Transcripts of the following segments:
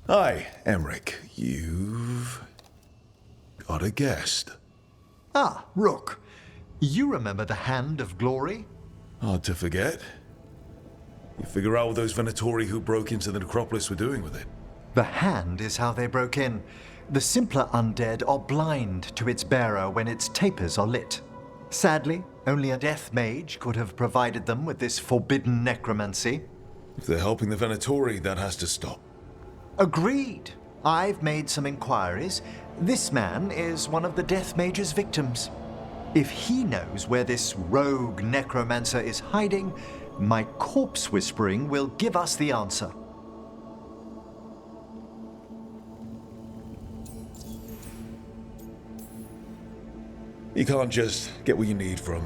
Hi, Emmerich. You've got a guest. Ah, Rook. You remember the Hand of Glory? Hard to forget. You figure out what those Venatori who broke into the necropolis were doing with it. The Hand is how they broke in. The simpler undead are blind to its bearer when its tapers are lit. Sadly, only a death mage could have provided them with this forbidden necromancy. If they're helping the Venatori, that has to stop. Agreed. I've made some inquiries. This man is one of the death mage's victims. If he knows where this rogue necromancer is hiding, my corpse whispering will give us the answer. You can't just get what you need from,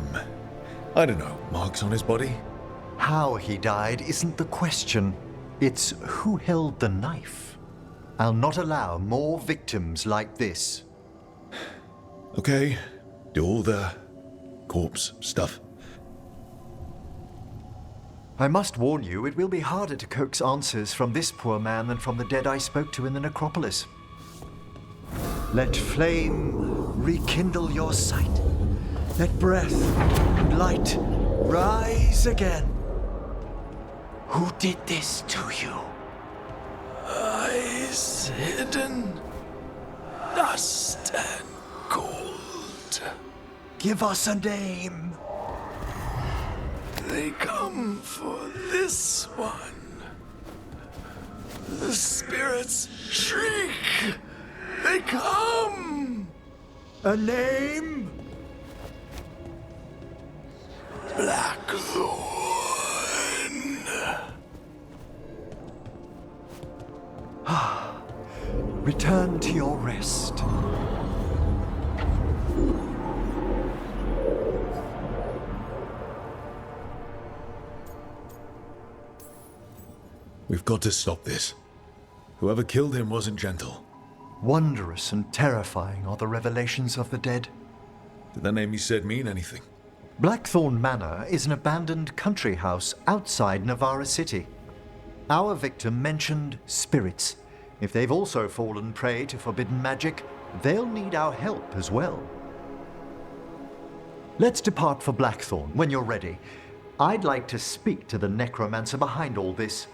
I don't know, marks on his body? How he died isn't the question. It's who held the knife. I'll not allow more victims like this. Okay, do all the corpse stuff. I must warn you, it will be harder to coax answers from this poor man than from the dead I spoke to in the necropolis. Let flame rekindle your sight. Let breath and light rise again. Who did this to you? Eyes hidden, dust and cold. Give us a name. They come for this one. The spirits shriek. They come. A name? Blackthorn. Return to your rest. We've got to stop this. Whoever killed him wasn't gentle. Wondrous and terrifying are the revelations of the dead. Did that name you said mean anything? Blackthorn Manor is an abandoned country house outside Navarra City. Our victim mentioned spirits. If they've also fallen prey to forbidden magic, they'll need our help as well. Let's depart for Blackthorn when you're ready. I'd like to speak to the necromancer behind all this.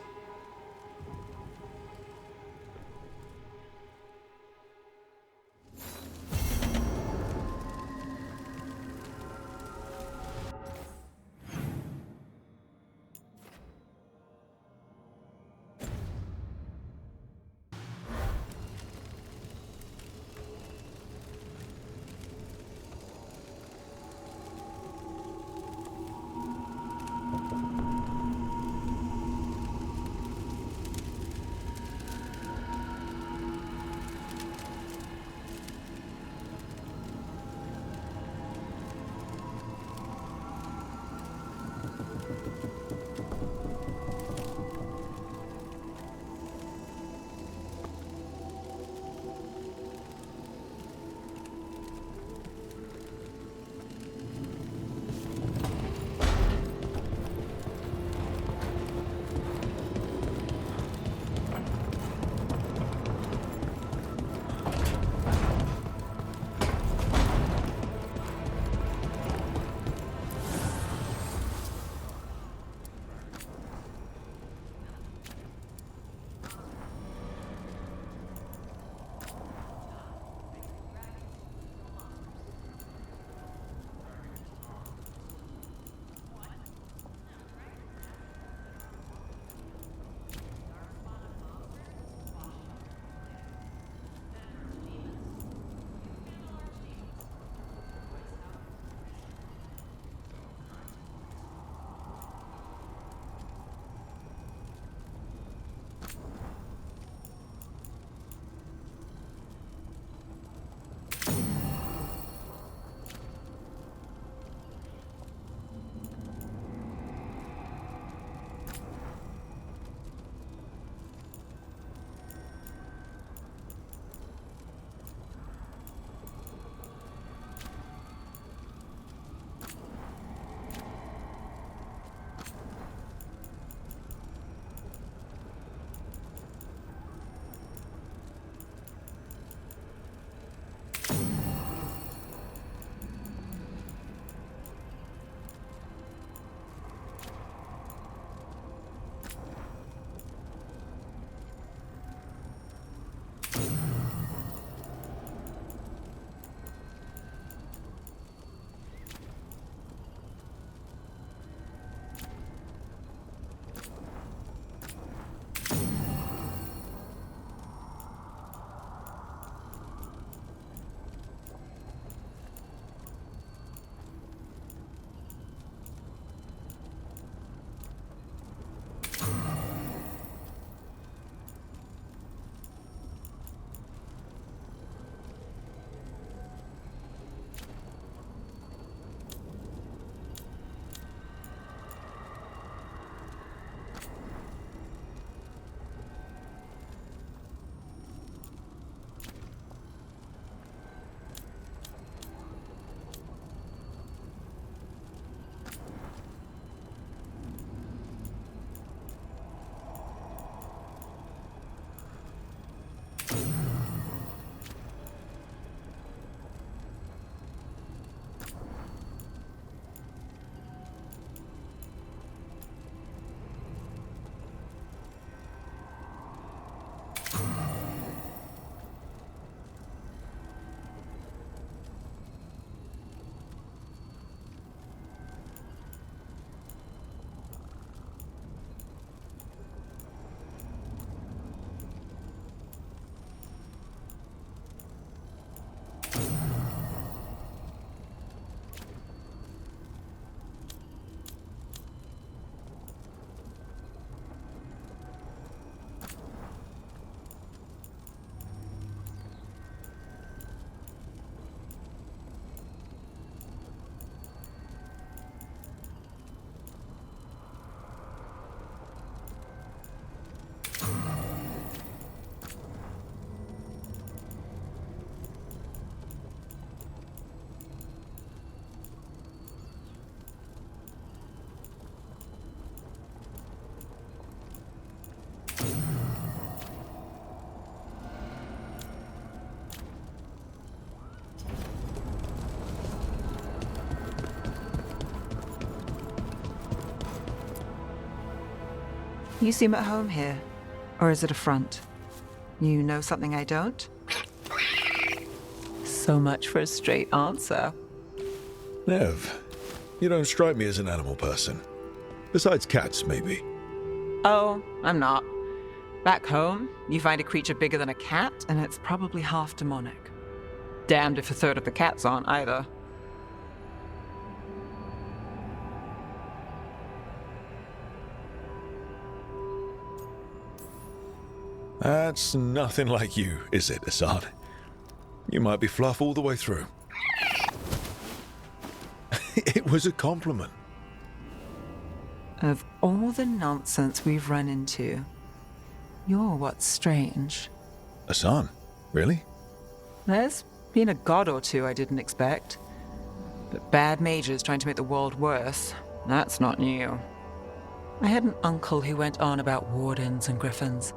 You seem at home here. Or is it a front? You know something I don't? So much for a straight answer. Nev, you don't strike me as an animal person. Besides cats, maybe. Oh, I'm not. Back home, you find a creature bigger than a cat, and it's probably half demonic. Damned if a third of the cats aren't either. That's nothing like you, is it, Assad? You might be fluff all the way through. It was a compliment. Of all the nonsense we've run into, you're what's strange. Assad? Really? There's been a god or two I didn't expect. But bad mages trying to make the world worse, that's not new. I had an uncle who went on about wardens and griffins.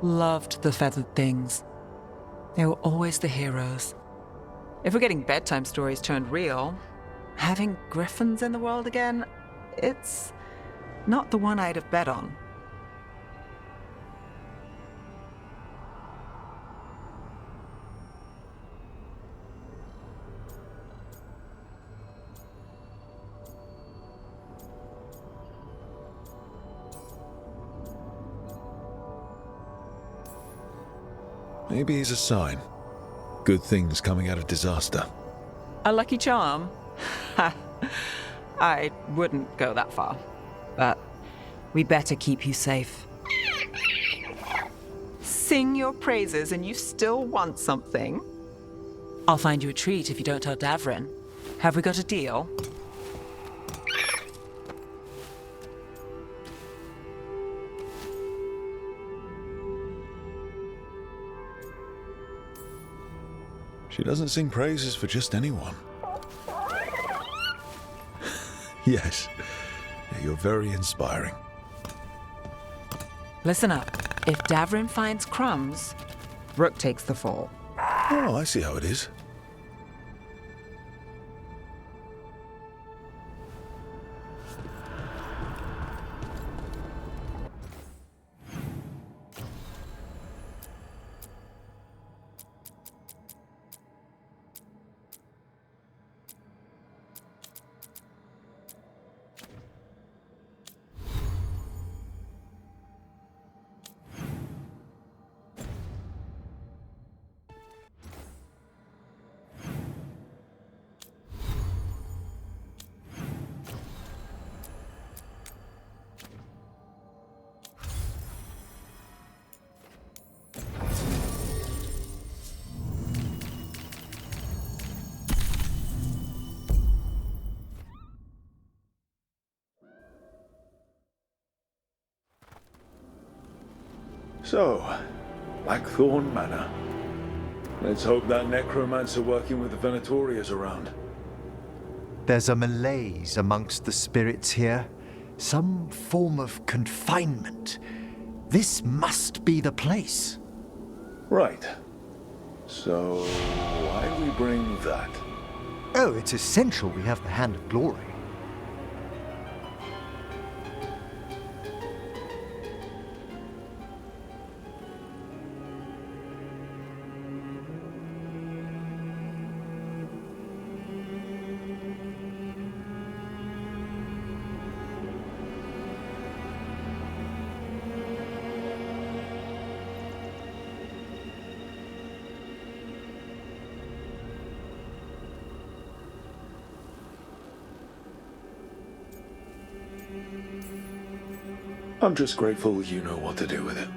Loved the feathered things. They were always the heroes. If we're getting bedtime stories turned real, having griffins in the world again, it's not the one I'd have bet on. Maybe he's a sign. Good things coming out of disaster. A lucky charm? I wouldn't go that far. But we better keep you safe. Sing your praises and you still want something? I'll find you a treat if you don't tell Davrin. Have we got a deal? She doesn't sing praises for just anyone. Yes, you're very inspiring. Listen up. If Davrin finds crumbs, Rook takes the fall. Oh, I see how it is. So, Blackthorn Manor. Let's hope that necromancer working with the Venatori is around. There's a malaise amongst the spirits here. Some form of confinement. This must be the place. Right. So, why we bring that? Oh, it's essential we have the Hand of Glory. I'm just grateful you know what to do with it.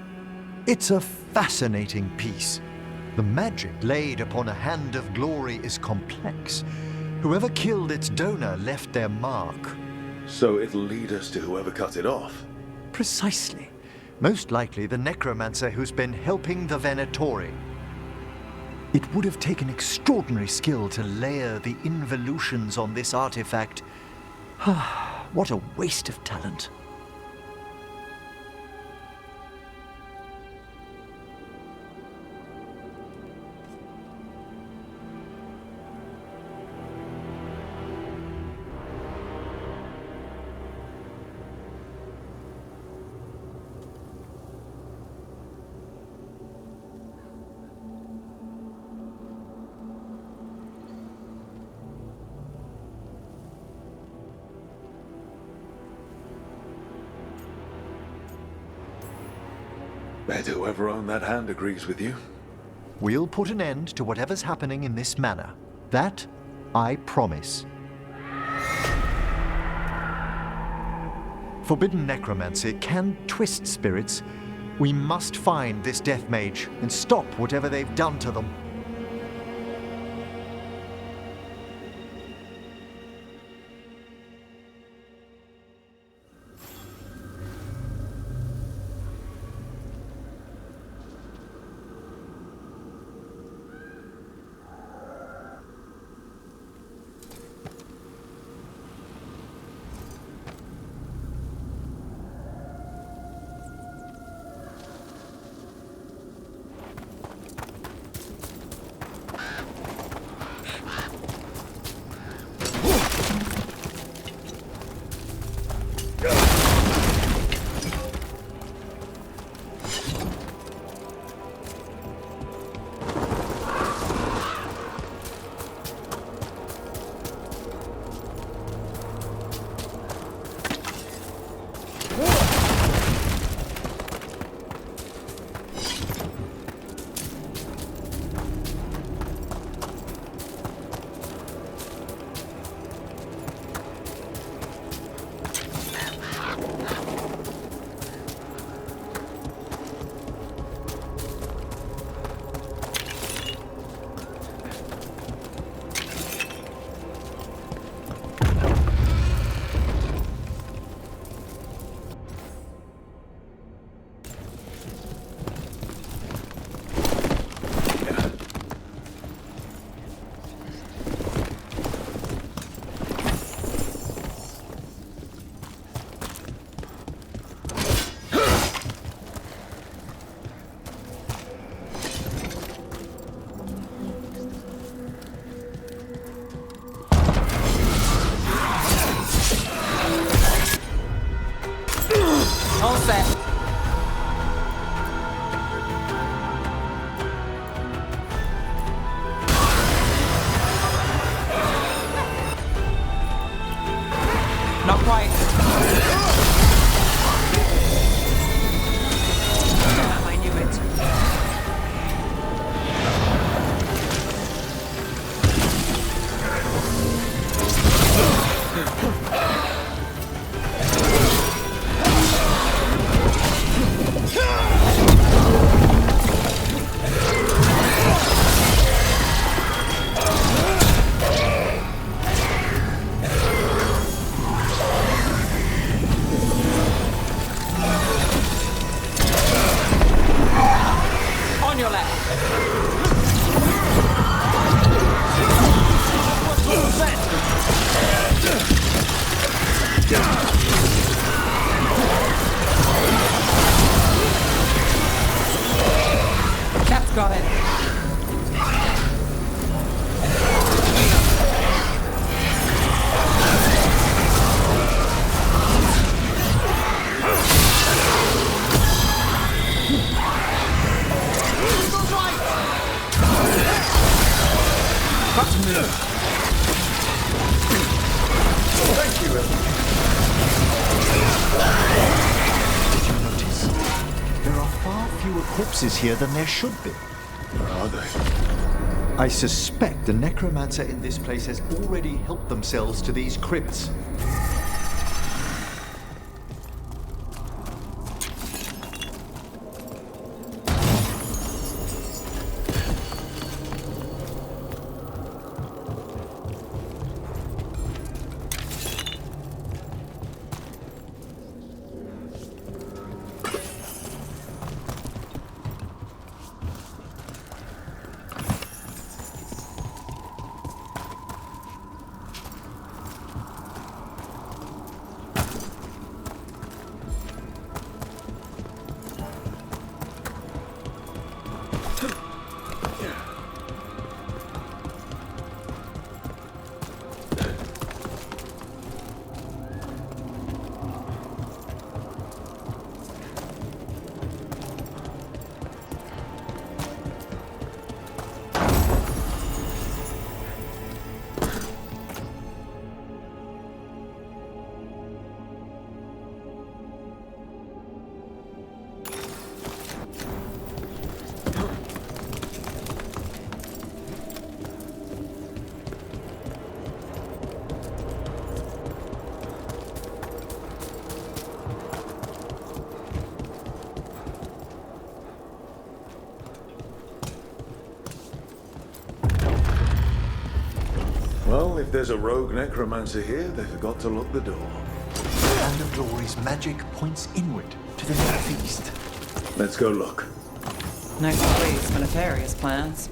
It's a fascinating piece. The magic laid upon a Hand of Glory is complex. Whoever killed its donor left their mark. So it'll lead us to whoever cut it off. Precisely. Most likely the necromancer who's been helping the Venatori. It would have taken extraordinary skill to layer the involutions on this artifact. What a waste of talent. Bet whoever owned that hand agrees with you. We'll put an end to whatever's happening in this manor. That I promise. Forbidden necromancy can twist spirits. We must find this death mage and stop whatever they've done to them. All set. Not quite. Damn, I knew it. On your left. Cat's got it. Got to move. Thank you, Did you notice? There are far fewer corpses here than there should be. Are they? I suspect the necromancer in this place has already helped themselves to these crypts. If there's a rogue necromancer here, they forgot to lock the door. The Hand of Glory's magic points inward to the northeast. Let's go look. Nice place for nefarious plans.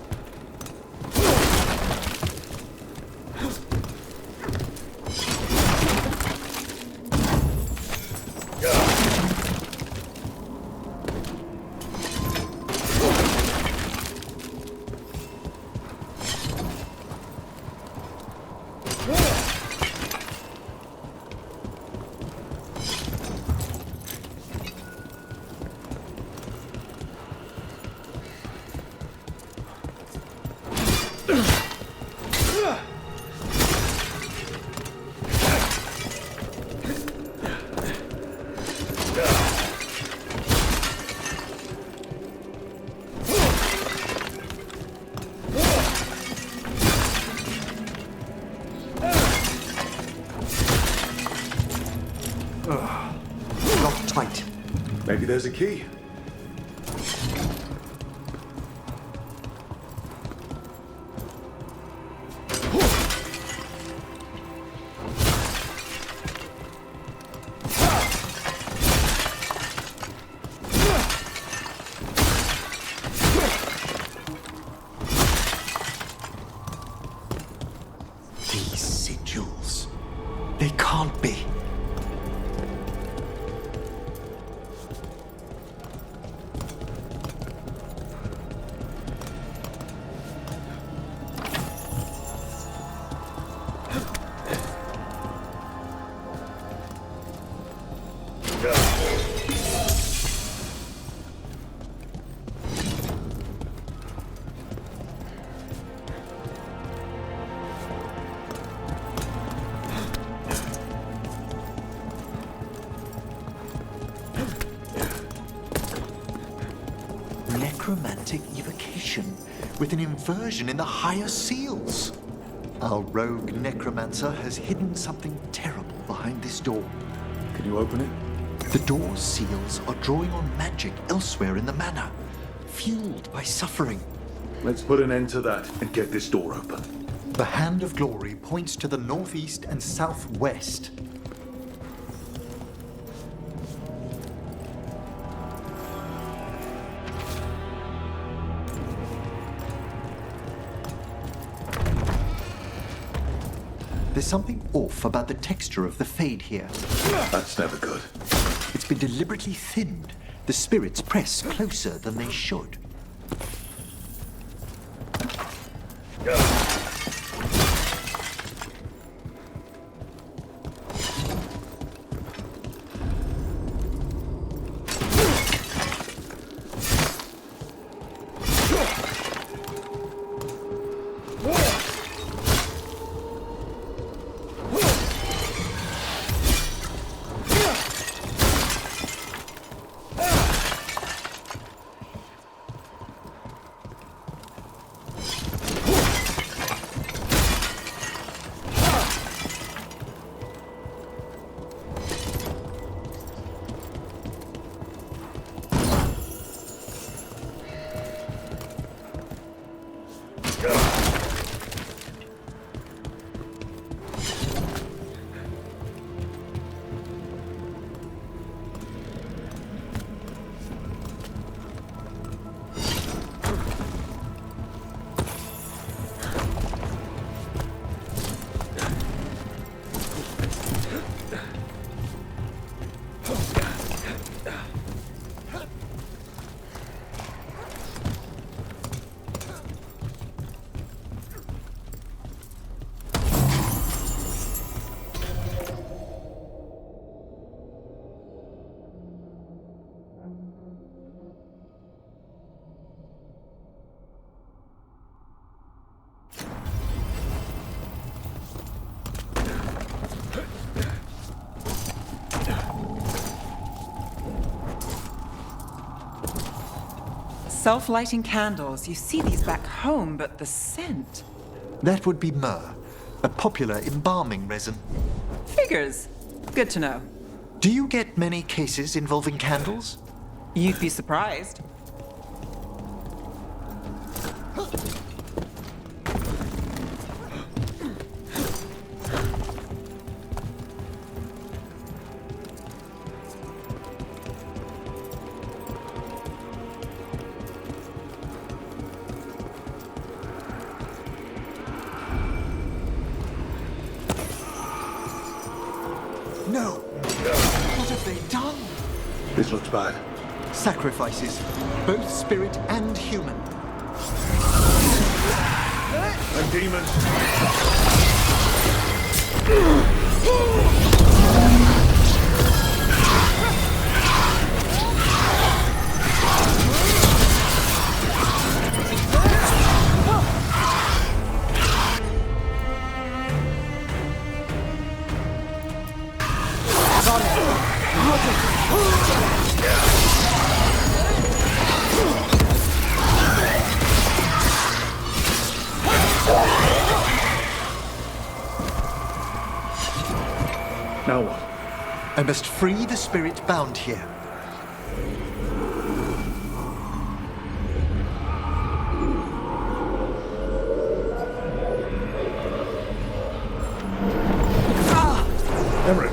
Locked tight. Maybe there's a key. These sigils. They can't be. Necromantic evocation with an inversion in the higher seals. Our rogue necromancer has hidden something terrible behind this door. Can you open it? The door's seals are drawing on magic elsewhere in the manor, fueled by suffering. Let's put an end to that and get this door open. The Hand of Glory points to the northeast and southwest. There's something off about the texture of the fade here. That's never good. It's been deliberately thinned. The spirits press closer than they should. Self-lighting candles. You see these back home, but the scent. That would be myrrh, a popular embalming resin. Figures. Good to know. Do you get many cases involving candles? You'd be surprised. No! What have they done? This looks bad. Sacrifices, both spirit and human. And demons. Now what? I must free the spirit bound here. Emmerich.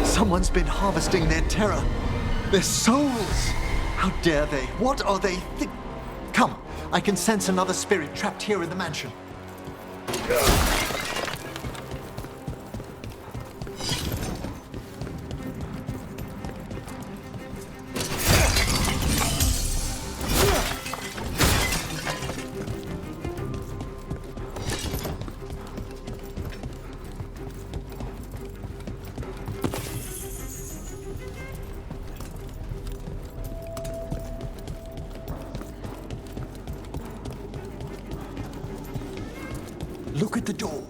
Someone's been harvesting their terror. Their souls! How dare they? What are they Come, I can sense another spirit trapped here in the mansion. Look at the door.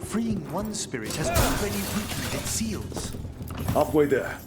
Freeing one spirit has already weakened its seals. Halfway there.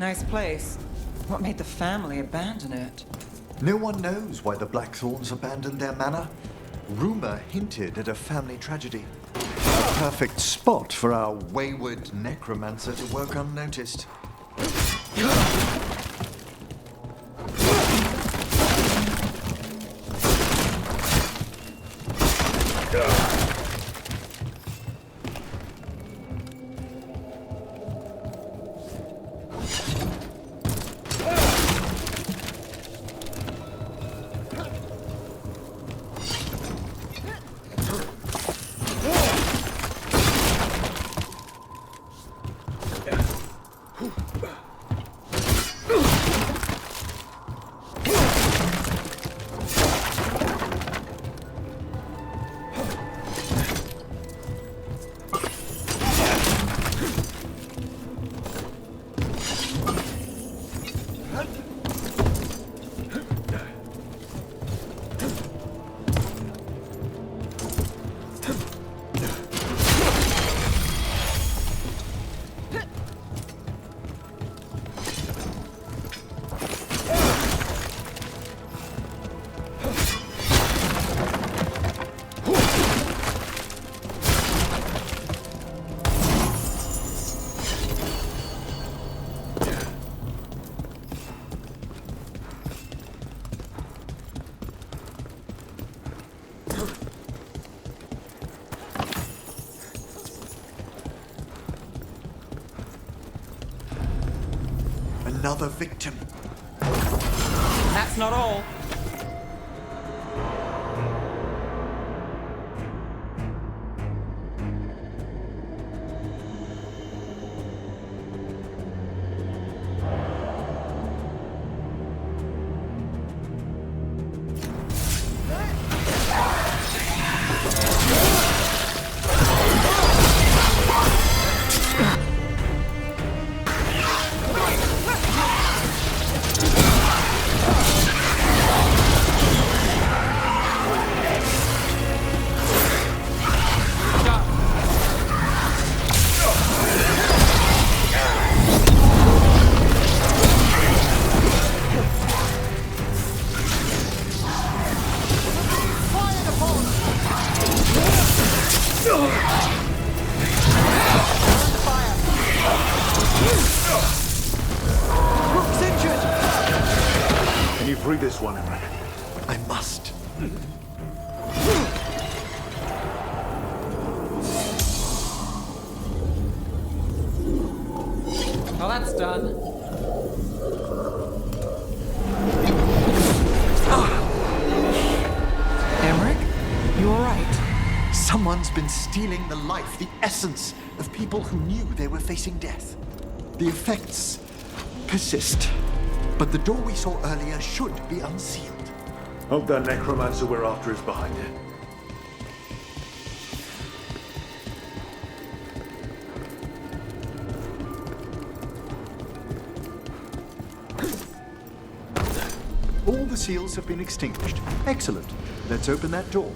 Nice place. What made the family abandon it? No one knows why the Blackthorns abandoned their manor. Rumor hinted at a family tragedy. A perfect spot for our wayward necromancer to work unnoticed. Another victim. That's not all. Can you free this one, Emmerich? I must. Well, that's done. Emmerich, you all right? Someone's been stealing the life, the essence of people who knew they were facing death. The effects persist, but the door we saw earlier should be unsealed. Hope that necromancer we're after is behind it. All the seals have been extinguished. Excellent. Let's open that door.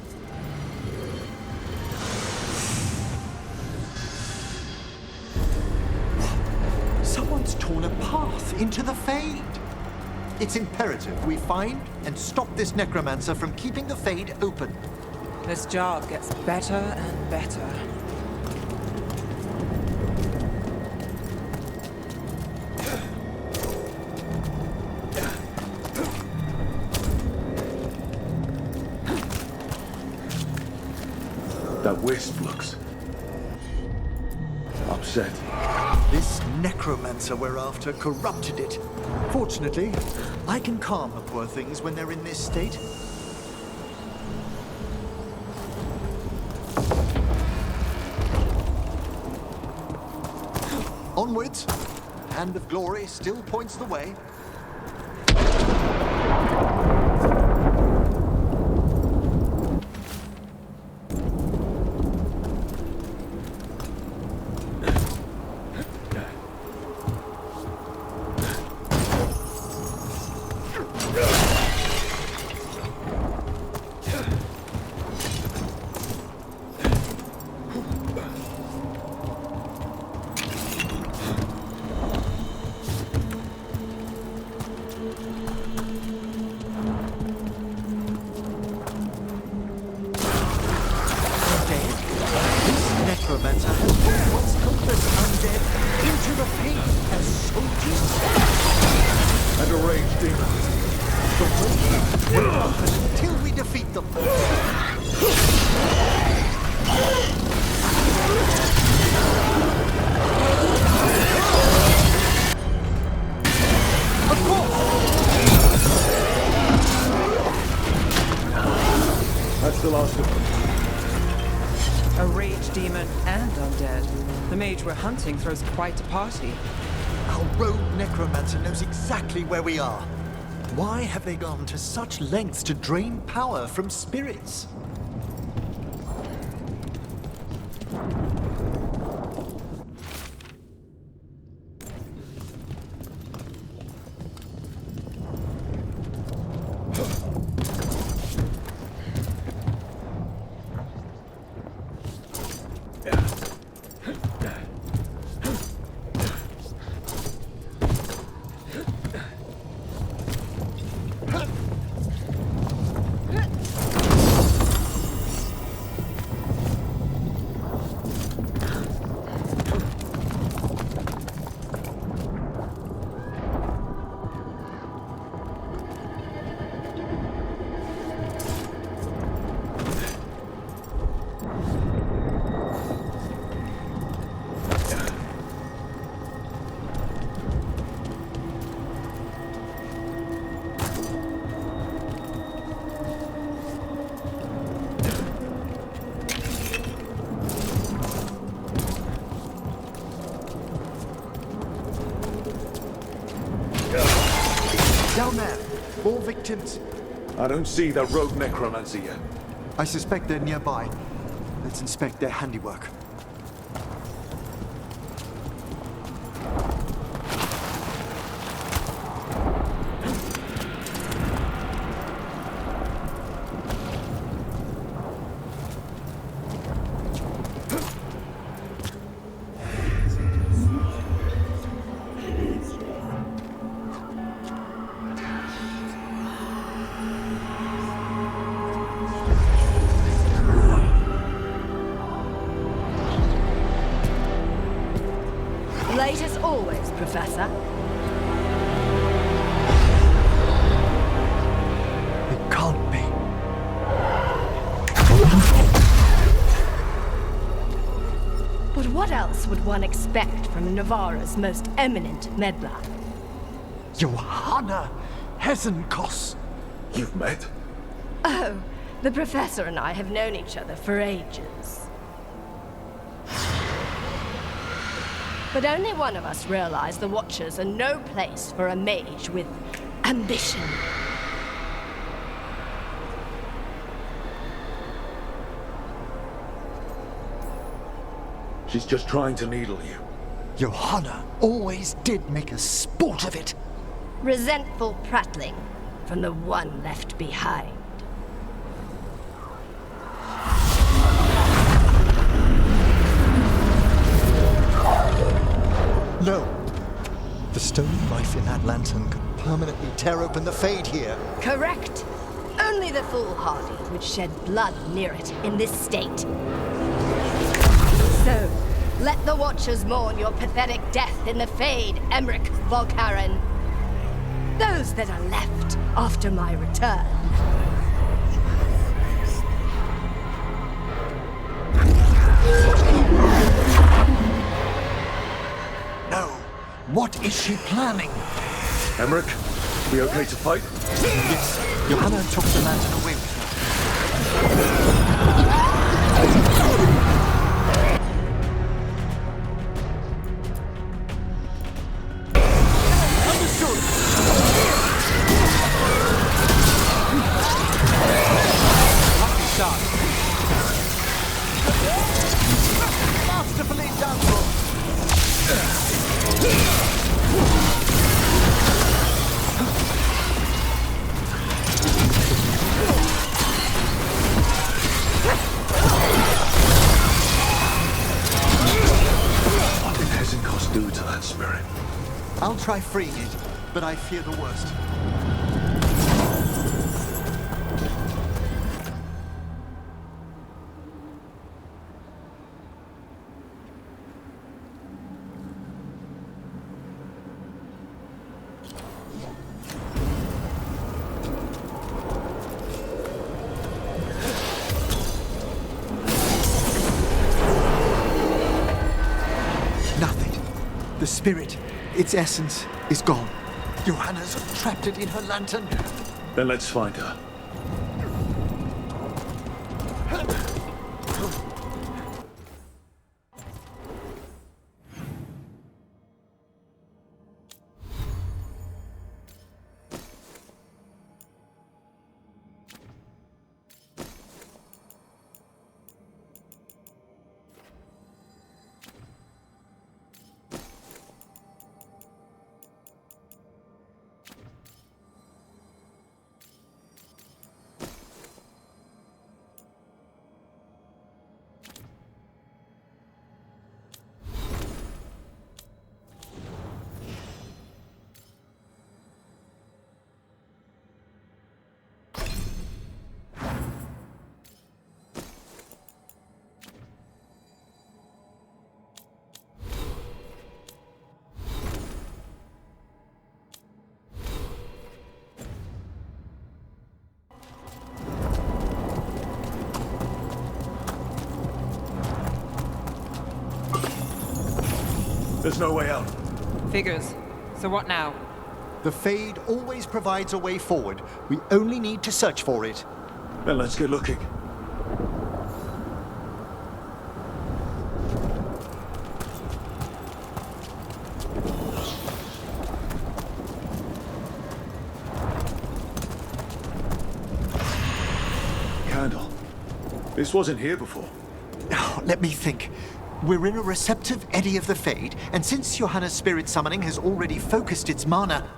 Someone's torn a path into the Fade. It's imperative we find and stop this necromancer from keeping the Fade open. This job gets better and better. That wisp looks upset. This necromancer we're after corrupted it. Fortunately, I can calm the poor things when they're in this state. Onwards. Hand of Glory still points the way. Necromancer has turned once helpless undead into the Fade as soldiers. And a rage demon. The Rage will not until we defeat them. Of course! That's the last of them. A rage demon and undead. The mage we're hunting throws quite a party. Our rogue necromancer knows exactly where we are. Why have they gone to such lengths to drain power from spirits? victims. I don't see the rogue necromancer yet. I suspect they're nearby. Let's inspect their handiwork. Late as always, Professor. It can't be. But what else would one expect from Navarra's most eminent meddler? Johanna Hesenkos. You've met? Oh, the Professor and I have known each other for ages. But only one of us realized the Watchers are no place for a mage with ambition. She's just trying to needle you. Johanna always did make a sport of it. Resentful prattling from the one left behind. No. The stolen knife in that lantern could permanently tear open the Fade here. Correct. Only the foolhardy would shed blood near it in this state. So, let the Watchers mourn your pathetic death in the Fade, Emmerich Volkaren. Those that are left after my return. No. What is she planning? Emmerich, we okay to fight? Yes. Johanna took the lantern away with her. Understood. Lucky shot. Masterfully done, Lord. What did Hesenkos do to that spirit? I'll try freeing it, but I fear the worst. Nothing. The spirit, its essence, is gone. Johanna's trapped it in her lantern. Then let's find her. There's no way out. Figures. So what now? The Fade always provides a way forward. We only need to search for it. Then let's get looking. candle. This wasn't here before. Oh, let me think. We're in a receptive eddy of the Fade, and since Johanna's spirit summoning has already focused its mana...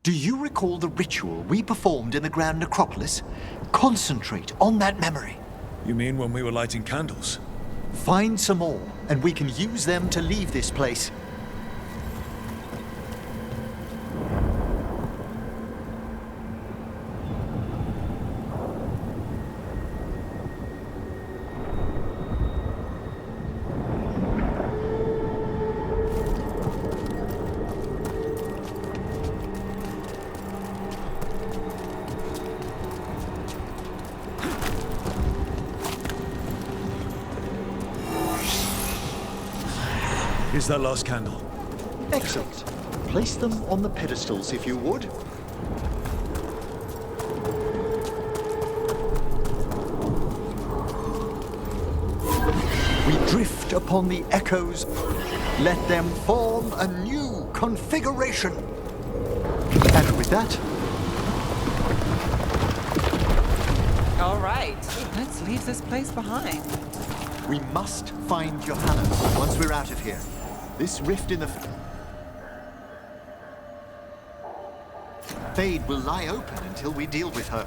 Do you recall the ritual we performed in the Grand Necropolis? Concentrate on that memory. You mean when we were lighting candles? Find some more, and we can use them to leave this place. Here's that last candle. Excellent. Place them on the pedestals, if you would. We drift upon the echoes. Let them form a new configuration. And with that... All right, let's leave this place behind. we must find Johanna once we're out of here. This rift in the Fade will lie open until we deal with her.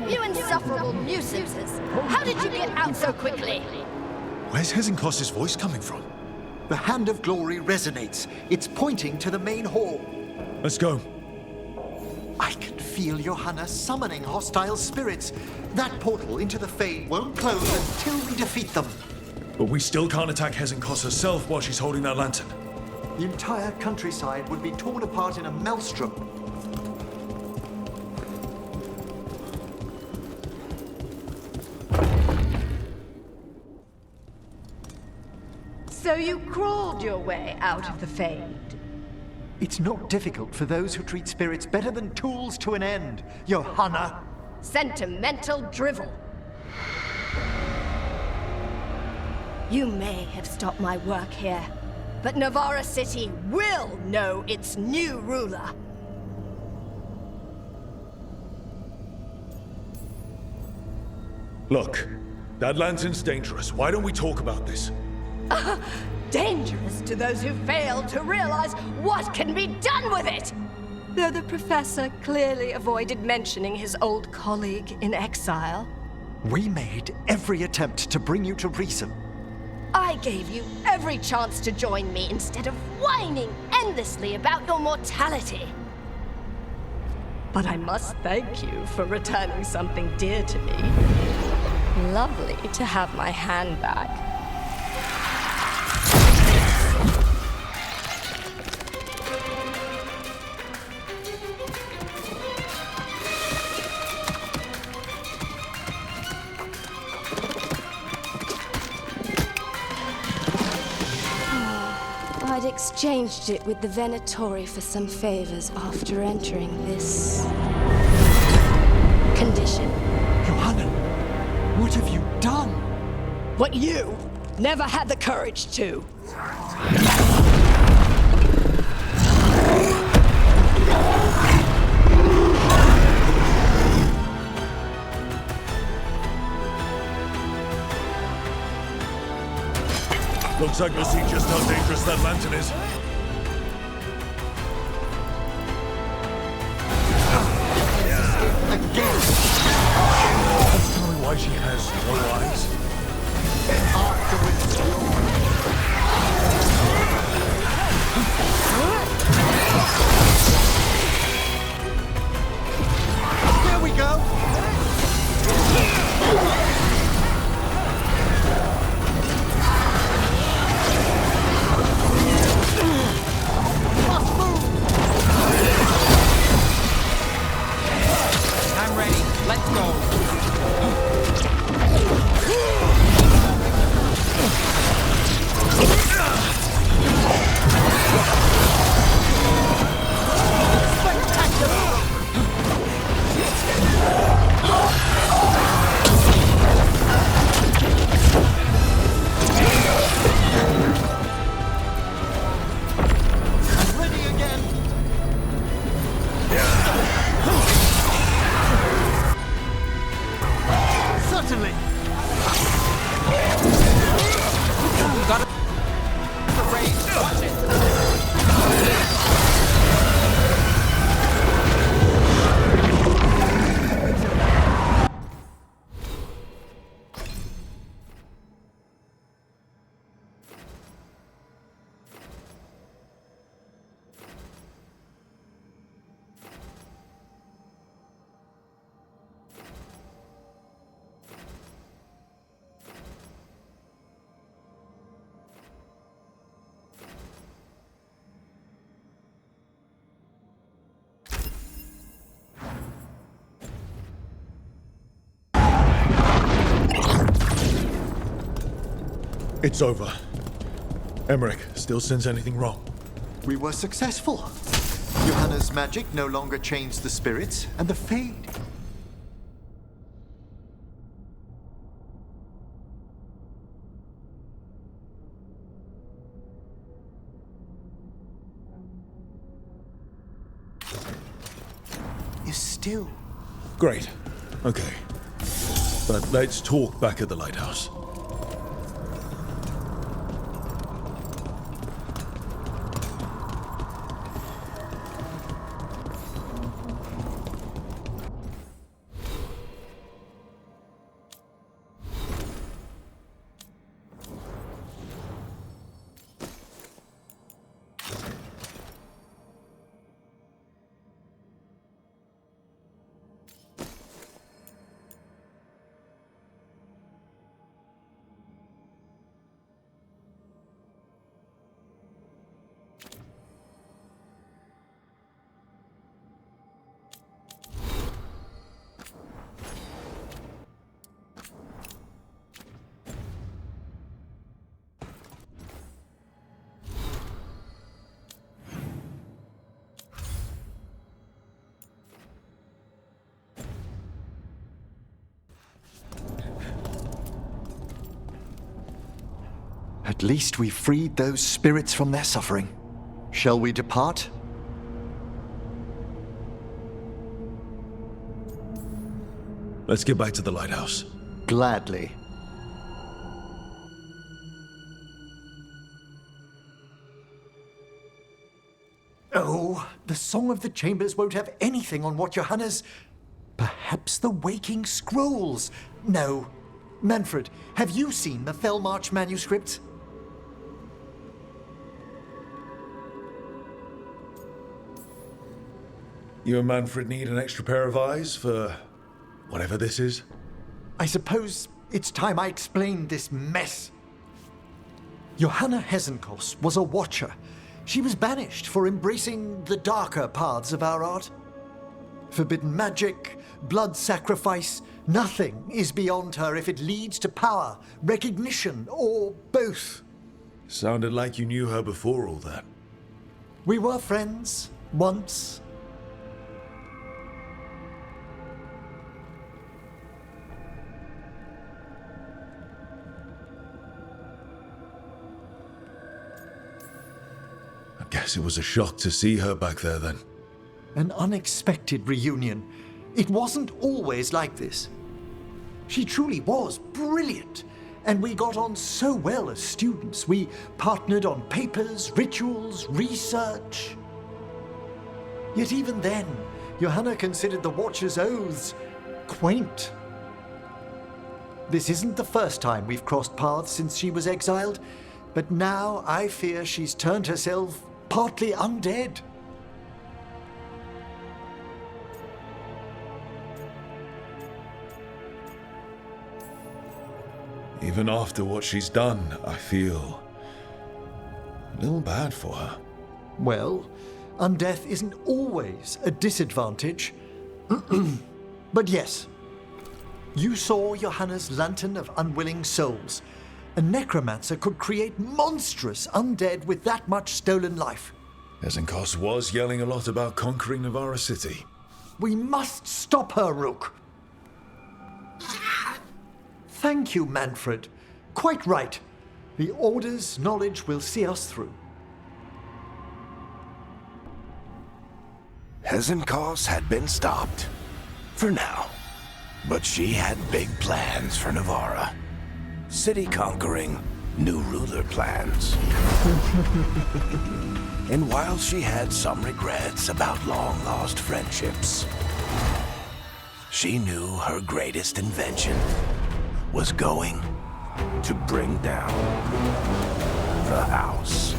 You insufferable nuisances! How did you get out so quickly? Where's Hezenkos's voice coming from? The Hand of Glory resonates. It's pointing to the main hall. Let's go. I can feel Johanna summoning hostile spirits. That portal into the Fade won't close until we defeat them. But we still can't attack Hezenkos herself while she's holding that lantern. The entire countryside would be torn apart in a maelstrom. So you crawled your way out of the Fade? It's not difficult for those who treat spirits better than tools to an end, Johanna. Sentimental drivel. You may have stopped my work here, but Navarra City will know its new ruler. Look, that lantern's dangerous. Why don't we talk about this? Dangerous to those who fail to realize what can be done with it! Though the professor clearly avoided mentioning his old colleague in exile. We made every attempt to bring you to reason. I gave you every chance to join me instead of whining endlessly about your mortality. But I must thank you for returning something dear to me. Lovely to have my hand back. I'd exchanged it with the Venatori for some favors after entering this condition. Johanna, what have you done? What you never had the courage to. Looks like we'll see just how dangerous that lantern is. Again! Tell me why she has no eyes. Afterwards, there we go! It's over. Emmerich still sense anything wrong? We were successful. Johanna's magic no longer changed the spirits, and the Fade. Is still. Great. Okay. But let's talk back at the lighthouse. At least we freed those spirits from their suffering. Shall we depart? Let's get back to the lighthouse. Gladly. Oh, the Song of the Chambers won't have anything on what Johanna's... Perhaps the Waking Scrolls? No. Manfred, have you seen the Fellmarch manuscripts? You and Manfred need an extra pair of eyes for whatever this is? I suppose it's time I explained this mess. Johanna Hesenkos was a watcher. She was banished for embracing the darker paths of our art. Forbidden magic, blood sacrifice, nothing is beyond her if it leads to power, recognition, or both. Sounded like you knew her before all that. We were friends, once. I guess it was a shock to see her back there then. An unexpected reunion. It wasn't always like this. She truly was brilliant, and we got on so well as students. We partnered on papers, rituals, research. Yet even then, Johanna considered the Watcher's oaths quaint. This isn't the first time we've crossed paths since she was exiled, but now I fear she's turned herself partly undead. Even after what she's done, I feel a little bad for her. Well, undeath isn't always a disadvantage. But yes, you saw Johanna's Lantern of Unwilling Souls. A necromancer could create monstrous undead with that much stolen life. Hesenkos was yelling a lot about conquering Navarra City. We must stop her, Rook. Thank you, Manfred. Quite right. The Order's knowledge will see us through. Hesenkos had been stopped. For now. But she had big plans for Navarra. City conquering, new ruler plans. And while she had some regrets about long-lost friendships, she knew her greatest invention was going to bring down the house.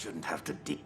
shouldn't have to deal.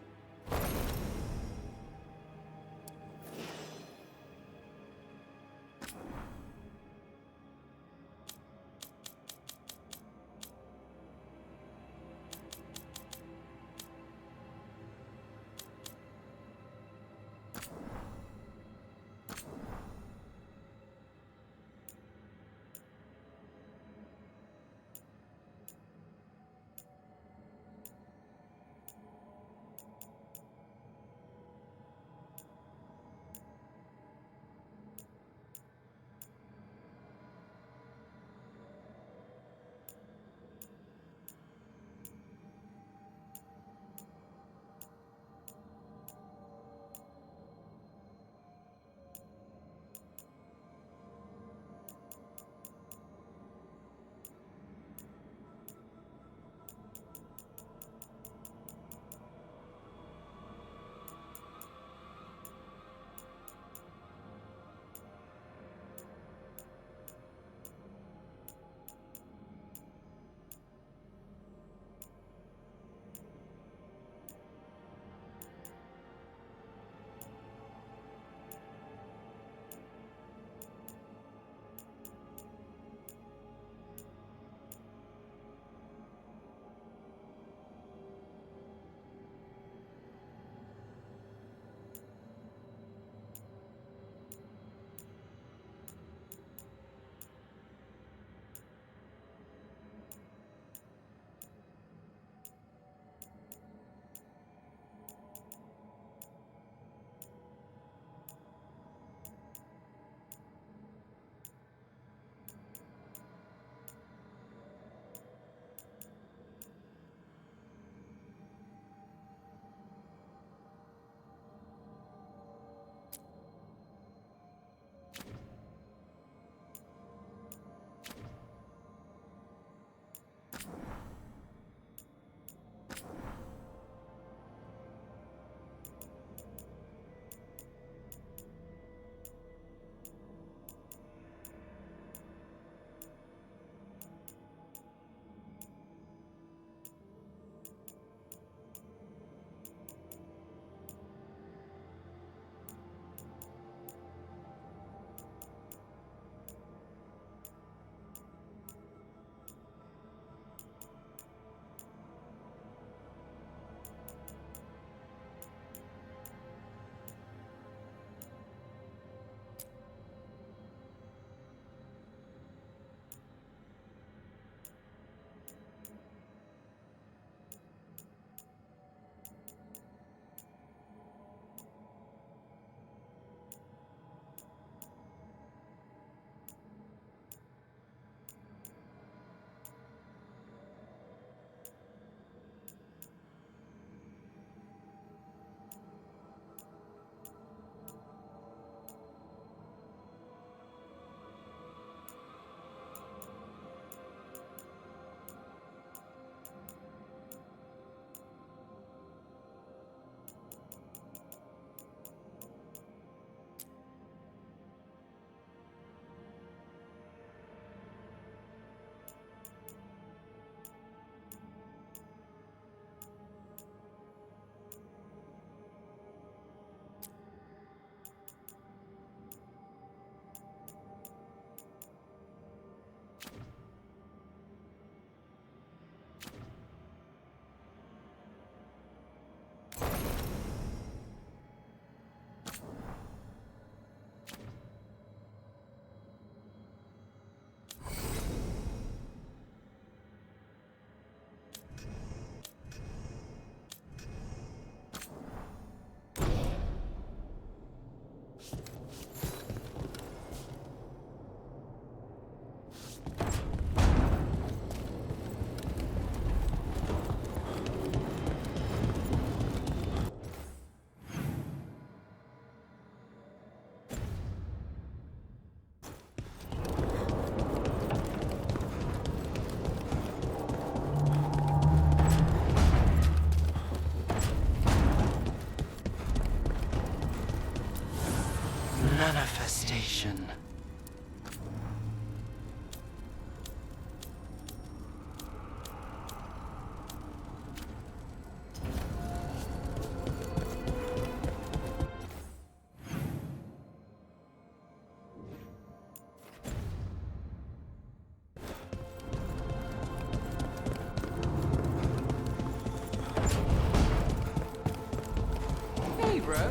bro.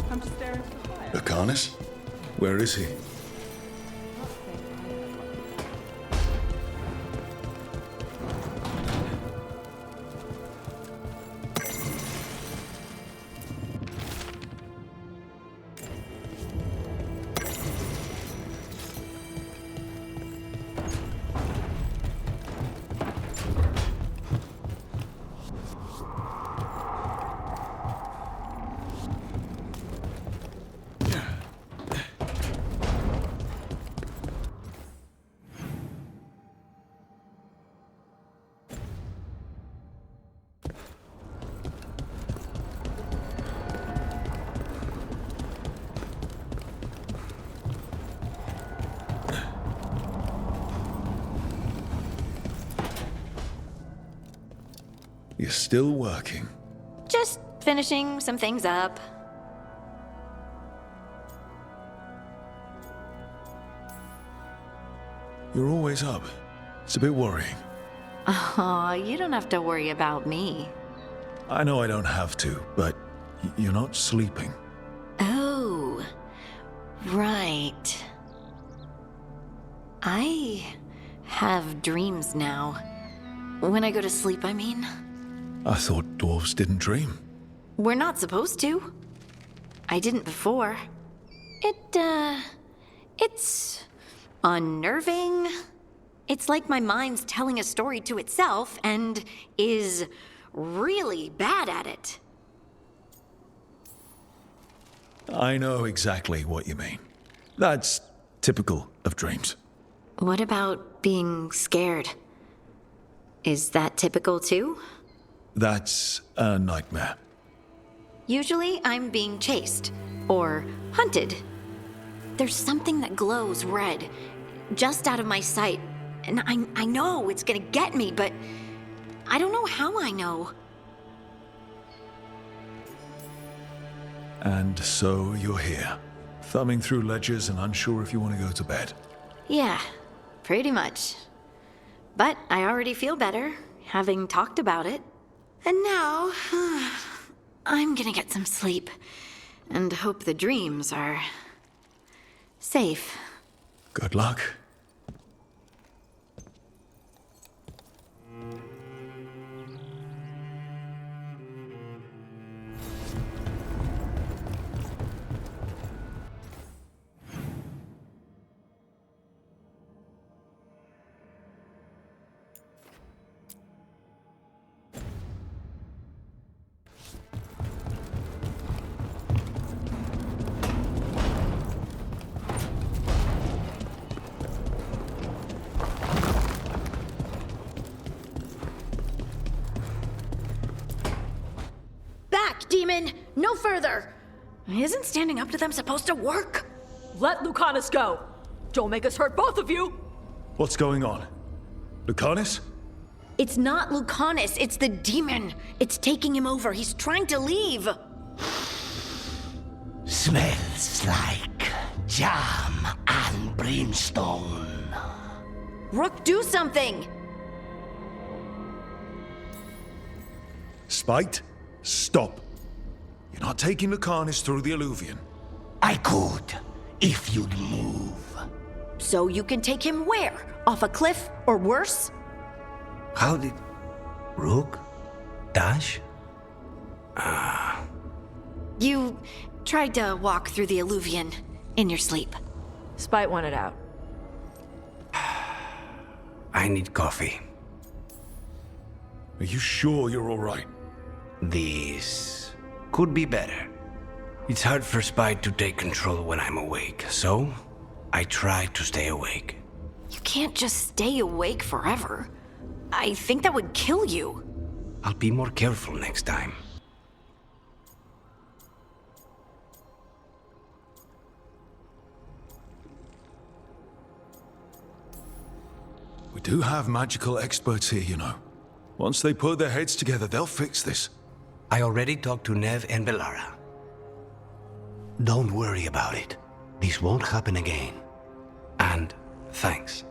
Come to stare into the fire. Lucanus? Where is he? You're still working. Just finishing some things up. You're always up. It's a bit worrying. Aw, you don't have to worry about me. I know I don't have to, but you're not sleeping. Oh, right. I have dreams now. When I go to sleep, I mean. I thought dwarves didn't dream. We're not supposed to. I didn't before. It's unnerving. It's like my mind's telling a story to itself and is really bad at it. I know exactly what you mean. That's typical of dreams. What about being scared? Is that typical too? That's a nightmare. Usually I'm being chased or hunted. There's something that glows red just out of my sight, and I know it's gonna get me, but I don't know how I know. And so you're here, thumbing through ledgers and unsure if you want to go to bed. Yeah, pretty much. But I already feel better, having talked about it. And now, I'm gonna get some sleep, and hope the dreams are safe. Good luck. Demon, no further! Isn't standing up to them supposed to work? Let Lucanus go! Don't make us hurt both of you! What's going on? Lucanus? It's not Lucanus, it's the demon. It's taking him over. He's trying to leave. Smells like jam and brimstone. Rook, do something! Spite, stop. You're not taking Lucanus through the Alluvion. I could, if you'd move. So you can take him where? Off a cliff, or worse? How did... Rook? Dash? You tried to walk through the Alluvion in your sleep. Spite wanted out. I need coffee. Are you sure you're all right? This could be better. It's hard for Spite to take control when I'm awake, so I try to stay awake. You can't just stay awake forever. I think that would kill you. I'll be more careful next time. We do have magical experts here, you know. Once they put their heads together, they'll fix this. I already talked to Nev and Belara. Don't worry about it. This won't happen again. And thanks.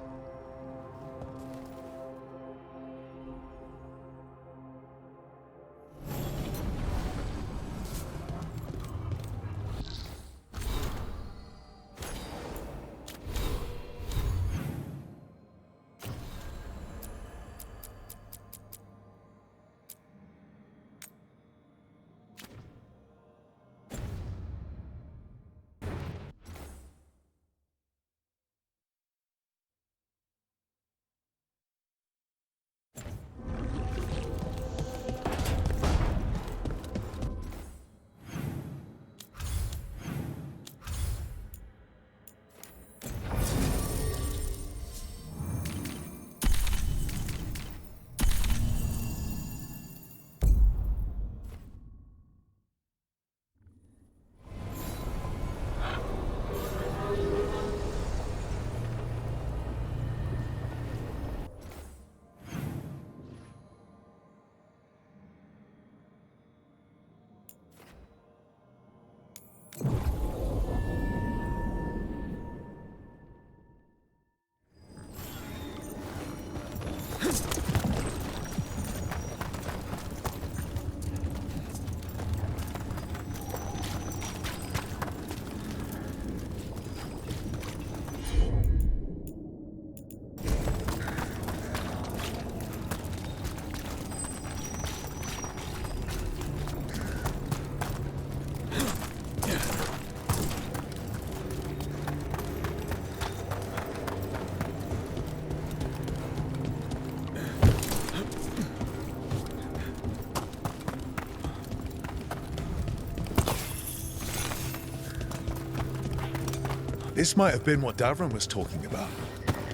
This might have been what Davron was talking about.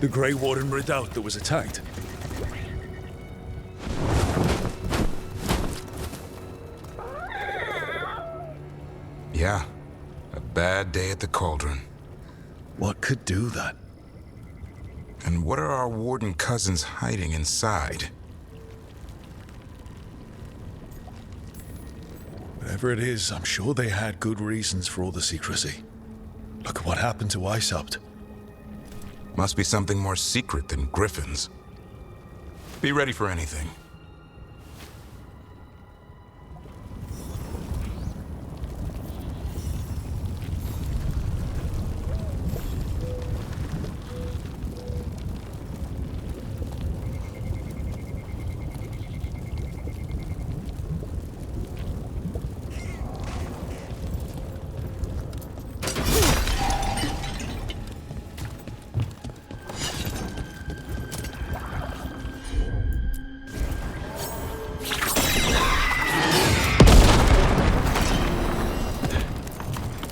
The Grey Warden redoubt that was attacked. Yeah, a bad day at the Cauldron. What could do that? And what are our Warden cousins hiding inside? Whatever it is, I'm sure they had good reasons for all the secrecy. Look at what happened to Icehapt. Must be something more secret than griffins. Be ready for anything.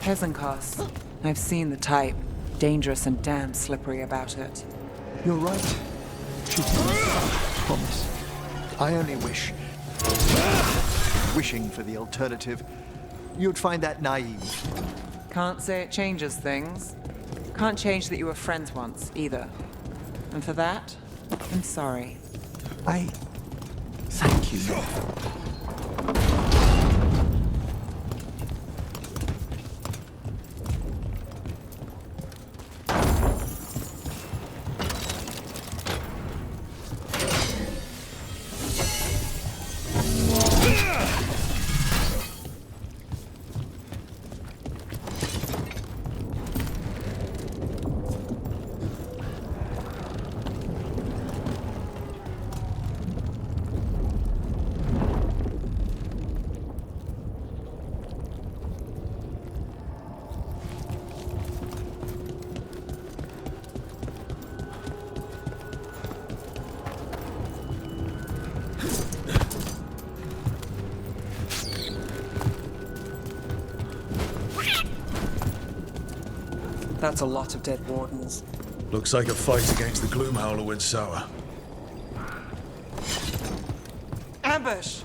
Hezenkos. I've seen the type. Dangerous and damn slippery about it. You're right. Promise. I only wish. Wishing for the alternative. You'd find that naive. Can't say it changes things. Can't change that you were friends once, either. And for that, I'm sorry. I thank you, North. That's a lot of dead wardens. Looks like a fight against the Gloomhowler went sour. Ambush!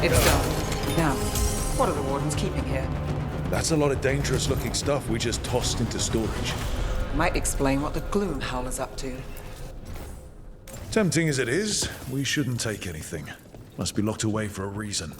It's done. Now, what are the wardens keeping here? That's a lot of dangerous looking stuff we just tossed into storage. Might explain what the Gloomhowler's up to. Tempting as it is, we shouldn't take anything. Must be locked away for a reason.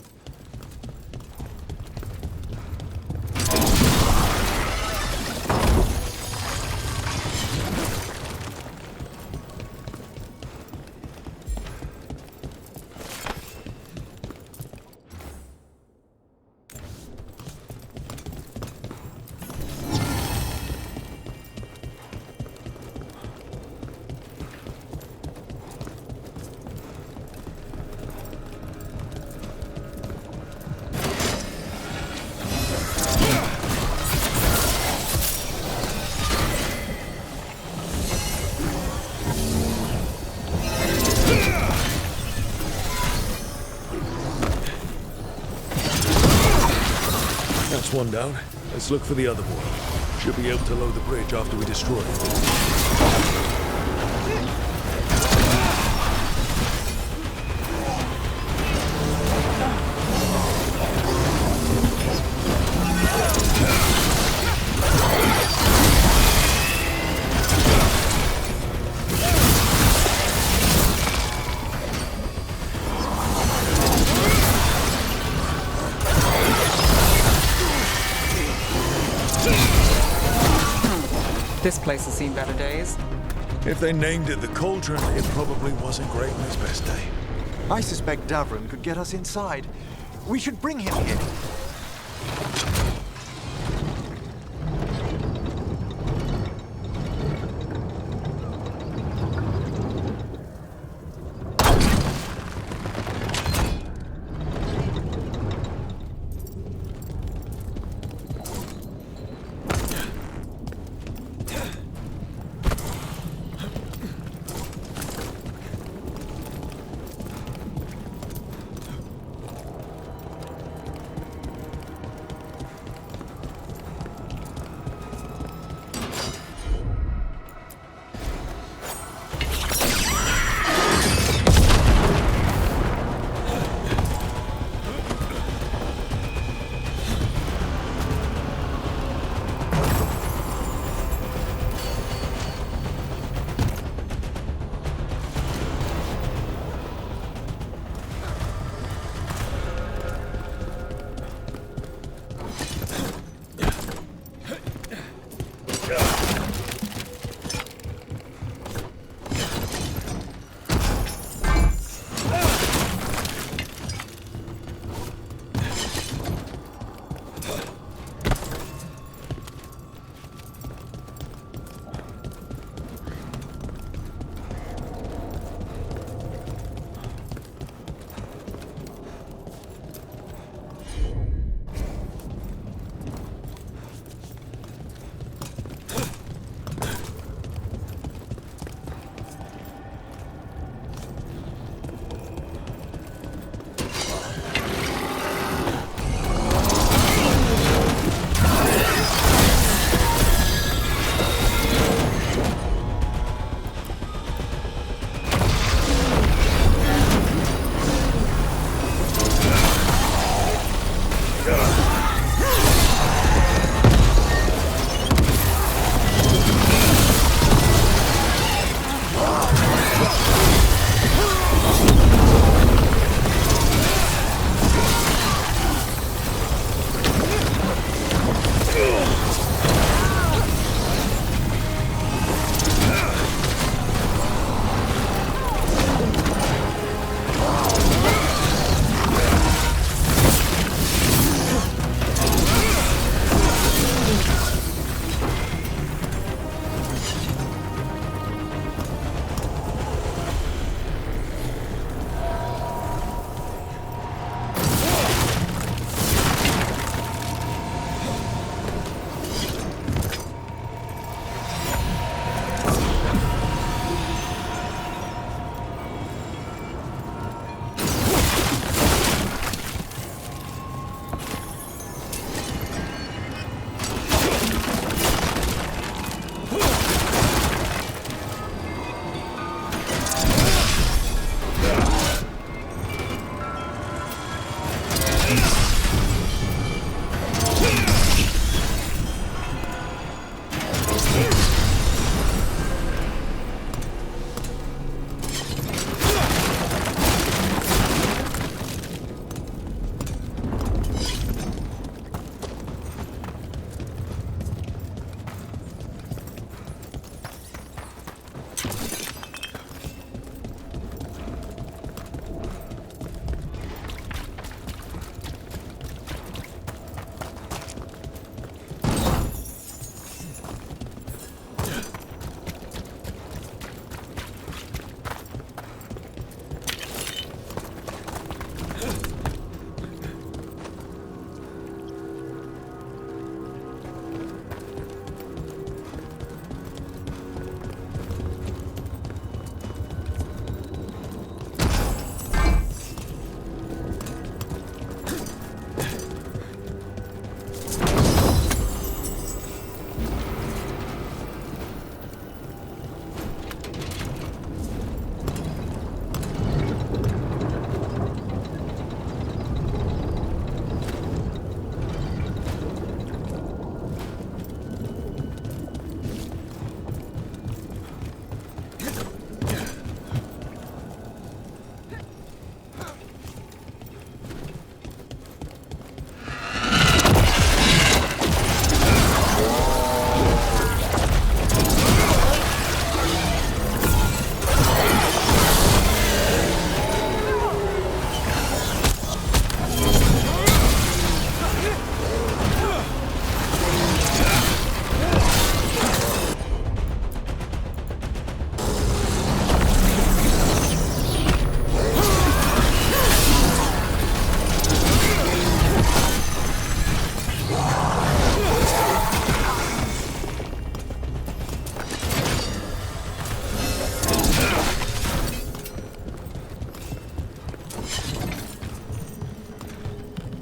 That's one down. Let's look for the other one. Should be able to load the bridge after we destroy it. This place has seen better days. If they named it the Cauldron, it probably wasn't great on its best day. I suspect Davron could get us inside. We should bring him here.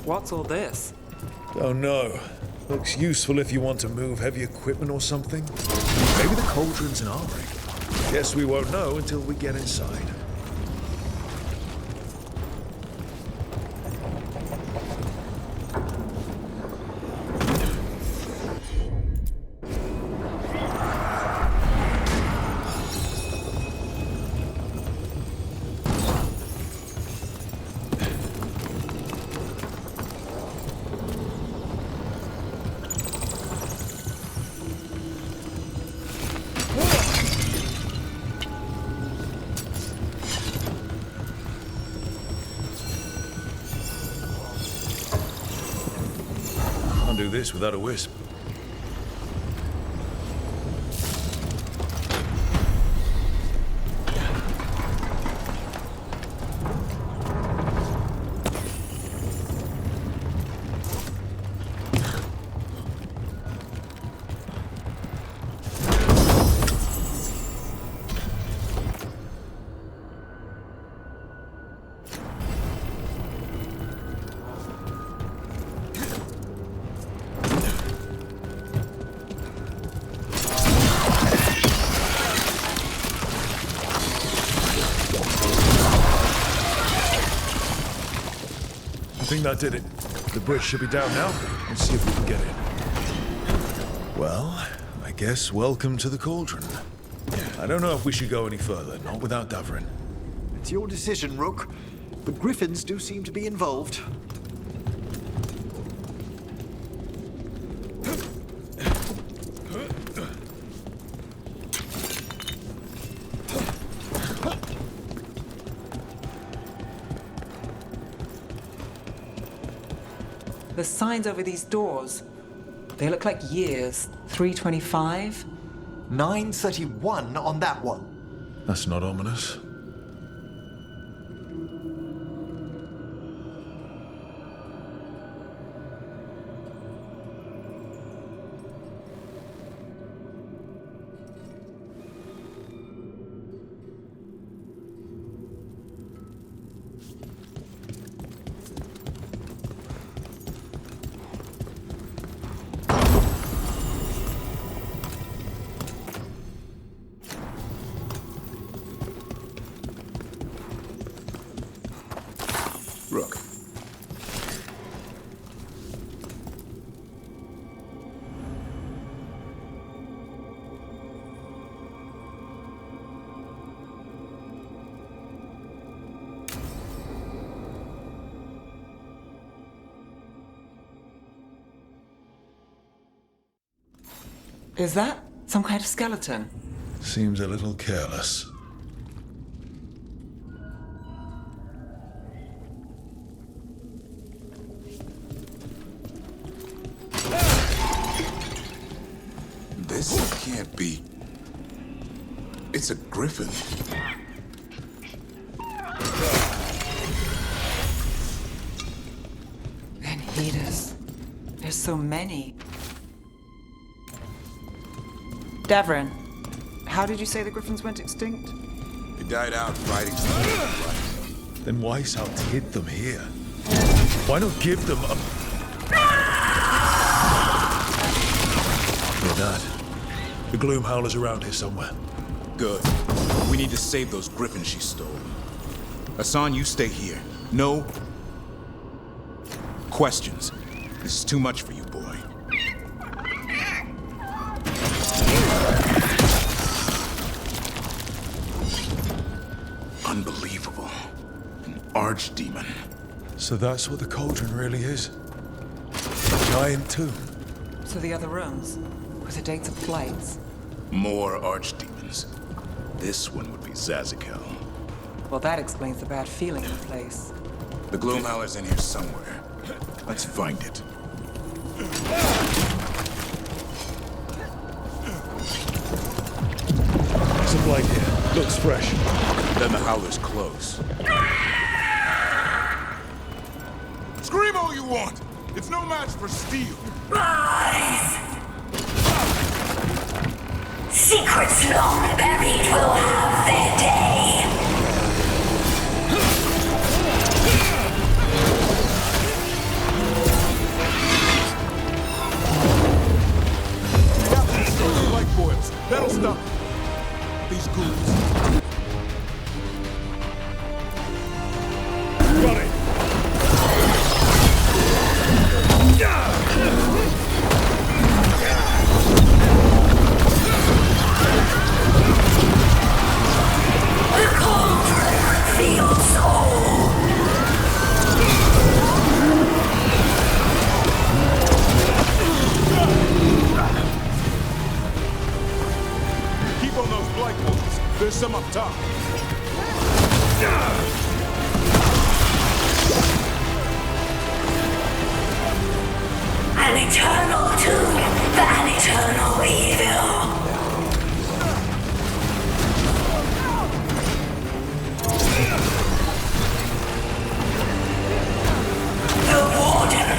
What's all this? Don't know. Looks useful if you want to move heavy equipment or something. Maybe the cauldron's an armory. Guess we won't know until we get inside. Can't do this without a wisp. I think that did it. The bridge should be down now. Let's see if we can get in. Well, I guess welcome to the cauldron. I don't know if we should go any further, not without Davrin. It's your decision, Rook. But griffins do seem to be involved. The signs over these doors, they look like years. 325? 931 on that one. That's not ominous. Rook. Is that some kind of skeleton? Seems a little careless. This can't be. It's a griffin. Anhidas. There's so many. Davrin, how did you say the griffins went extinct? They died out fighting something. Then why Salt hid them here? Why not give them a... Hear that? The Gloom Howler's around here somewhere. Good. We need to save those griffins she stole. Hassan, you stay here. No questions. This is too much for you, boy. Unbelievable. An archdemon. So that's what the cauldron really is? A giant tomb. So the other rooms, with the dates of flights. More archdemons. This one would be Zazikel. Well, that explains the bad feeling in the place. The Gloomhowler's in here somewhere. Let's find it. Some light here. Looks fresh. Then the Howler's close. Scream all you want! It's no match for steel! Rise! Secrets long buried will have their day.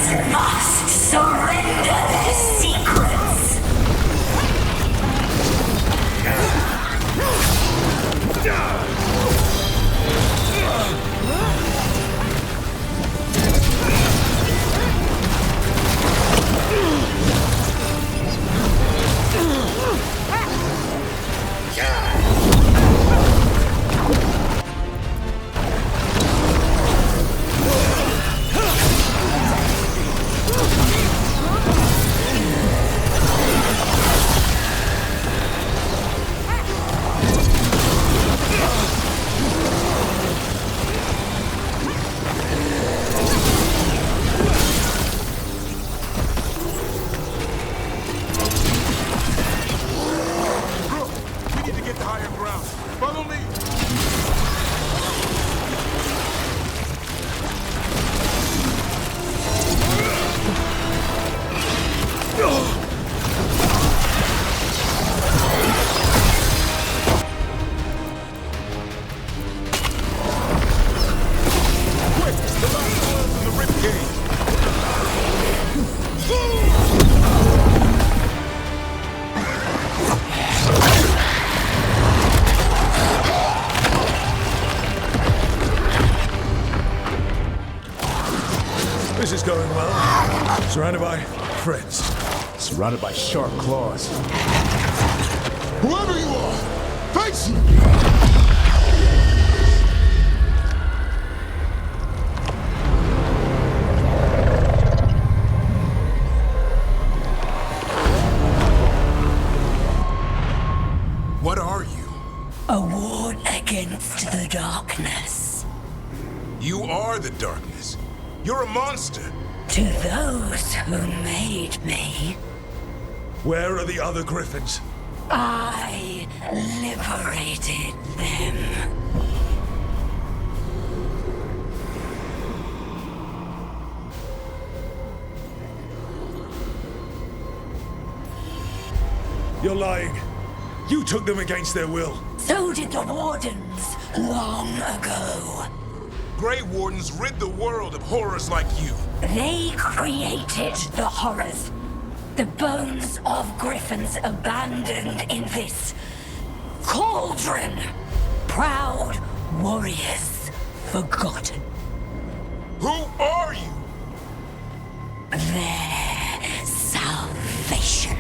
Griffins must surrender their secrets. This is going well. Surrounded by friends. Surrounded by sharp claws. Whoever you are, face me! What are you? A ward against the darkness. You are the darkness. You're a monster. To those who made me, Where are the other Griffins? I liberated them. You're lying. You took them against their will. So did the Wardens long ago. Grey Wardens rid the world of horrors like you. They created the horrors. The bones of Griffins abandoned in this cauldron. Proud warriors forgotten. Who are you? Their salvation.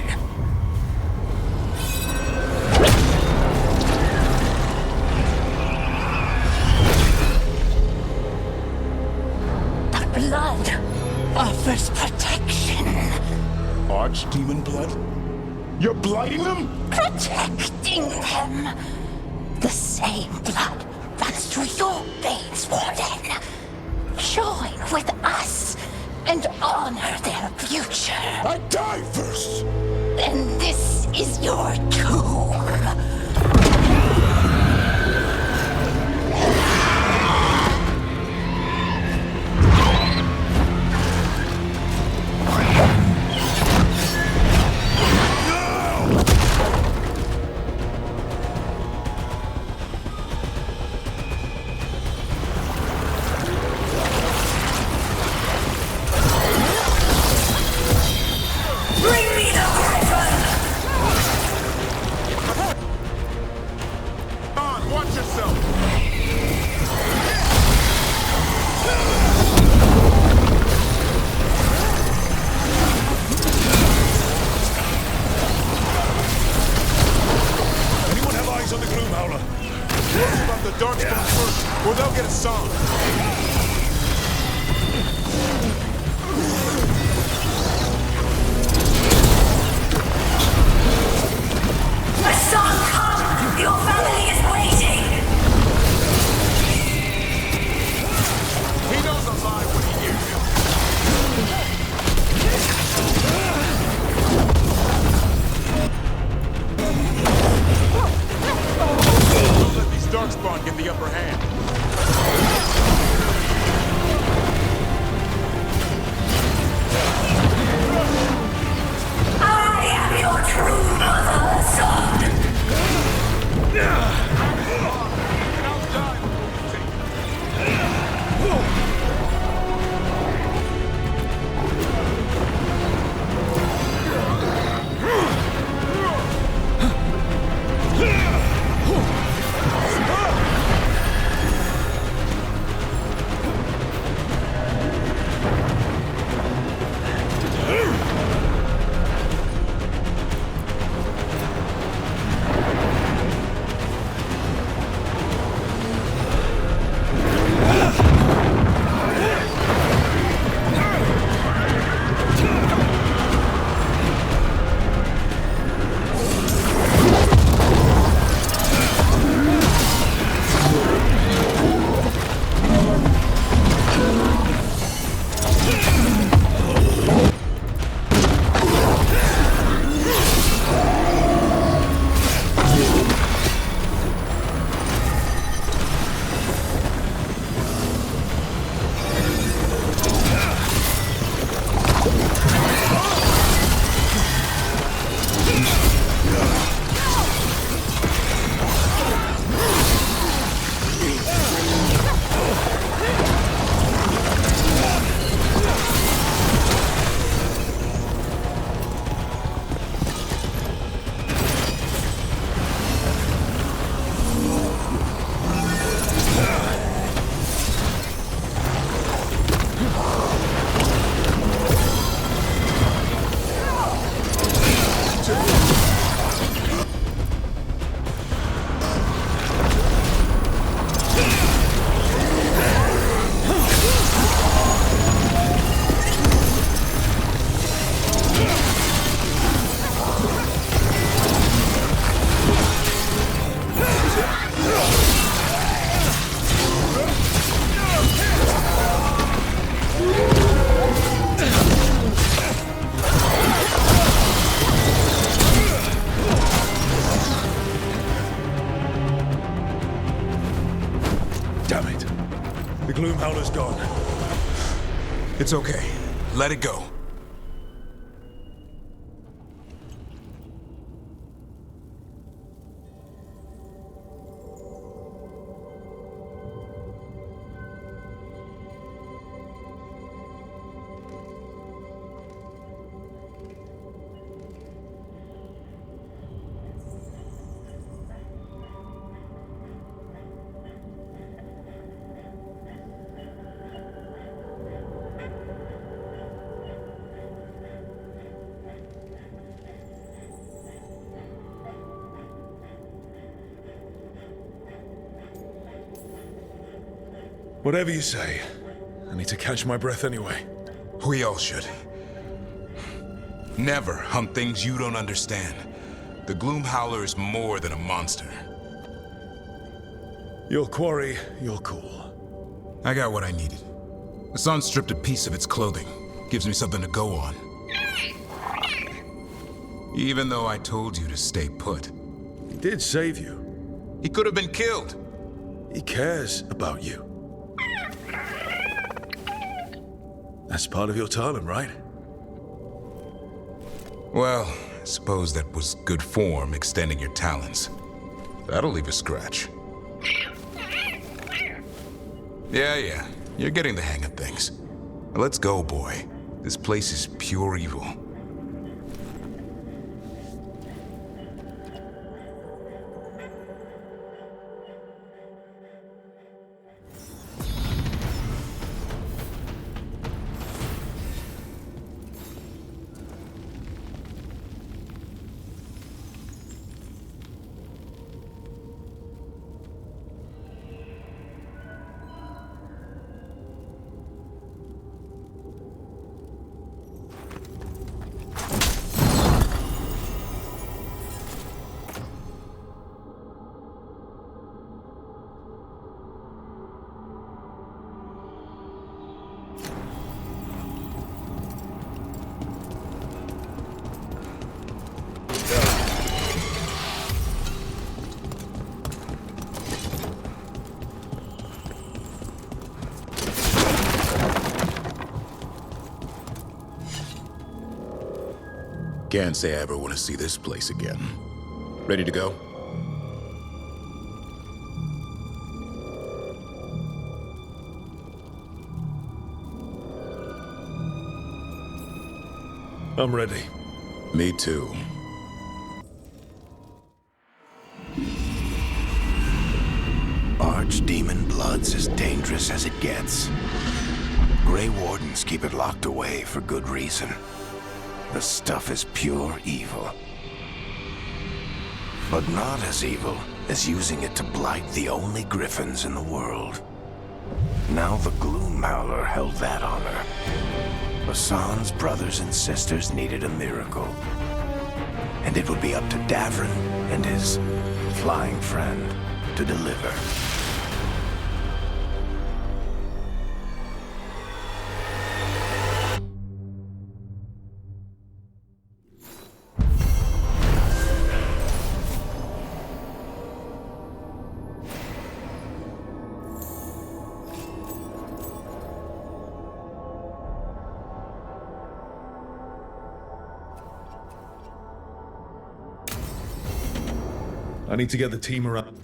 The blood offers protection. Archdemon blood? You're blighting them? Protecting them. The same blood runs through your veins, Warden. Join with us and honor their future. I die first! Then this is your tomb. Bring me the Griffin! It's okay. Let it go. Whatever you say. I need to catch my breath anyway. We all should. Never hunt things you don't understand. The Gloom Howler is more than a monster. Your quarry, your call. I got what I needed. The sun stripped a piece of its clothing. Gives me something to go on. Even though I told you to stay put. He did save you. He could have been killed. He cares about you. That's part of your talent, right? Well, I suppose that was good form, extending your talons. That'll leave a scratch. Yeah, you're getting the hang of things. Let's go, boy. This place is pure evil. Can't say I ever want to see this place again. Ready to go? I'm ready. Me too. Archdemon blood's as dangerous as it gets. Grey Wardens keep it locked away for good reason. The stuff is pure evil. But not as evil as using it to blight the only griffins in the world. Now the Gloom Howler held that honor. Hassan's brothers and sisters needed a miracle. And it would be up to Davrin and his flying friend to deliver. I need to get the team around.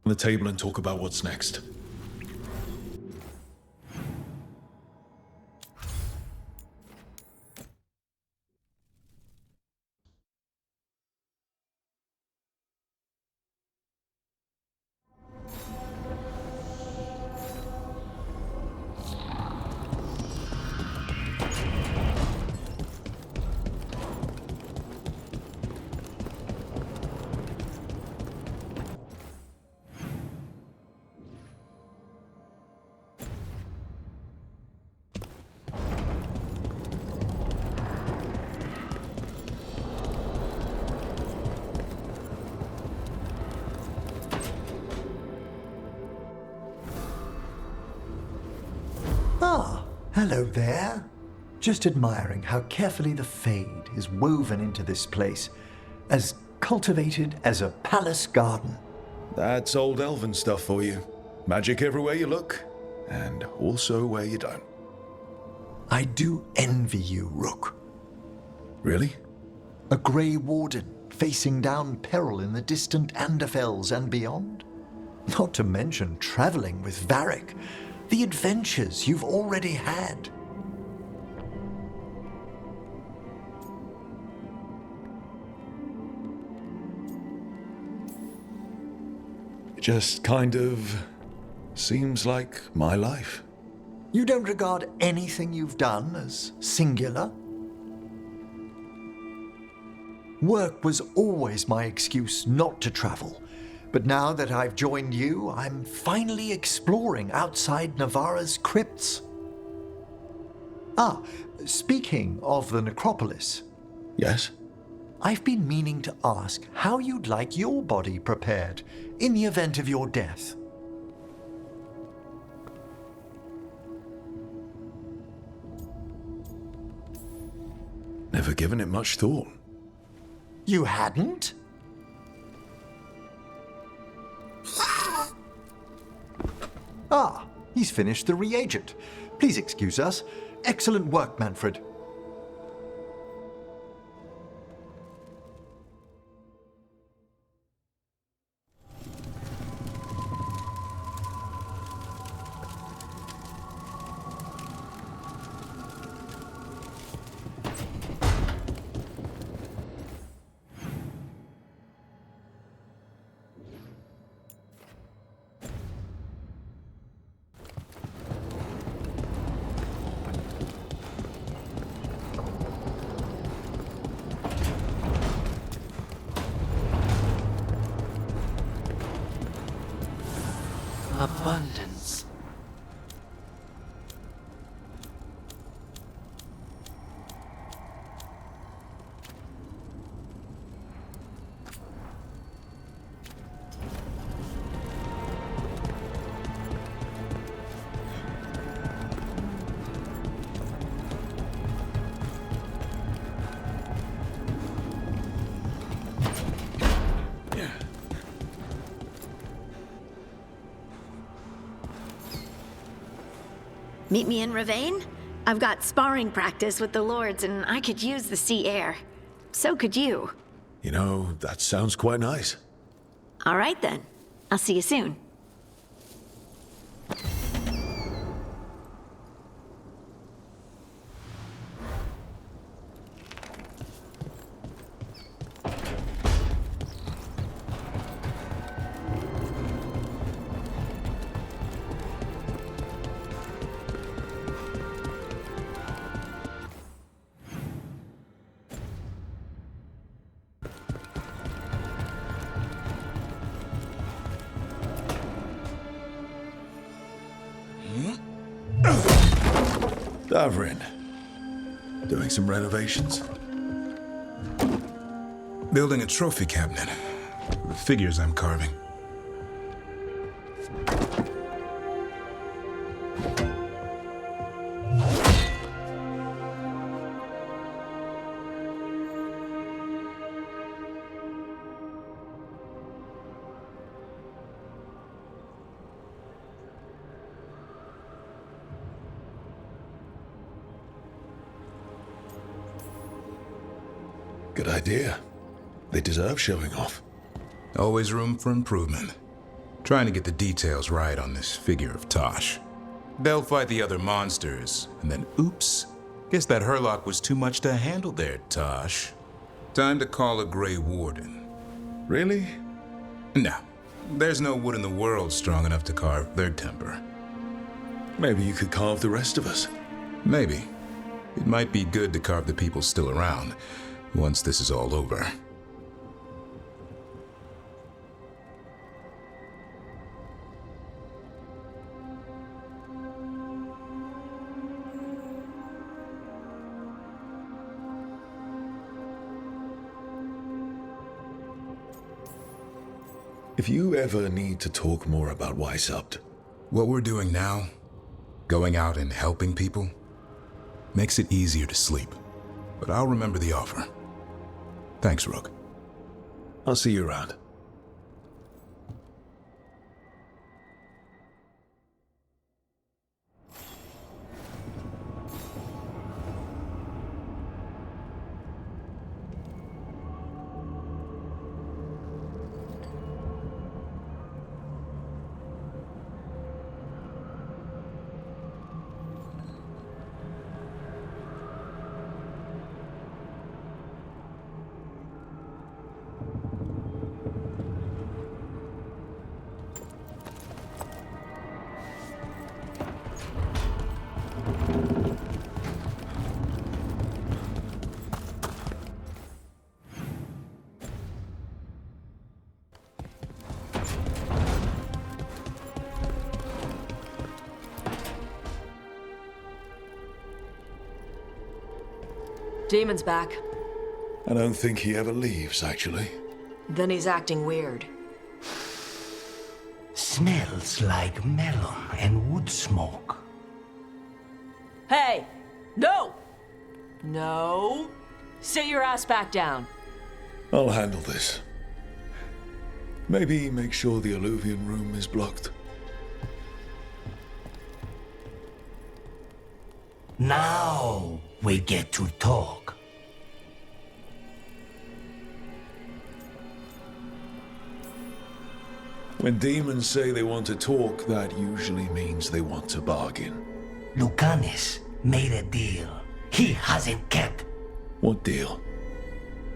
On the table and talk about what's next. Ah, hello there. Just admiring how carefully the Fade is woven into this place, as cultivated as a palace garden. That's old elven stuff for you. Magic everywhere you look, and also where you don't. I do envy you, Rook. Really? A Grey Warden facing down peril in the distant Anderfells and beyond. Not to mention traveling with Varric. The adventures you've already had. It just kind of seems like my life. You don't regard anything you've done as singular? Work was always my excuse not to travel. But now that I've joined you, I'm finally exploring outside Navarra's crypts. Ah, speaking of the necropolis. Yes? I've been meaning to ask how you'd like your body prepared in the event of your death. Never given it much thought. You hadn't? Ah, he's finished the reagent. Please excuse us. Excellent work, Manfred. Abundance. Meet me in Ravane? I've got sparring practice with the Lords, and I could use the sea air. So could you. You know, that sounds quite nice. All right, then. I'll see you soon. Davrin. Doing some renovations? Building a trophy cabinet. The figures I'm carving. Good idea. They deserve showing off. Always room for improvement. Trying to get the details right on this figure of Tosh. They'll fight the other monsters, and then oops, guess that Herlock was too much to handle there, Tosh. Time to call a Grey Warden. Really? No, there's no wood in the world strong enough to carve their temper. Maybe you could carve the rest of us. Maybe. It might be good to carve the people still around, once this is all over. If you ever need to talk more about Weishaupt, what we're doing now, going out and helping people, makes it easier to sleep. But I'll remember the offer. Thanks, Rook. I'll see you around. Demon's back. I don't think he ever leaves, actually. Then he's acting weird. Smells like melon and wood smoke. Hey! No! No! Sit your ass back down. I'll handle this. Maybe make sure the alluvium room is blocked. Now we get to talk. When demons say they want to talk, that usually means they want to bargain. Lucanus made a deal he hasn't kept. What deal?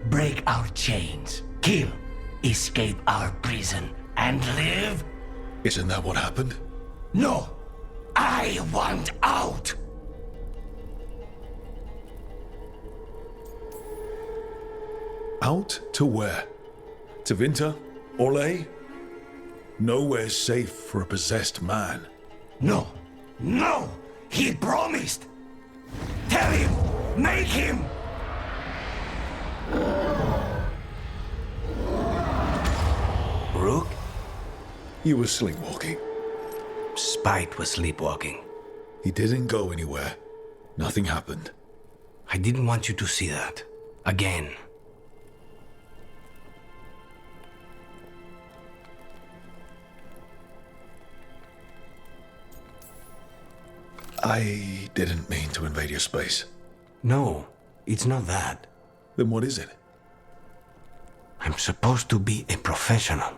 Break our chains, kill, escape our prison, and live? Isn't that what happened? No! I want out! Out to where? To Vinter? Orlais? Nowhere's safe for a possessed man. No! No! He promised! Tell him! Make him! Rook? You were sleepwalking. Spite was sleepwalking. He didn't go anywhere. Nothing happened. I didn't want you to see that. Again. I didn't mean to invade your space. No, it's not that. Then what is it? I'm supposed to be a professional.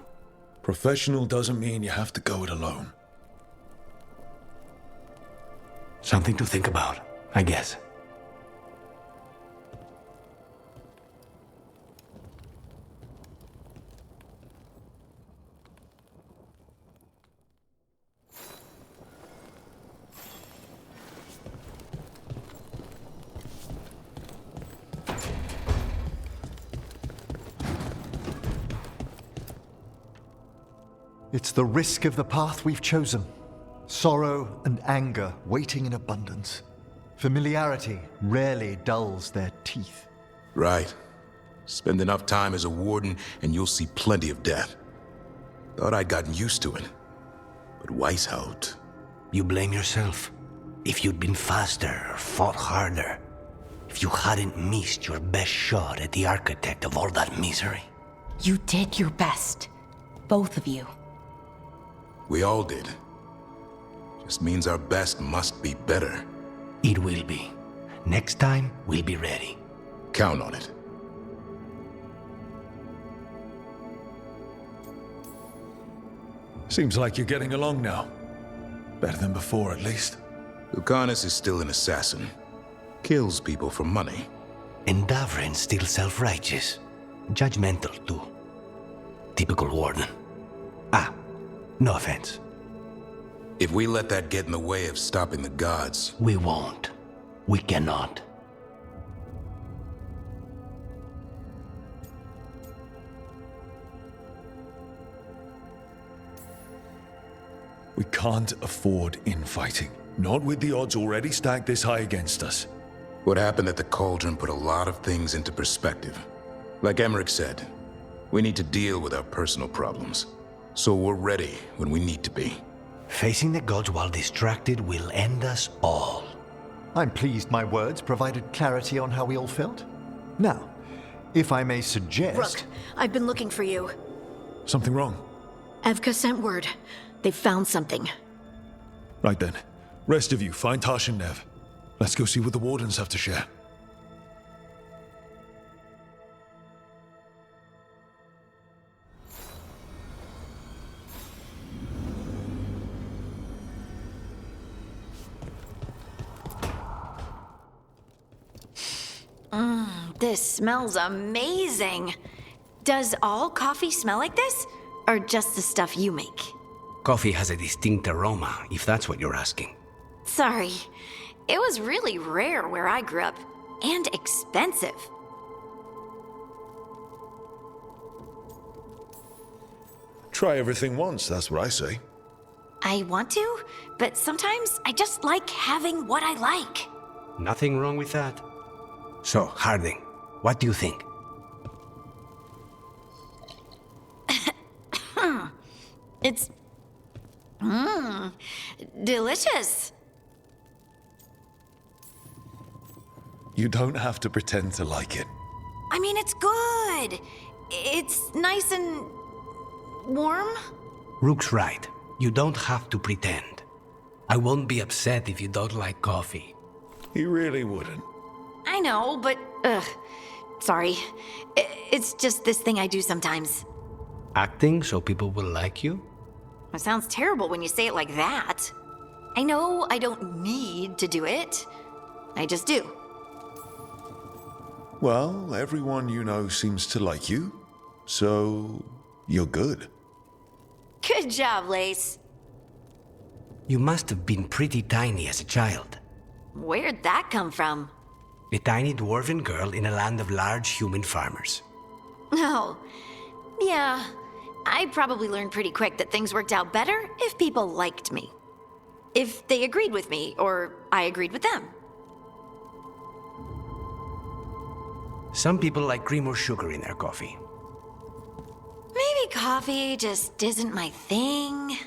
Professional doesn't mean you have to go it alone. Something to think about, I guess. It's the risk of the path we've chosen. Sorrow and anger waiting in abundance. Familiarity rarely dulls their teeth. Right. Spend enough time as a warden and you'll see plenty of death. Thought I'd gotten used to it. But Weishaupt... You blame yourself. If you'd been faster or fought harder. If you hadn't missed your best shot at the architect of all that misery. You did your best. Both of you. We all did. Just means our best must be better. It will be. Next time, we'll be ready. Count on it. Seems like you're getting along now. Better than before, at least. Lucanus is still an assassin. Kills people for money. And Davrin's still self-righteous. Judgmental, too. Typical warden. Ah, no offense. If we let that get in the way of stopping the gods... We won't. We cannot. We can't afford infighting. Not with the odds already stacked this high against us. What happened at the Cauldron put a lot of things into perspective. Like Emmerich said, we need to deal with our personal problems. So we're ready when we need to be. Facing the gods while distracted will end us all. I'm pleased my words provided clarity on how we all felt. Now, if I may suggest... Rook, I've been looking for you. Something wrong? Evka sent word. They've found something. Right then. Rest of you, find Tosh and Nev. Let's go see what the Wardens have to share. This smells amazing. Does all coffee smell like this? Or just the stuff you make? Coffee has a distinct aroma, if that's what you're asking. Sorry. It was really rare where I grew up. And expensive. Try everything once, that's what I say. I want to, but sometimes I just like having what I like. Nothing wrong with that. So, Harding, what do you think? It's... delicious. You don't have to pretend to like it. I mean, it's good. It's nice and... warm? Rook's right. You don't have to pretend. I won't be upset if you don't like coffee. He really wouldn't. I know, but... sorry. It's just this thing I do sometimes. Acting so people will like you? It sounds terrible when you say it like that. I know I don't need to do it. I just do. Well, everyone you know seems to like you, so you're good. Good job, Lace. You must have been pretty tiny as a child. Where'd that come from? A tiny dwarven girl in a land of large human farmers. Oh, yeah. I probably learned pretty quick that things worked out better if people liked me. If they agreed with me, or I agreed with them. Some people like cream or sugar in their coffee. Maybe coffee just isn't my thing.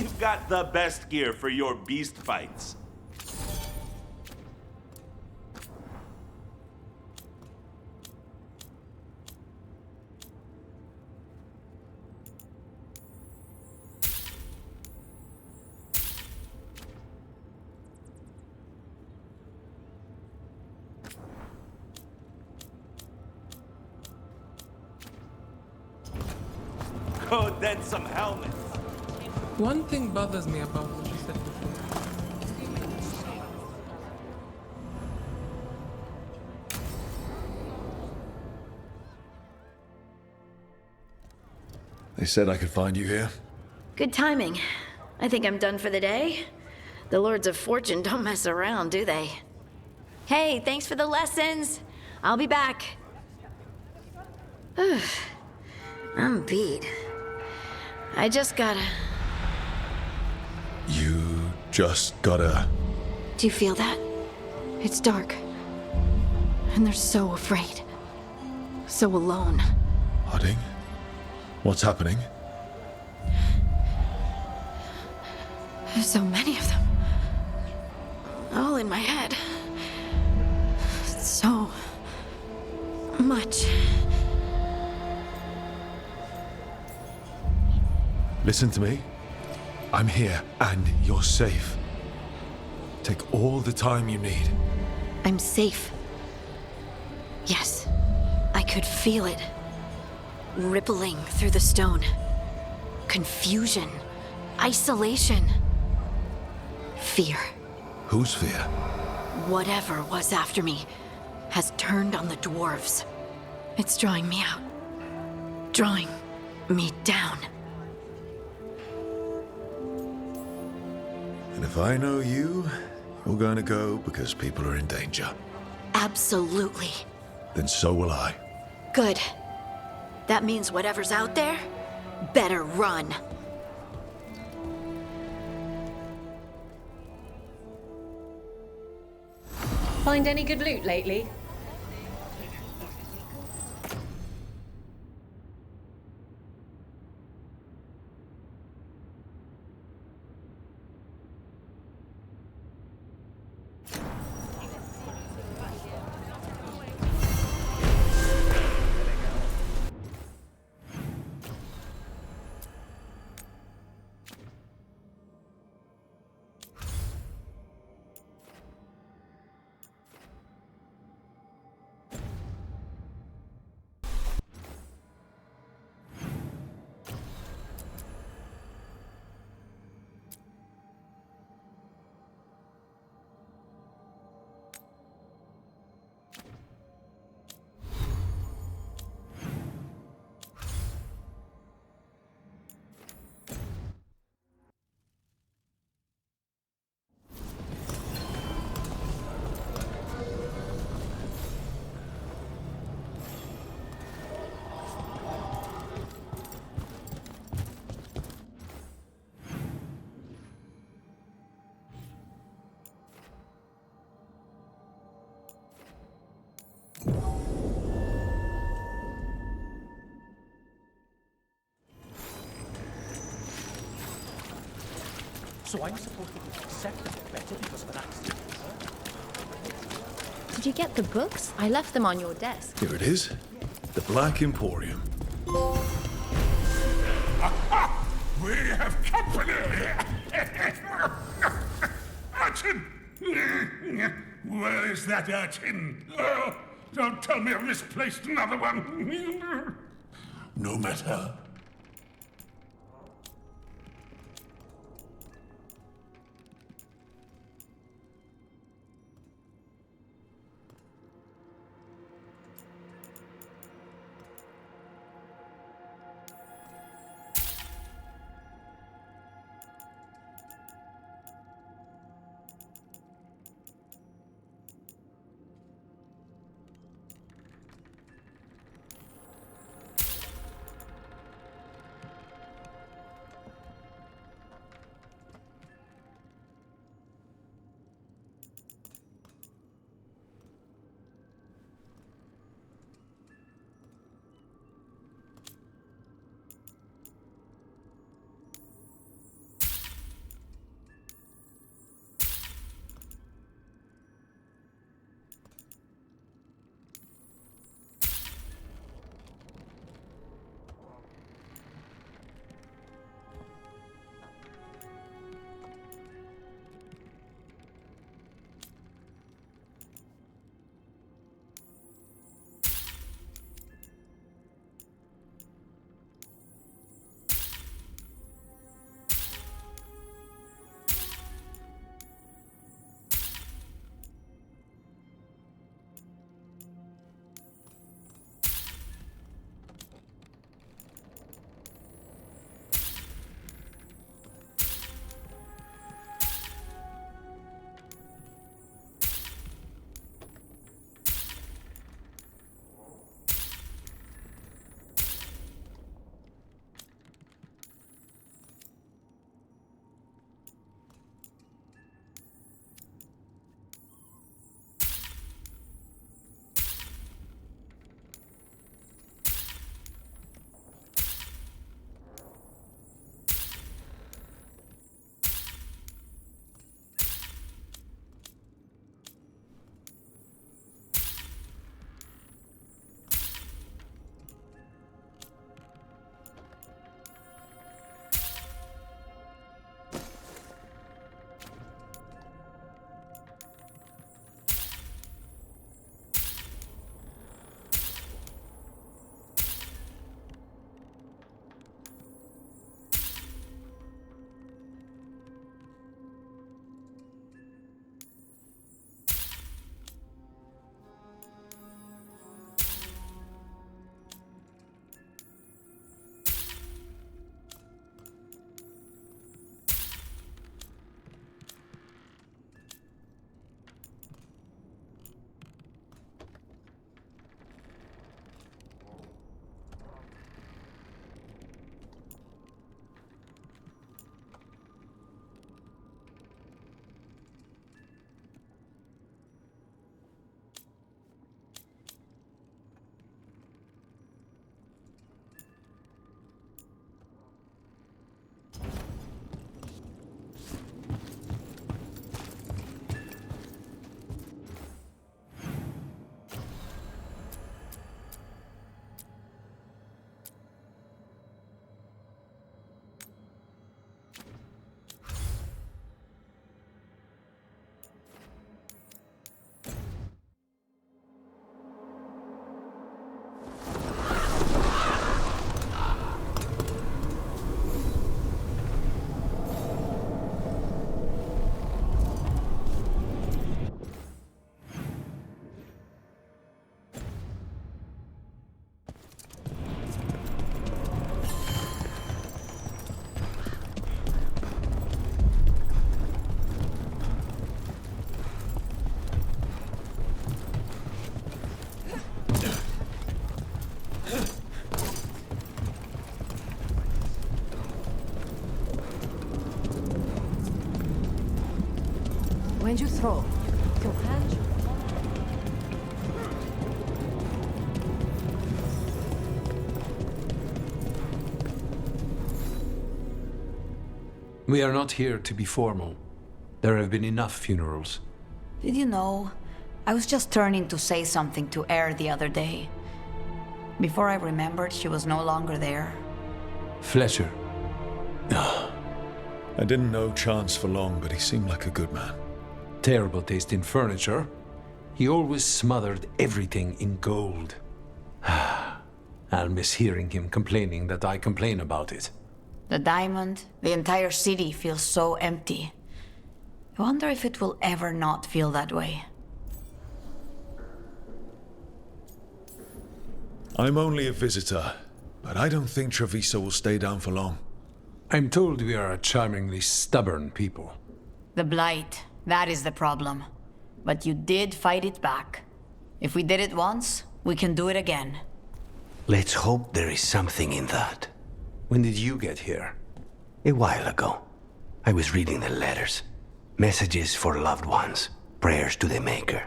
We've got the best gear for your beast fights. Go then some helmets. One thing bothers me about what you said before. They said I could find you here. Good timing. I think I'm done for the day. The Lords of Fortune don't mess around, do they? Hey, thanks for the lessons. I'll be back. I'm beat. I just gotta... You just gotta... Do you feel that? It's dark. And they're so afraid. So alone. Harding? What's happening? There's so many of them. All in my head. So... much. Listen to me. I'm here, and you're safe. Take all the time you need. I'm safe. Yes. I could feel it. Rippling through the stone. Confusion. Isolation. Fear. Whose fear? Whatever was after me has turned on the dwarves. It's drawing me out. Drawing me down. And if I know you, you're going to go because people are in danger. Absolutely. Then so will I. Good. That means whatever's out there better run. Find any good loot lately? So I'm supposed to be accepting it better because of an accident? Did you get the books? I left them on your desk. Here it is. The Black Emporium. Aha! We have company! Urchin! Where is that urchin? Oh, don't tell me I've misplaced another one. No matter. When you throw, your hand should... We are not here to be formal. There have been enough funerals. Did you know? I was just turning to say something to Air the other day. Before I remembered, she was no longer there. Fletcher. I didn't know Chance for long, but he seemed like a good man. Terrible taste in furniture. He always smothered everything in gold. I'll miss hearing him complaining that I complain about it. The diamond, the entire city feels so empty. I wonder if it will ever not feel that way. I'm only a visitor, but I don't think Treviso will stay down for long. I'm told we are a charmingly stubborn people. The Blight, that is the problem. But you did fight it back. If we did it once, we can do it again. Let's hope there is something in that. When did you get here? A while ago. I was reading the letters. Messages for loved ones. Prayers to the Maker.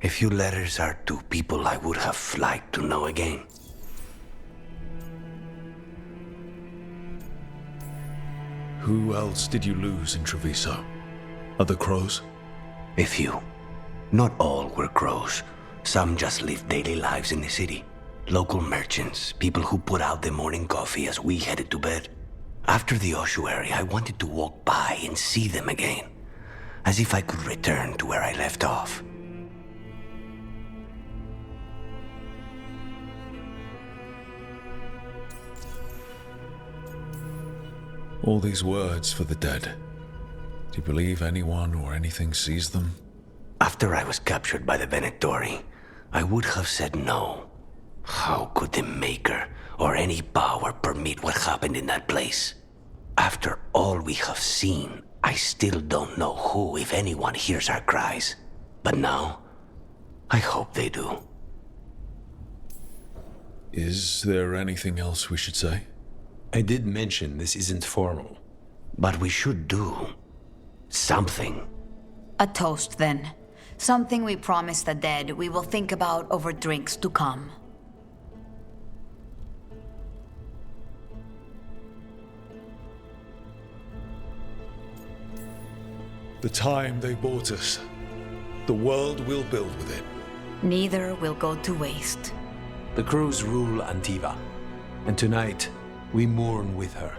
A few letters are to people I would have liked to know again. Who else did you lose in Treviso? Other crows? A few. Not all were crows. Some just lived daily lives in the city. Local merchants, people who put out the morning coffee as we headed to bed. After the ossuary, I wanted to walk by and see them again. As if I could return to where I left off. All these words for the dead. Do you believe anyone or anything sees them? After I was captured by the Venatori, I would have said no. How could the Maker or any power permit what happened in that place? After all we have seen, I still don't know who, if anyone, hears our cries. But now, I hope they do. Is there anything else we should say? I did mention this isn't formal. But we should do something. A toast, then. Something we promise the dead we will think about over drinks to come. The time they bought us. The world we'll build with it. Neither will go to waste. The crows rule Antiva, and tonight we mourn with her.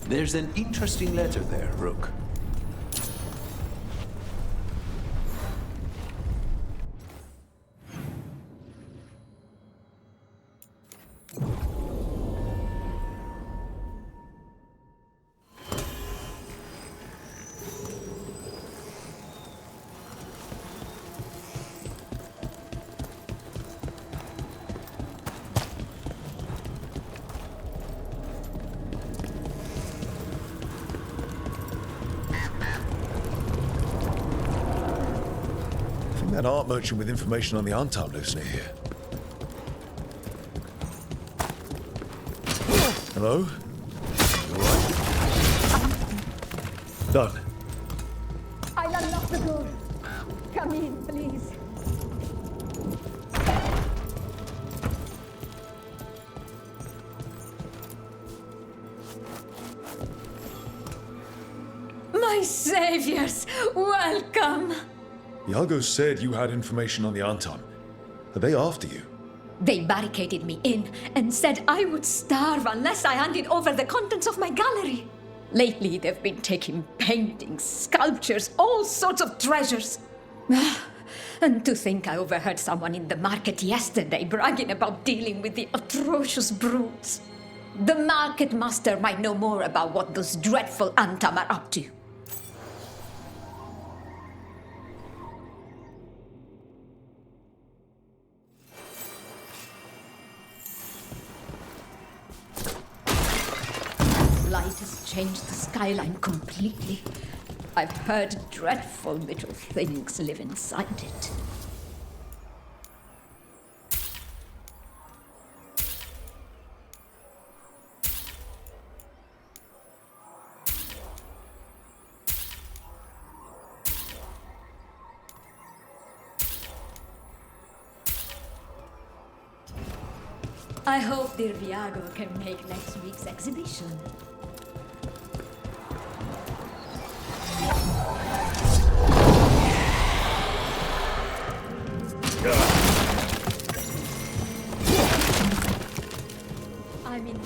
There's an interesting letter there, Rook. That art merchant with information on the Antam lives near here. Hello? You alright? Done. I'll unlock the door. Come in, please. My saviors, welcome! Iago said you had information on the Antam. Are they after you? They barricaded me in and said I would starve unless I handed over the contents of my gallery. Lately, they've been taking paintings, sculptures, all sorts of treasures. And to think I overheard someone in the market yesterday bragging about dealing with the atrocious brutes. The market master might know more about what those dreadful Antam are up to. has changed the skyline completely. I've heard dreadful little things live inside it. I hope dear Viago can make next week's exhibition. I'm in.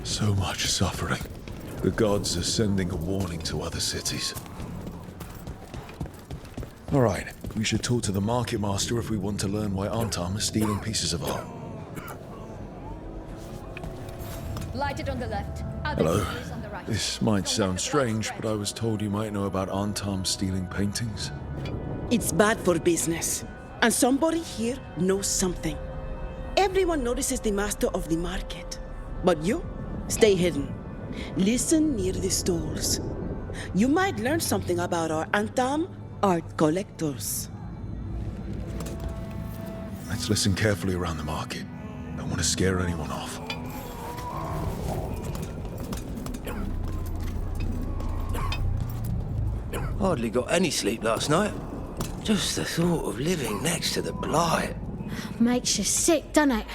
So much suffering. The gods are sending a warning to other cities. All right, we should talk to the market master if we want to learn why Antam is stealing pieces of art. Lighted on the left. Hello. This might sound strange, but I was told you might know about Antam stealing paintings. It's bad for business. And somebody here knows something. Everyone notices the master of the market. But you, stay hidden. Listen near the stalls. You might learn something about our Antam art collectors. Let's listen carefully around the market. Don't want to scare anyone off. Hardly got any sleep last night. Just the thought of living next to the blight. Makes you sick, doesn't it?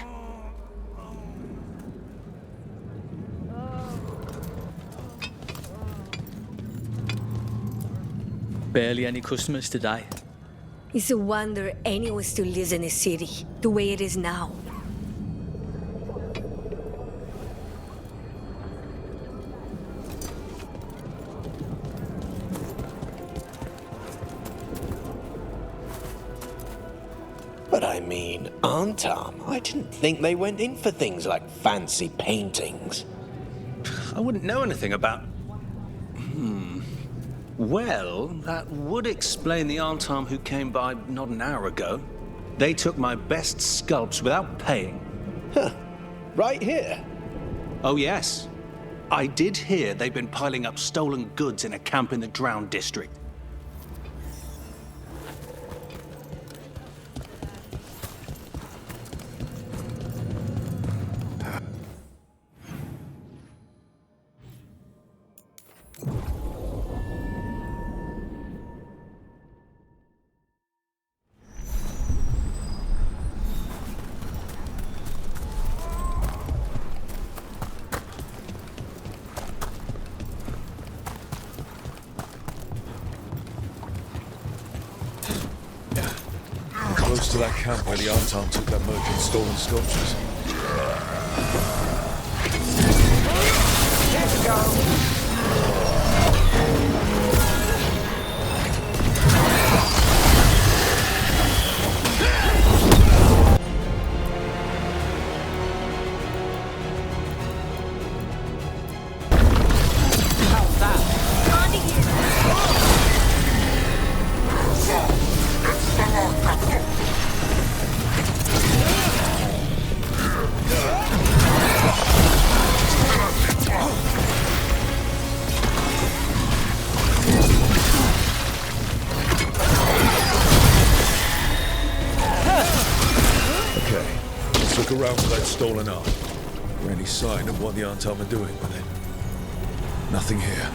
Barely any customers today. It's a wonder anyone still lives in a city the way it is now. But I mean, Antam, I didn't think they went in for things like fancy paintings. I wouldn't know anything about... Well, that would explain the Antam who came by not an hour ago. They took my best sculpts without paying. Huh. Right here? Oh, yes. I did hear they've been piling up stolen goods in a camp in the Drowned district. Close to that camp where the Antam took that merchant's stolen sculptures. Let's go. Look around for that stolen art. Or any sign of what the Antam are doing with it. Nothing here.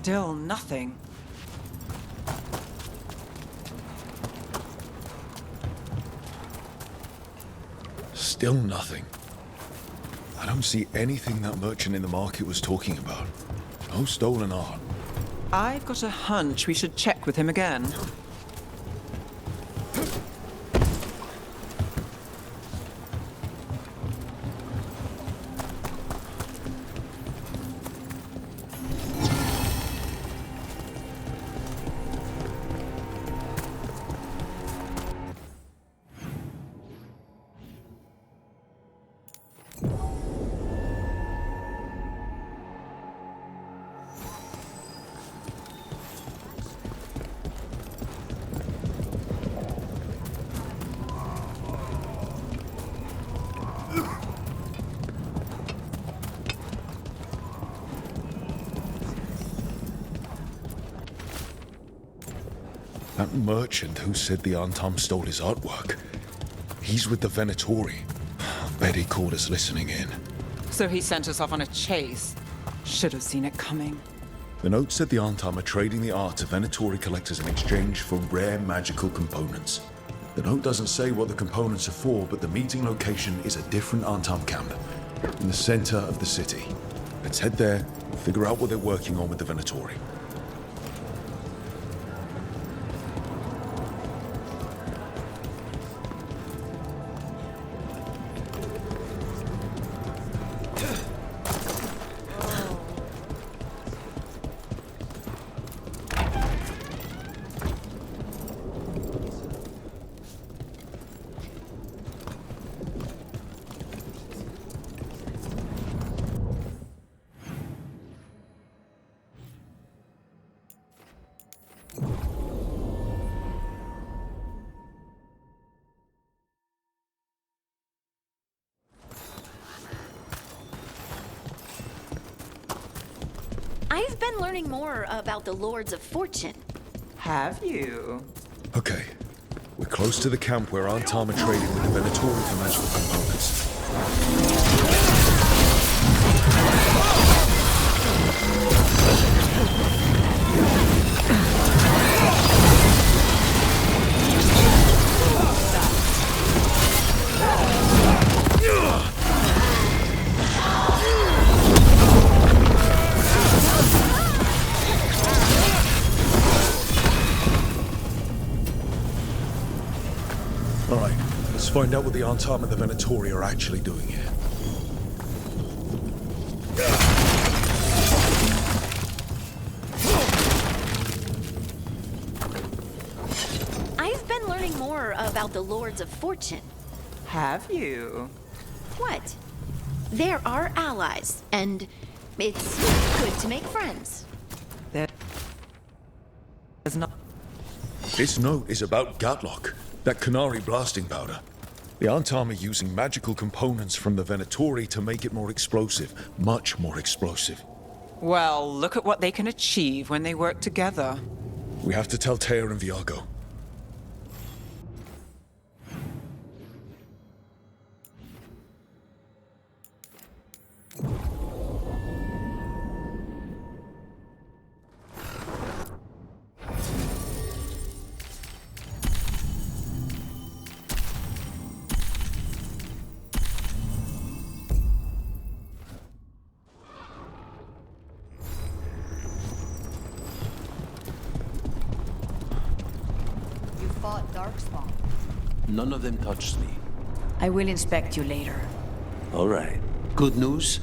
Still nothing. Still nothing. I don't see anything that merchant in the market was talking about. No stolen art. I've got a hunch we should check with him again. That merchant who said the Antam stole his artwork. He's with the Venatori. I bet he caught us listening in. So he sent us off on a chase. Should have seen it coming. The note said the Antam are trading the art to Venatori collectors in exchange for rare magical components. The note doesn't say what the components are for, but the meeting location is a different Antam camp, in the center of the city. Let's head there and figure out what they're working on with the Venatori. I've been learning more about the Lords of Fortune. Have you? Okay. We're close to the camp where Antam are trading with the Venatori for magical components. Alright, let's find out what the Antam and the Venatori are actually doing here. I've been learning more about the Lords of Fortune. Have you? What? They're our allies, and it's good to make friends. There's not. This note is about Gatlock, that Canary blasting powder. The Antam are using magical components from the Venatori to make it more explosive, much more explosive. Well, look at what they can achieve when they work together. We have to tell Taya and Viago. Darkspawn. None of them touched me. I will inspect you later. All right. Good news?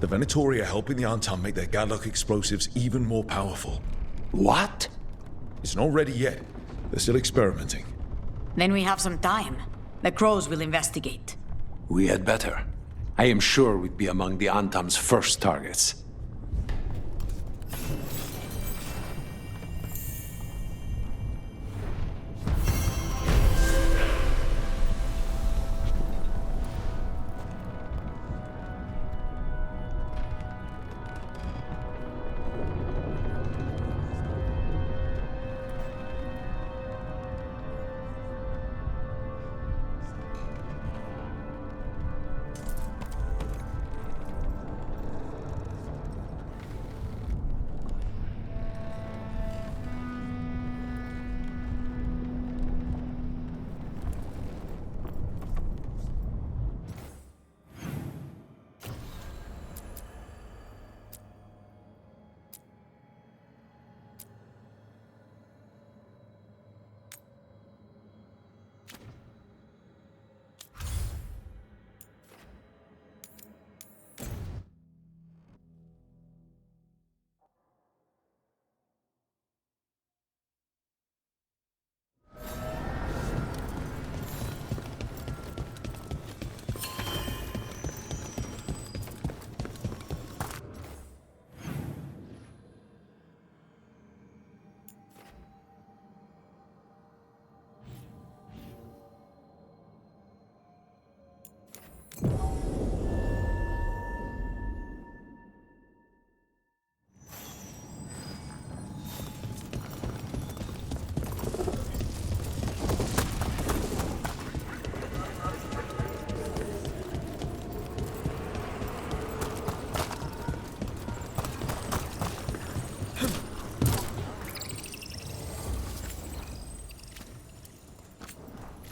The Venatori are helping the Antam make their Gatlock explosives even more powerful. What? It's not ready yet. They're still experimenting. Then we have some time. The crows will investigate. We had better. I am sure we'd be among the Antam's first targets.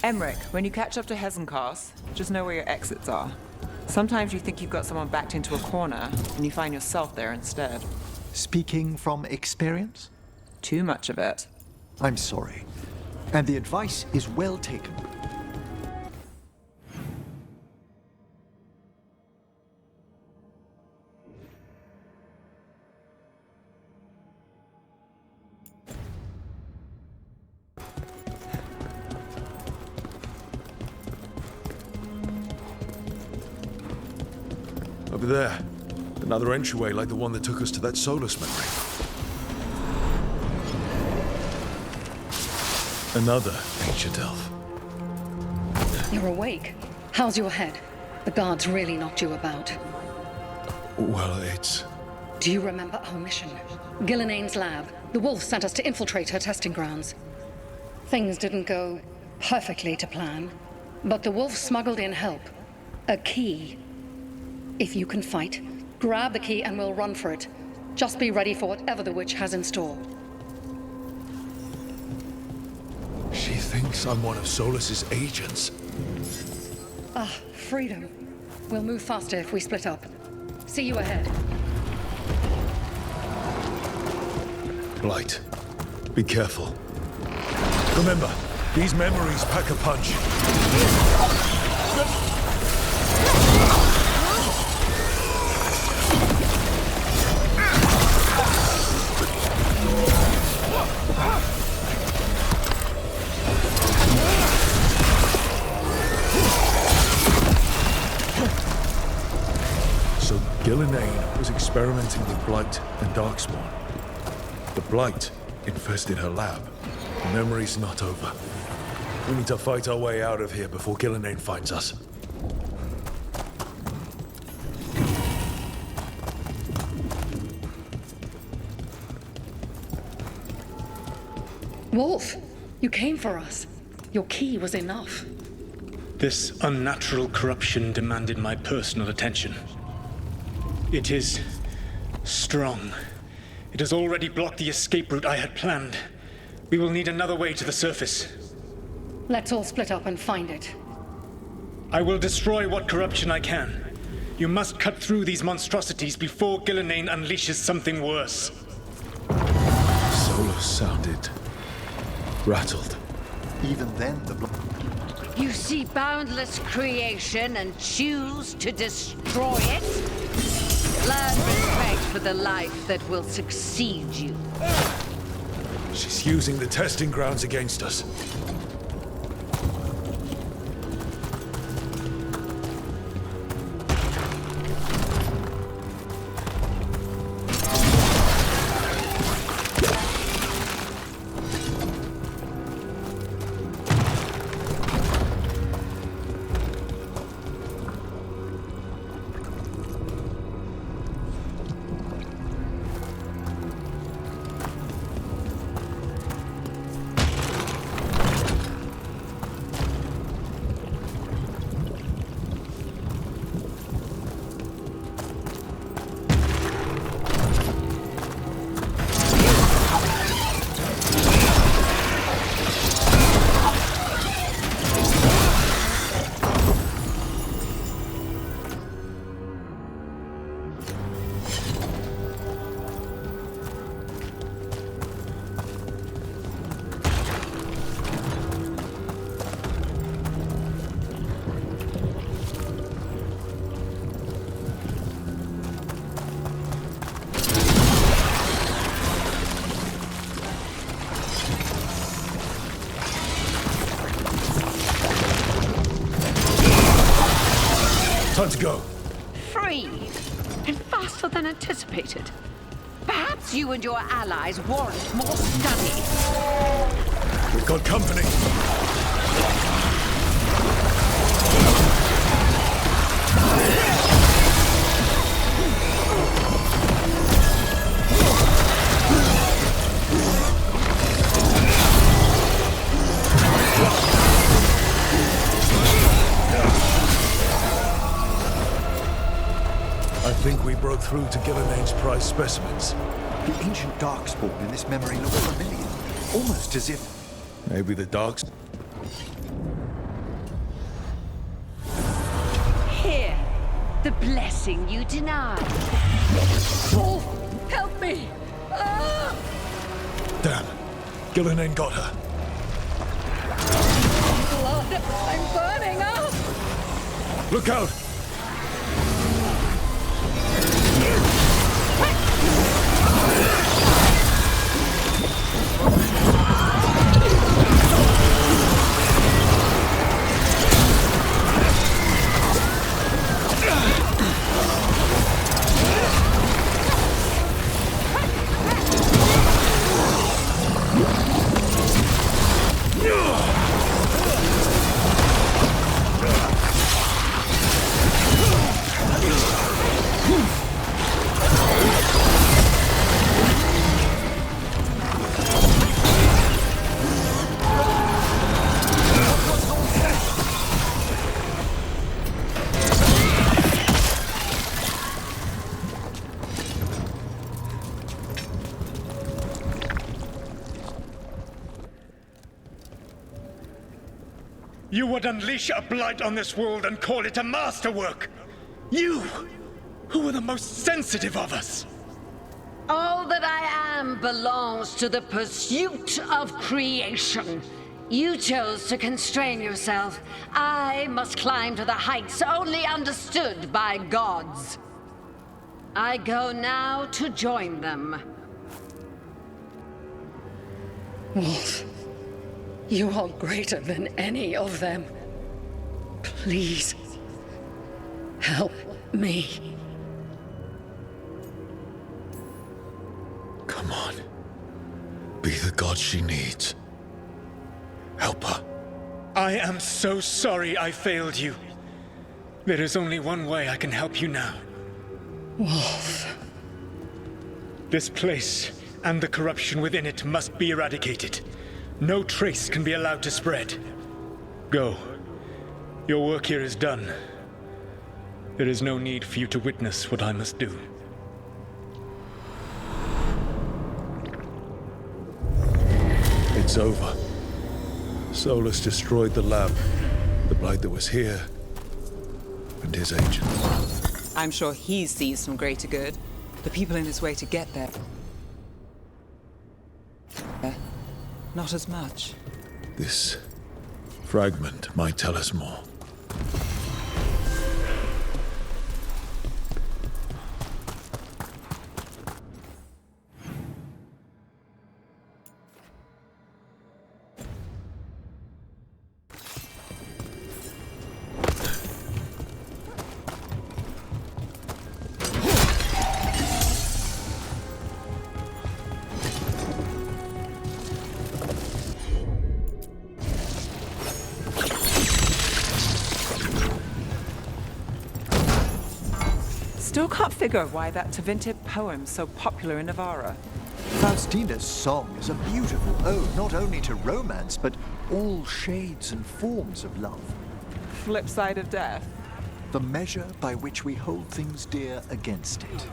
Emmerich, when you catch up to Hesenkos, just know where your exits are. Sometimes you think you've got someone backed into a corner, and you find yourself there instead. Speaking from experience? Too much of it. I'm sorry. And the advice is well taken. Over there. Another entryway like the one that took us to that Solus memory. Another ancient elf. You're awake. How's your head? The guards really knocked you about. Well, it's... Do you remember our mission? Gillenane's lab. The wolf sent us to infiltrate her testing grounds. Things didn't go perfectly to plan, but the wolf smuggled in help. A key. If you can fight, grab the key and we'll run for it. Just be ready for whatever the witch has in store. She thinks I'm one of Solus's agents. Ah, freedom. We'll move faster if we split up. See you ahead. Blight, be careful. Remember, these memories pack a punch. So Gillenane was experimenting with Blight and Darkspawn. The Blight infested her lab. The memory's not over. We need to fight our way out of here before Gillenane finds us. Wolf, you came for us. Your key was enough. This unnatural corruption demanded my personal attention. It is strong. It has already blocked the escape route I had planned. We will need another way to the surface. Let's all split up and find it. I will destroy what corruption I can. You must cut through these monstrosities before Gillenane unleashes something worse. Solus sounded rattled. Even then, the You see boundless creation and choose to destroy it? Learn respect for the life that will succeed you. She's using the testing grounds against us. Time to go. Free, and faster than anticipated. Perhaps you and your allies warrant more study. We've got company. I think we broke through to Gillenane's prized specimens. The ancient darkspawn in this memory looks familiar. Almost as if... Maybe the darks... the blessing you denied. Wolf, help me! Ah! Damn. Gillenane got her. Blood! I'm burning up! Look out! You would unleash a blight on this world and call it a masterwork! You, who were the most sensitive of us! All that I am belongs to the pursuit of creation. You chose to constrain yourself. I must climb to the heights only understood by gods. I go now to join them. Wolf, you are greater than any of them. Please, help me. Come on. Be the god she needs. Help her. I am so sorry I failed you. There is only one way I can help you now. Wolf. This place and the corruption within it must be eradicated. No trace can be allowed to spread. Go. Your work here is done. There is no need for you to witness what I must do. It's over. Solus destroyed the lab, the blight that was here, and his agents. I'm sure he sees some greater good. The people in his way to get there. Not as much. This fragment might tell us more. Still can't figure why that Tevintib poem's so popular in Navarra. Faustina's song is a beautiful ode not only to romance, but all shades and forms of love. Flip side of death. The measure by which we hold things dear against it.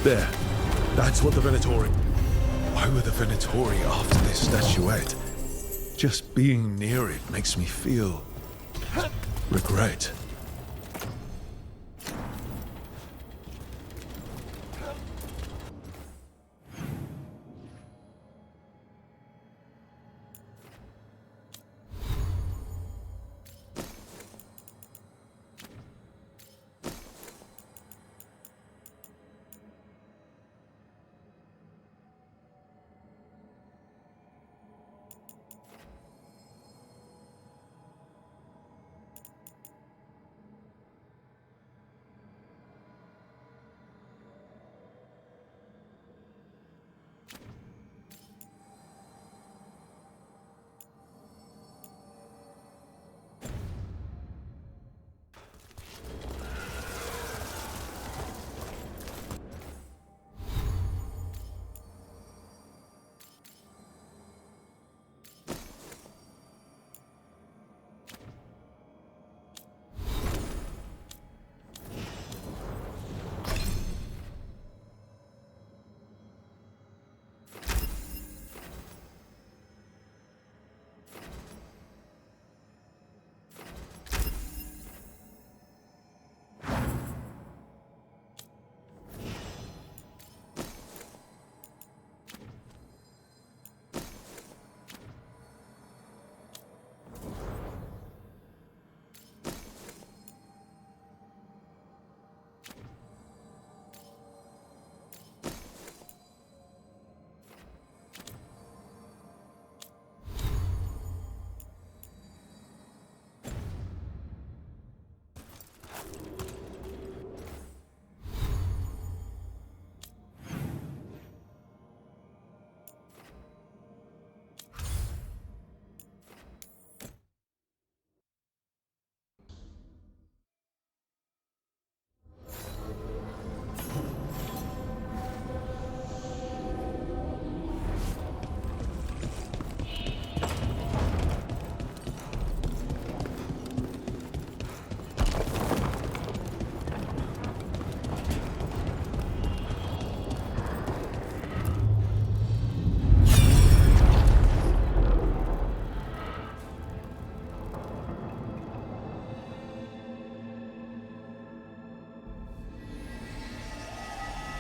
There. That's what the Venatori... Why were the Venatori after this statuette? Just being near it makes me feel... regret.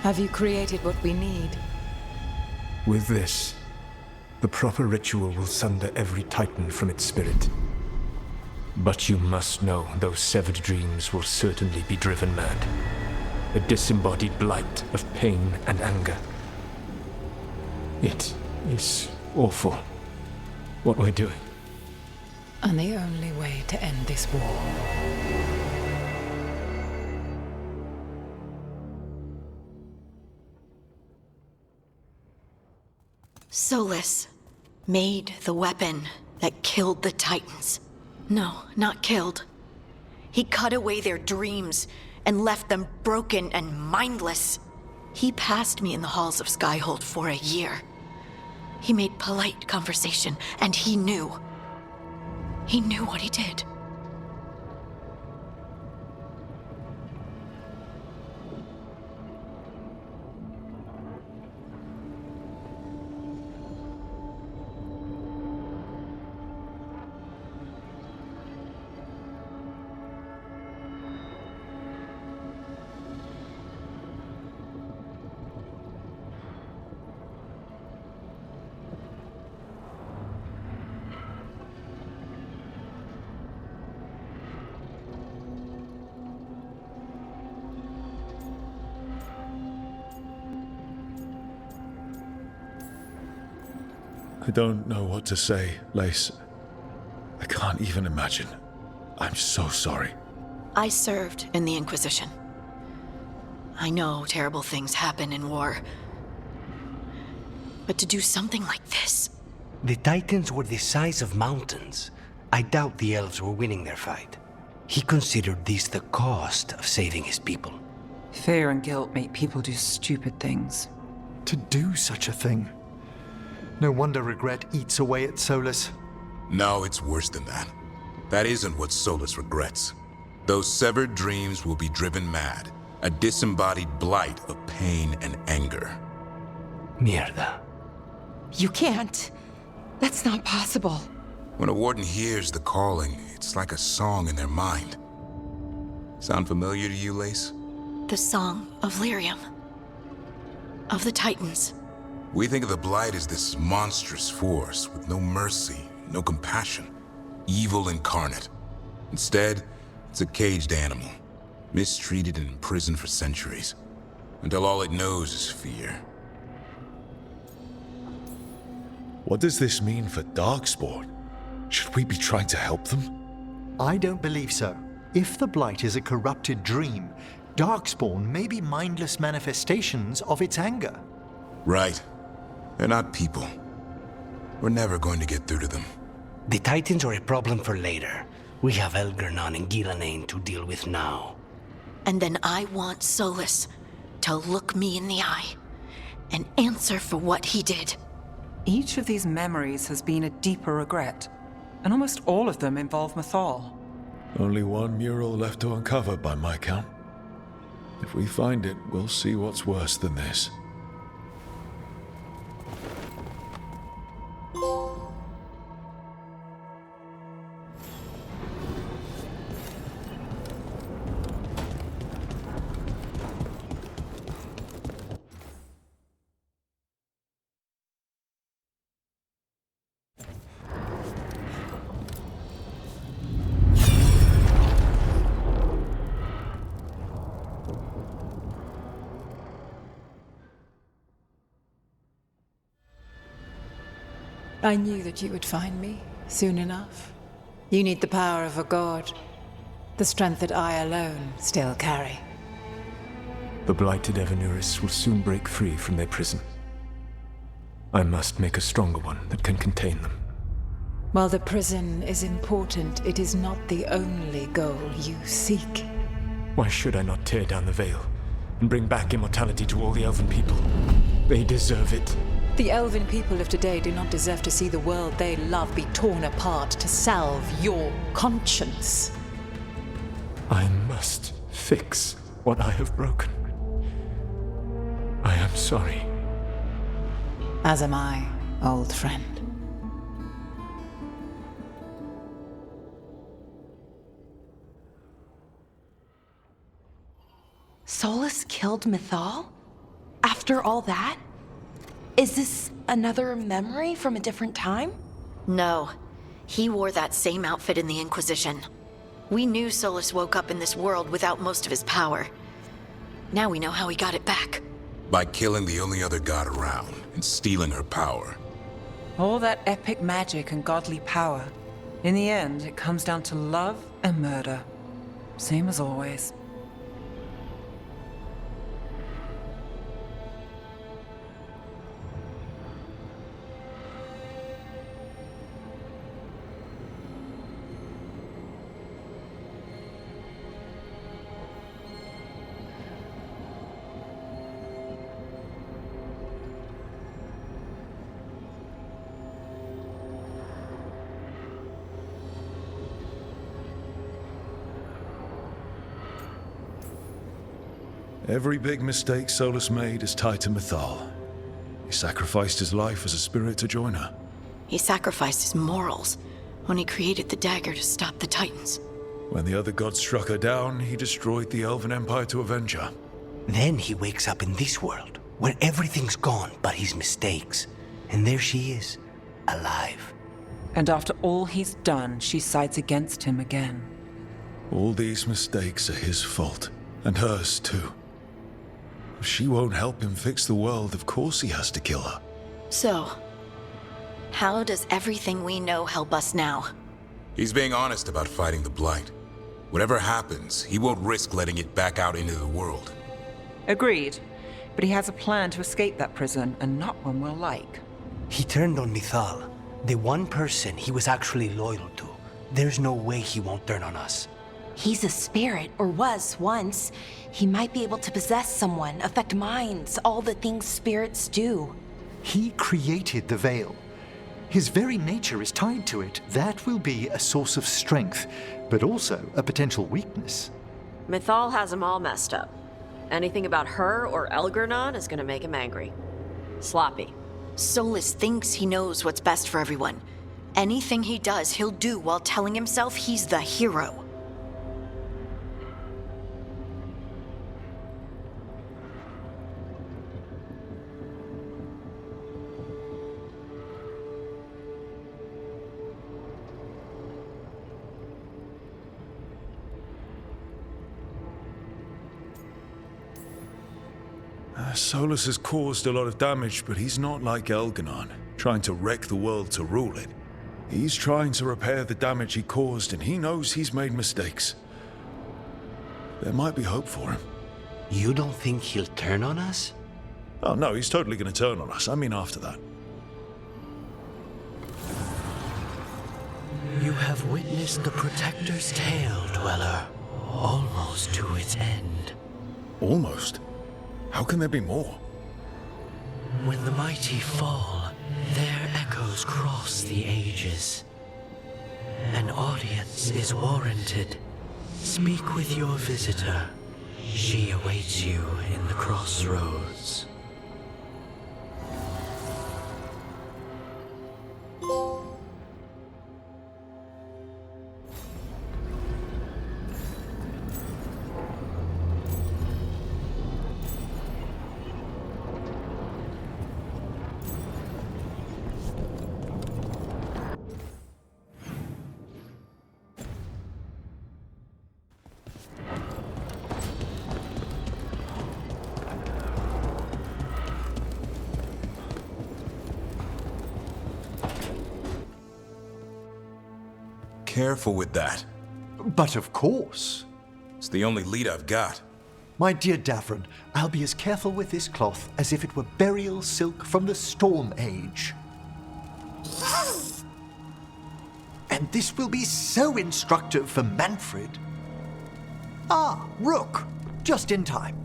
Have you created what we need? With this, the proper ritual will sunder every Titan from its spirit. But you must know those severed dreams will certainly be driven mad. A disembodied blight of pain and anger. It is awful what we're doing. And the only way to end this war. Solus made the weapon that killed the Titans. No, not killed. He cut away their dreams and left them broken and mindless. He passed me in the halls of Skyhold for a year. He made polite conversation, and he knew. He knew what he did. I don't know what to say, Lace. I can't even imagine. I'm so sorry. I served in the Inquisition. I know terrible things happen in war. But to do something like this... The Titans were the size of mountains. I doubt the elves were winning their fight. He considered this the cost of saving his people. Fear and guilt make people do stupid things. To do such a thing. No wonder regret eats away at Solus. No, it's worse than that. That isn't what Solus regrets. Those severed dreams will be driven mad. A disembodied blight of pain and anger. Mierda. You can't. That's not possible. When a warden hears the calling, it's like a song in their mind. Sound familiar to you, Lace? The song of Lyrium. Of the Titans. We think of the Blight as this monstrous force with no mercy, no compassion. Evil incarnate. Instead, it's a caged animal. Mistreated and imprisoned for centuries. Until all it knows is fear. What does this mean for Darkspawn? Should we be trying to help them? I don't believe so. If the Blight is a corrupted dream, Darkspawn may be mindless manifestations of its anger. Right. They're not people. We're never going to get through to them. The Titans are a problem for later. We have Elgernon and Ghilanane to deal with now. And then I want Solus to look me in the eye and answer for what he did. Each of these memories has been a deeper regret, and almost all of them involve Mythal. Only one mural left to uncover by my count. If we find it, we'll see what's worse than this. I knew that you would find me soon enough. You need the power of a god, the strength that I alone still carry. The blighted Evanuris will soon break free from their prison. I must make a stronger one that can contain them. While the prison is important, it is not the only goal you seek. Why should I not tear down the veil and bring back immortality to all the Elven people? They deserve it. The Elven people of today do not deserve to see the world they love be torn apart to salve your conscience. I must fix what I have broken. I am sorry. As am I, old friend. Solus killed Mythal? After all that? Is this another memory from a different time? No. He wore that same outfit in the Inquisition. We knew Solus woke up in this world without most of his power. Now we know how he got it back. By killing the only other god around and stealing her power. All that epic magic and godly power. In the end, it comes down to love and murder. Same as always. Every big mistake Solus made is tied to Mythal. He sacrificed his life as a spirit to join her. He sacrificed his morals when he created the dagger to stop the Titans. When the other gods struck her down, he destroyed the Elven Empire to avenge her. Then he wakes up in this world, where everything's gone but his mistakes. And there she is, alive. And after all he's done, she sides against him again. All these mistakes are his fault, and hers too. If she won't help him fix the world, of course he has to kill her. So, how does everything we know help us now? He's being honest about fighting the Blight. Whatever happens, he won't risk letting it back out into the world. Agreed. But he has a plan to escape that prison, and not one we'll like. He turned on Mythal, the one person he was actually loyal to. There's no way he won't turn on us. He's a spirit, or was once. He might be able to possess someone, affect minds, all the things spirits do. He created the Veil. His very nature is tied to it. That will be a source of strength, but also a potential weakness. Mythal has him all messed up. Anything about her or Elgernon is gonna make him angry. Sloppy. Solus thinks he knows what's best for everyone. Anything he does, he'll do while telling himself he's the hero. Solus has caused a lot of damage, but he's not like Elgernon, trying to wreck the world to rule it. He's trying to repair the damage he caused, and he knows he's made mistakes. There might be hope for him. You don't think he'll turn on us? Oh no, he's totally going to turn on us. I mean after that. You have witnessed the Protector's tale, Dweller, almost to its end. Almost? How can there be more? When the mighty fall, their echoes cross the ages. An audience is warranted. Speak with your visitor. She awaits you in the crossroads. Careful with that. But of course. It's the only lead I've got. My dear Davron, I'll be as careful with this cloth as if it were burial silk from the Storm Age. And this will be so instructive for Manfred. Ah, Rook, just in time.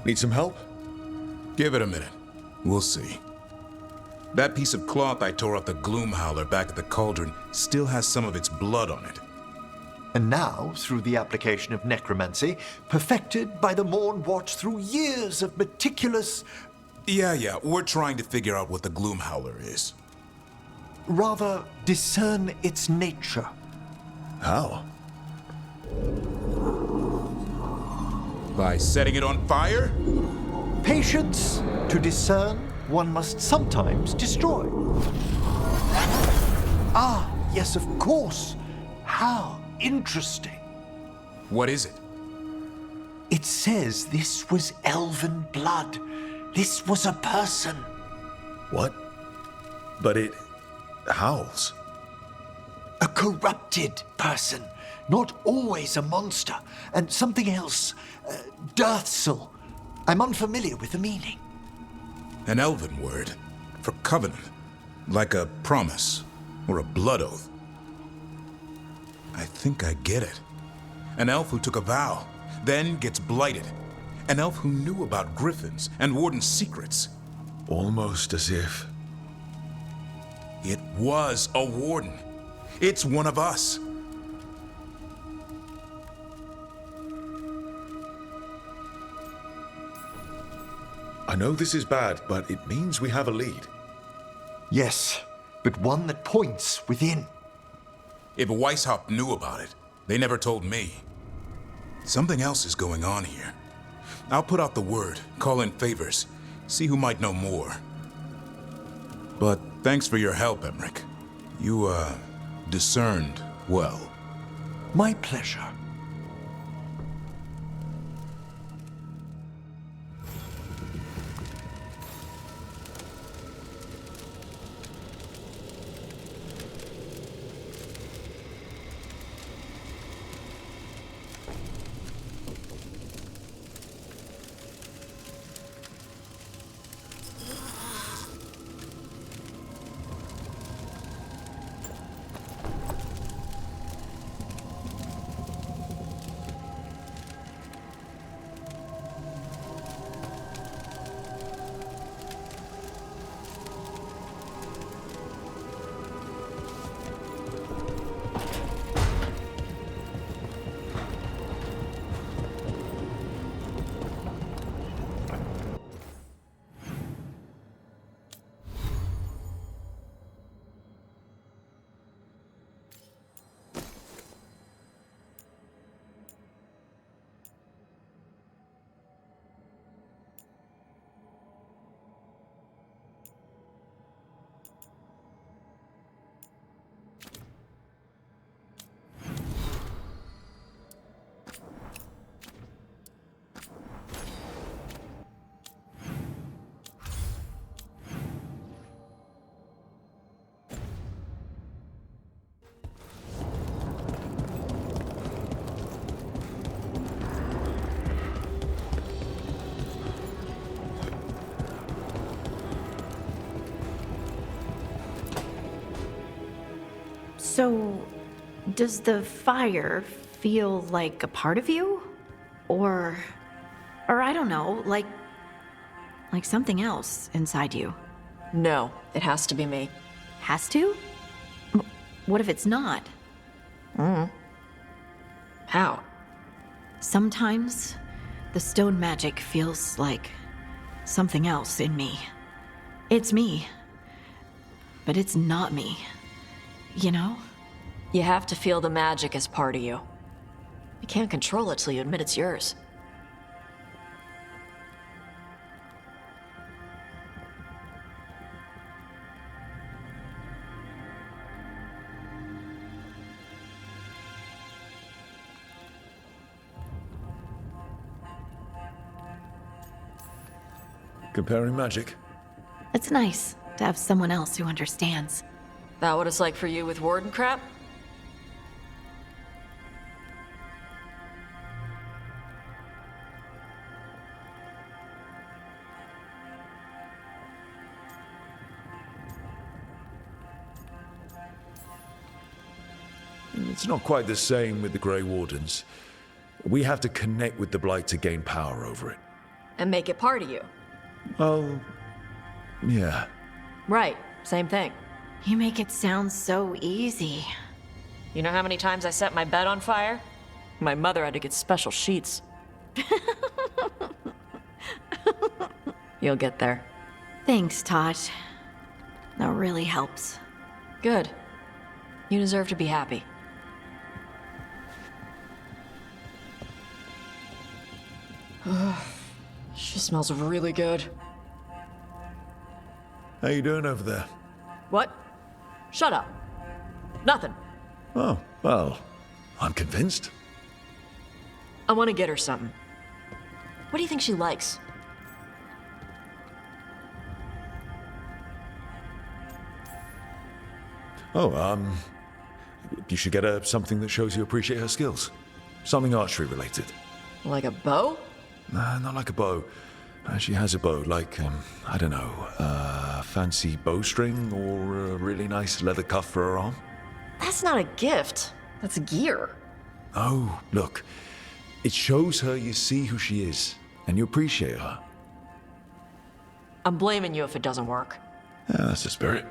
Need some help? Give it a minute. We'll see. That piece of cloth I tore off the Gloomhowler back at the cauldron still has some of its blood on it. And now, through the application of necromancy, perfected by the Morn Watch through years of meticulous... Yeah, we're trying to figure out what the Gloomhowler is. Rather, discern its nature. How? By setting it on fire? Patience. To discern, one must sometimes destroy. Ah, yes, of course. How interesting. What is it? It says this was elven blood. This was a person. What? But it howls. A corrupted person. Not always a monster. And something else. Deathsel. I'm unfamiliar with the meaning. An elven word for covenant. Like a promise or a blood oath. I think I get it. An elf who took a vow, then gets blighted. An elf who knew about griffins and warden's secrets. Almost as if... It was a warden. It's one of us. I know this is bad, but it means we have a lead. Yes, but one that points within. If Weishaupt knew about it, they never told me. Something else is going on here. I'll put out the word, call in favors, see who might know more. But thanks for your help, Emmerich. You, discerned well. My pleasure. So, does the fire feel like a part of you? Or I don't know, like something else inside you? No, it has to be me. Has to? What if it's not? How? Sometimes the stone magic feels like something else in me. It's me, but it's not me. You know? You have to feel the magic as part of you. You can't control it till you admit it's yours. Comparing magic? It's nice to have someone else who understands. That what it's like for you with warden crap? It's not quite the same with the Grey Wardens. We have to connect with the Blight to gain power over it. And make it part of you. Oh, yeah. Right, same thing. You make it sound so easy. You know how many times I set my bed on fire? My mother had to get special sheets. You'll get there. Thanks, Todd. That really helps. Good. You deserve to be happy. She smells really good. How you doing over there? What? Shut up. Nothing. Oh, well, I'm convinced. I want to get her something. What do you think she likes? Oh, you should get her something that shows you appreciate her skills. Something archery related. Like a bow? Nah, not like a bow. She has a bow, like, I don't know, a fancy bowstring or a really nice leather cuff for her arm. That's not a gift. That's gear. Oh, look. It shows her you see who she is, and you appreciate her. I'm blaming you if it doesn't work. Yeah, that's the spirit.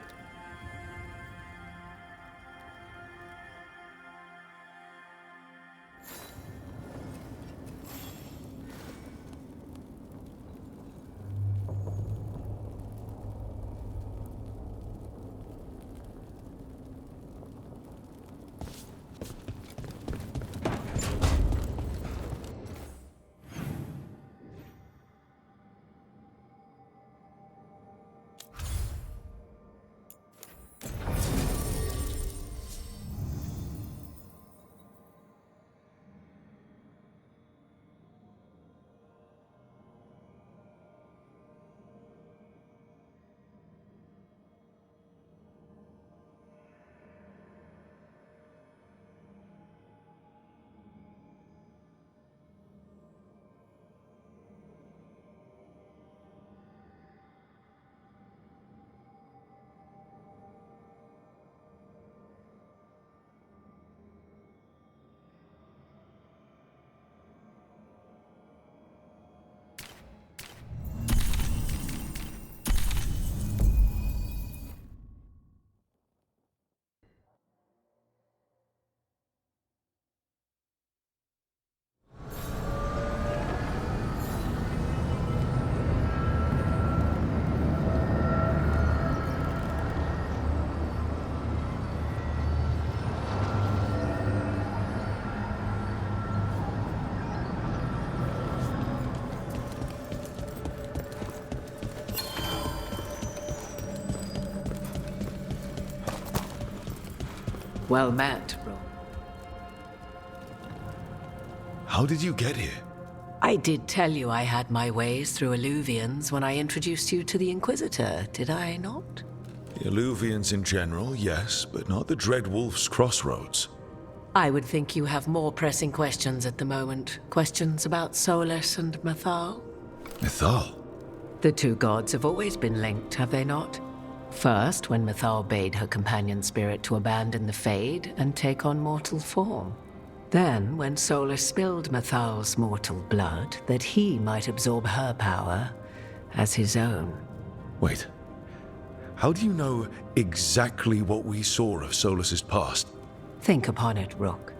Well met, bro. How did you get here? I did tell you I had my ways through Illuvians when I introduced you to the Inquisitor, did I not? The Illuvians in general, yes, but not the Dread Wolf's crossroads. I would think you have more pressing questions at the moment. Questions about Solus and Mythal? Mythal? The two gods have always been linked, have they not? First, when Mythal bade her companion spirit to abandon the Fade and take on mortal form. Then, when Solus spilled Mythal's mortal blood, that he might absorb her power as his own. Wait. How do you know exactly what we saw of Solus's past? Think upon it, Rook.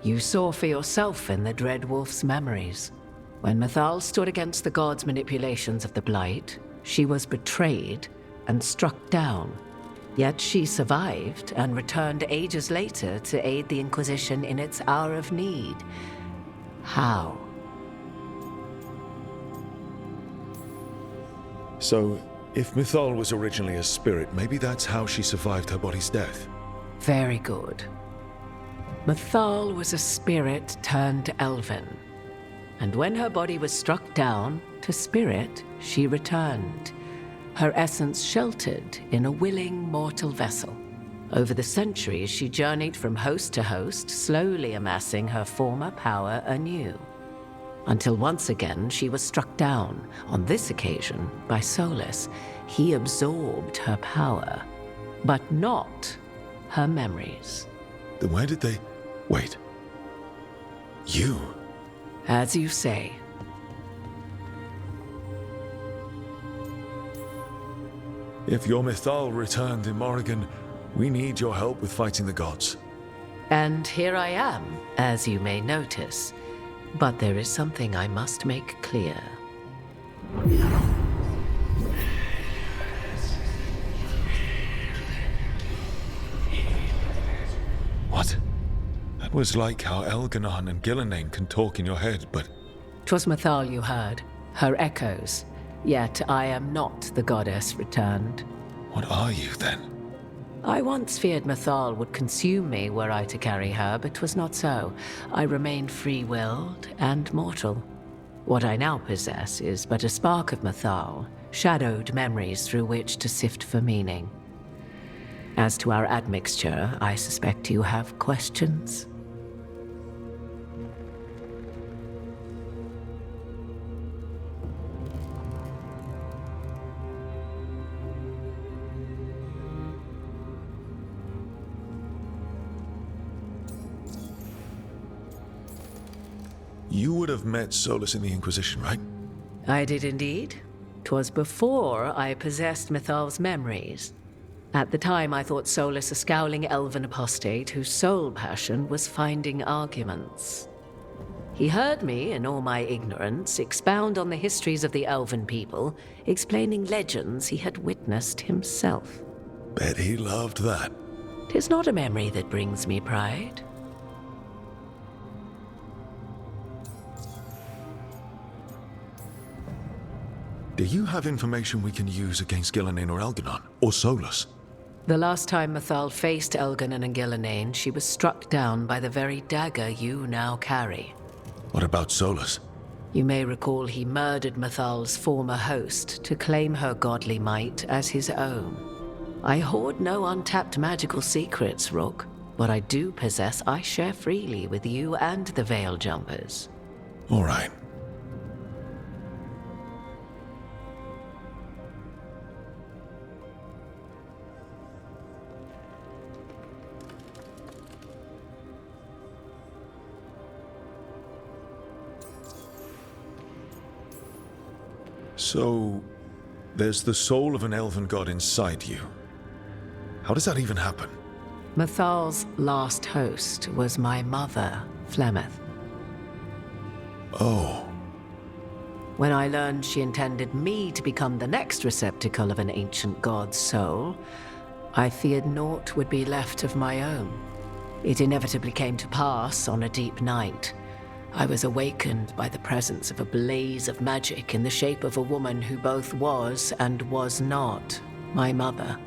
You saw for yourself in the Dread Wolf's memories. When Mythal stood against the gods' manipulations of the Blight, she was betrayed and struck down. Yet she survived and returned ages later to aid the Inquisition in its hour of need. How? So, if Mythal was originally a spirit, maybe that's how she survived her body's death. Very good. Mythal was a spirit turned elven. And when her body was struck down, to spirit, she returned. Her essence sheltered in a willing mortal vessel. Over the centuries, she journeyed from host to host, slowly amassing her former power anew. Until once again, she was struck down, on this occasion, by Solus. He absorbed her power, but not her memories. Then where did they... Wait. You? As you say. If your Mythal returned in Morrigan, we need your help with fighting the gods. And here I am, as you may notice. But there is something I must make clear. What? That was like how Elganon and Gillenane can talk in your head, but 'Twas Mythal you heard, her echoes. Yet I am not the goddess returned. What are you, then? I once feared Mythal would consume me were I to carry her, but 'twas not so. I remained free-willed and mortal. What I now possess is but a spark of Mythal, shadowed memories through which to sift for meaning. As to our admixture, I suspect you have questions. You would have met Solus in the Inquisition, right? I did indeed. 'Twas before I possessed Mythal's memories. At the time, I thought Solus a scowling elven apostate whose sole passion was finding arguments. He heard me, in all my ignorance, expound on the histories of the elven people, explaining legends he had witnessed himself. Bet he loved that. 'Tis not a memory that brings me pride. Do you have information we can use against Gillenane or Elganon? Or Solus? The last time Mythal faced Elganon and Gillenane, she was struck down by the very dagger you now carry. What about Solus? You may recall he murdered Mythal's former host to claim her godly might as his own. I hoard no untapped magical secrets, Rook. What I do possess, I share freely with you and the Veil Jumpers. All right. So, there's the soul of an elven god inside you. How does that even happen? Mythal's last host was my mother, Flemeth. Oh. When I learned she intended me to become the next receptacle of an ancient god's soul, I feared naught would be left of my own. It inevitably came to pass on a deep night. I was awakened by the presence of a blaze of magic in the shape of a woman who both was and was not my mother.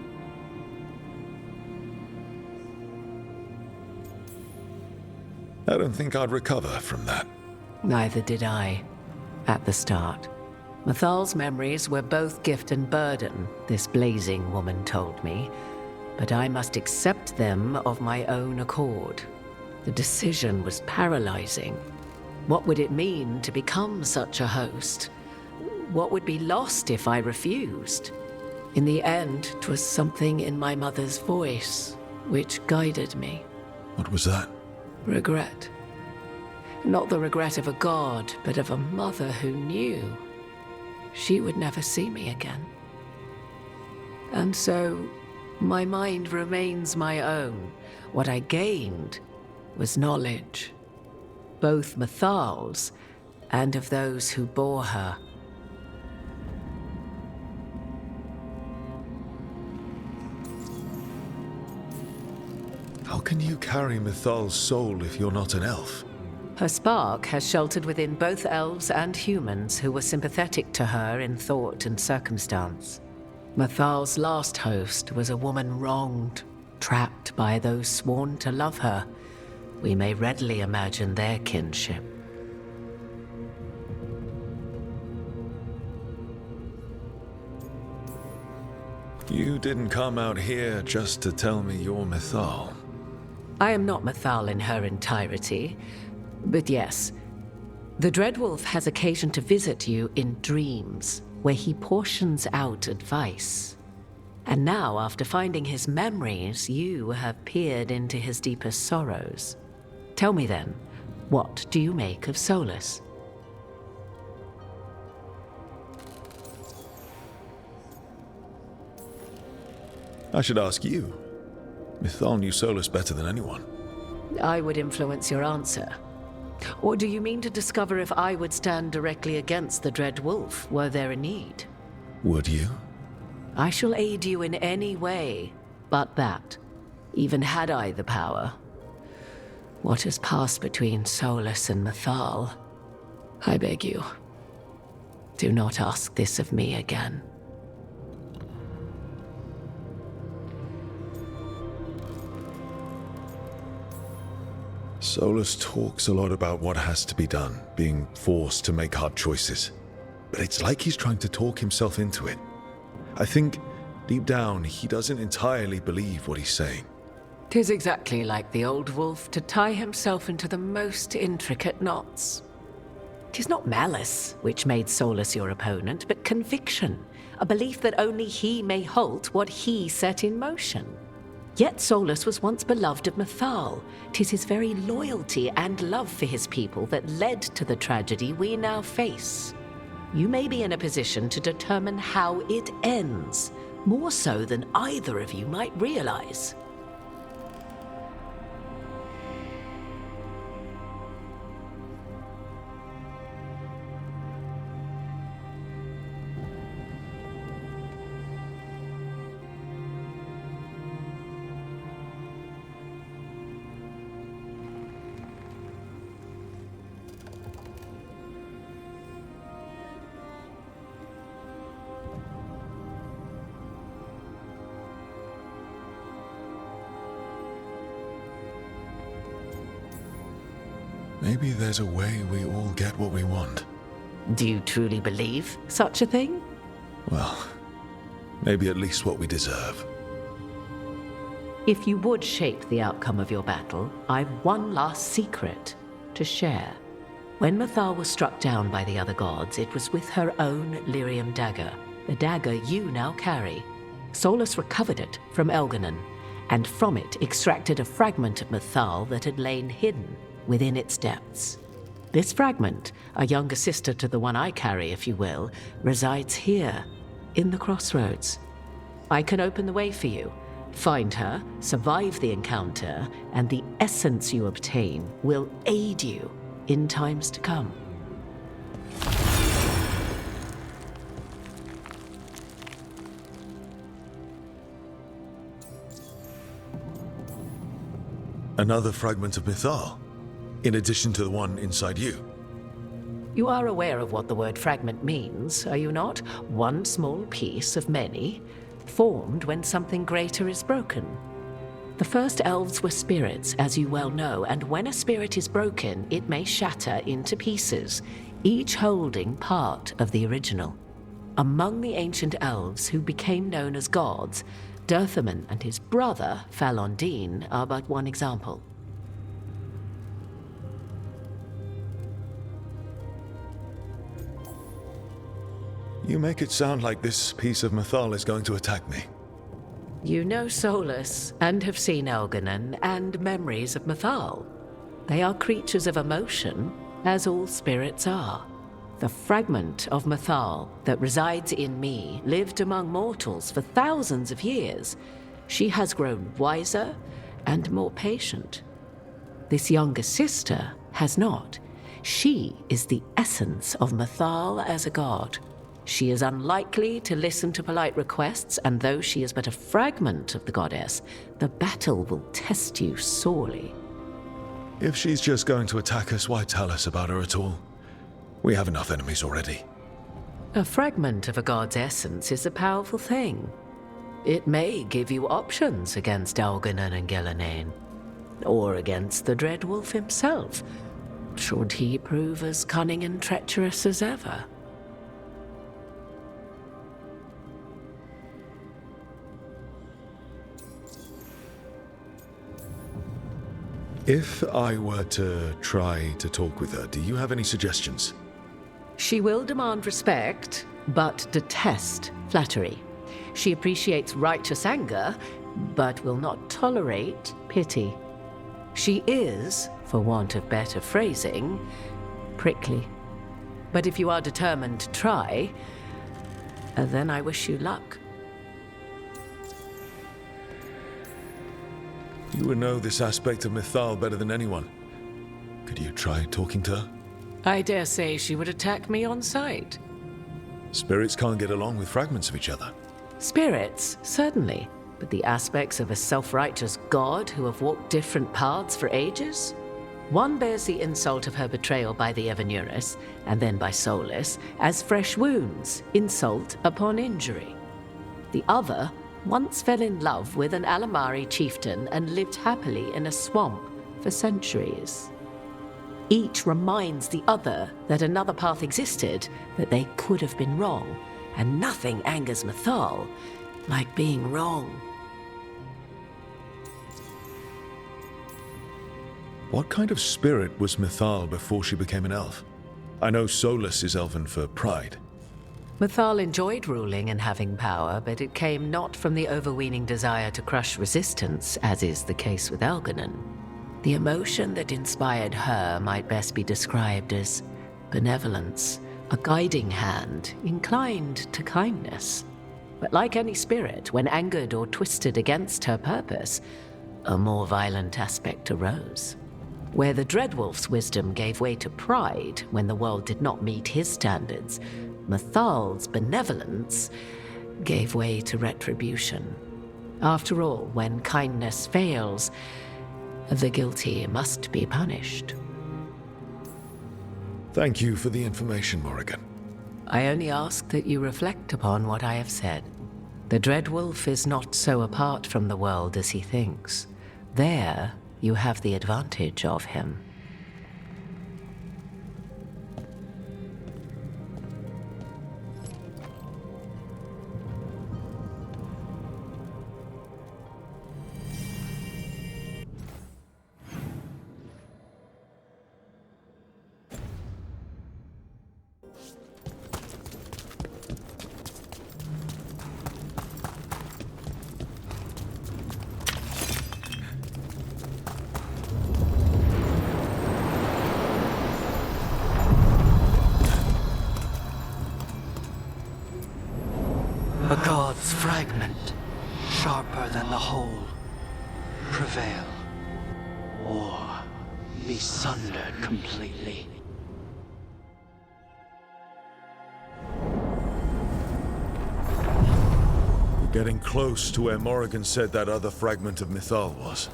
I don't think I'd recover from that. Neither did I, at the start. Mythal's memories were both gift and burden, this blazing woman told me, but I must accept them of my own accord. The decision was paralyzing. What would it mean to become such a host? What would be lost if I refused? In the end, 'twas something in my mother's voice which guided me. What was that? Regret. Not the regret of a god, but of a mother who knew she would never see me again. And so, my mind remains my own. What I gained was knowledge, both Mythal's and of those who bore her. How can you carry Mythal's soul if you're not an elf? Her spark has sheltered within both elves and humans who were sympathetic to her in thought and circumstance. Mythal's last host was a woman wronged, trapped by those sworn to love her. We may readily imagine their kinship. You didn't come out here just to tell me you're Mythal. I am not Mythal in her entirety, but yes, the Dreadwolf has occasion to visit you in dreams, where he portions out advice. And now, after finding his memories, you have peered into his deepest sorrows. Tell me then, what do you make of Solus? I should ask you. Mythal knew Solus better than anyone. I would influence your answer. Or do you mean to discover if I would stand directly against the Dread Wolf, were there a need? Would you? I shall aid you in any way but that, even had I the power. What has passed between Solus and Mythal? I beg you, do not ask this of me again. Solus talks a lot about what has to be done, being forced to make hard choices. But it's like he's trying to talk himself into it. I think, deep down, he doesn't entirely believe what he's saying. 'Tis exactly like the old wolf to tie himself into the most intricate knots. 'Tis not malice which made Solus your opponent, but conviction, a belief that only he may halt what he set in motion. Yet Solus was once beloved of Mythal. 'Tis his very loyalty and love for his people that led to the tragedy we now face. You may be in a position to determine how it ends, more so than either of you might realize. Maybe there's a way we all get what we want. Do you truly believe such a thing? Well, maybe at least what we deserve. If you would shape the outcome of your battle, I've one last secret to share. When Mythal was struck down by the other gods, it was with her own lyrium dagger, the dagger you now carry. Solus recovered it from Elganon, and from it extracted a fragment of Mythal that had lain hidden within its depths. This fragment, a younger sister to the one I carry, if you will, resides here, in the crossroads. I can open the way for you. Find her, survive the encounter, and the essence you obtain will aid you in times to come. Another fragment of Mythal, in addition to the one inside you. You are aware of what the word fragment means, are you not? One small piece of many, formed when something greater is broken. The first elves were spirits, as you well know, and when a spirit is broken, it may shatter into pieces, each holding part of the original. Among the ancient elves who became known as gods, Dirthaman and his brother, Falondine, are but one example. You make it sound like this piece of Mythal is going to attack me. You know Solus, and have seen Elganon, and memories of Mythal. They are creatures of emotion, as all spirits are. The fragment of Mythal that resides in me lived among mortals for thousands of years. She has grown wiser and more patient. This younger sister has not. She is the essence of Mythal as a god. She is unlikely to listen to polite requests, and though she is but a fragment of the goddess, the battle will test you sorely. If she's just going to attack us, why tell us about her at all? We have enough enemies already. A fragment of a god's essence is a powerful thing. It may give you options against Elganon and Ghilanane, or against the Dread Wolf himself, should he prove as cunning and treacherous as ever. If I were to try to talk with her, do you have any suggestions? She will demand respect, but detest flattery. She appreciates righteous anger, but will not tolerate pity. She is, for want of better phrasing, prickly. But if you are determined to try, then I wish you luck. You would know this aspect of Mythal better than anyone. Could you try talking to her? I dare say she would attack me on sight. Spirits can't get along with fragments of each other. Spirits, certainly. But the aspects of a self-righteous god who have walked different paths for ages? One bears the insult of her betrayal by the Evanurus, and then by Solus, as fresh wounds, insult upon injury. The other once fell in love with an Alamari chieftain and lived happily in a swamp for centuries. Each reminds the other that another path existed, that they could have been wrong, and nothing angers Mythal like being wrong. What kind of spirit was Mythal before she became an elf? I know Solus is elven for pride. Mythal enjoyed ruling and having power, but it came not from the overweening desire to crush resistance, as is the case with Elganon. The emotion that inspired her might best be described as benevolence, a guiding hand, inclined to kindness. But like any spirit, when angered or twisted against her purpose, a more violent aspect arose. Where the Dreadwolf's wisdom gave way to pride when the world did not meet his standards, Mythal's benevolence gave way to retribution. After all, when kindness fails, the guilty must be punished. Thank you for the information, Morrigan. I only ask that you reflect upon what I have said. The Dreadwolf is not so apart from the world as he thinks. There, you have the advantage of him. A god's fragment, sharper than the whole, prevail, or be sundered completely. We're getting close to where Morrigan said that other fragment of Mythal was.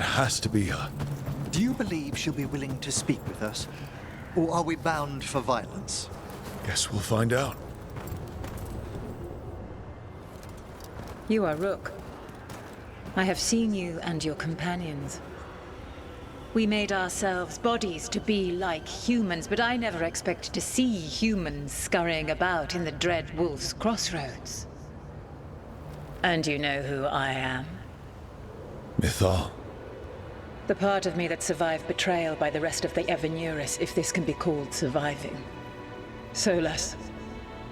Has to be her. Do you believe she'll be willing to speak with us? Or are we bound for violence? Guess we'll find out. You are Rook. I have seen you and your companions. We made ourselves bodies to be like humans, but I never expected to see humans scurrying about in the Dread Wolf's crossroads. And you know who I am? Mythal. The part of me that survived betrayal by the rest of the Evanurus, if this can be called surviving. Solus.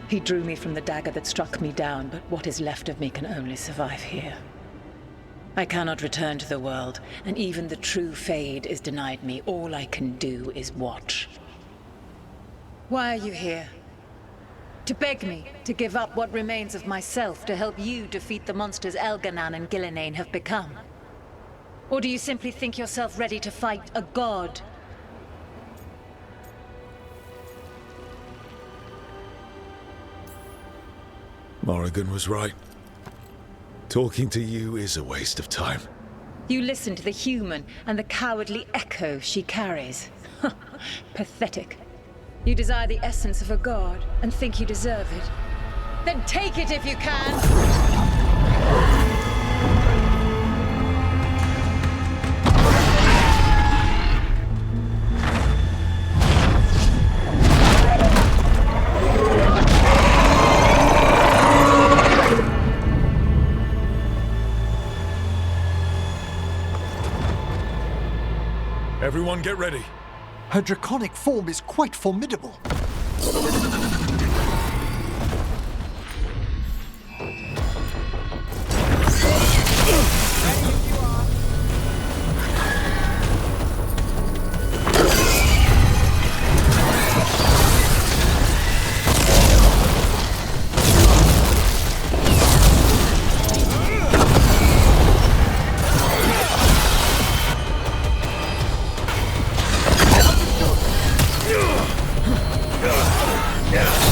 He drew me from the dagger that struck me down, but what is left of me can only survive here. I cannot return to the world, and even the true Fade is denied me. All I can do is watch. Why are you here? To beg me to give up what remains of myself to help you defeat the monsters Elganon and Gillinane have become? Or do you simply think yourself ready to fight a god? Morrigan was right. Talking to you is a waste of time. You listen to the human and the cowardly echo she carries. Pathetic. You desire the essence of a god and think you deserve it. Then take it if you can! Everyone get ready. Her draconic form is quite formidable. Yeah.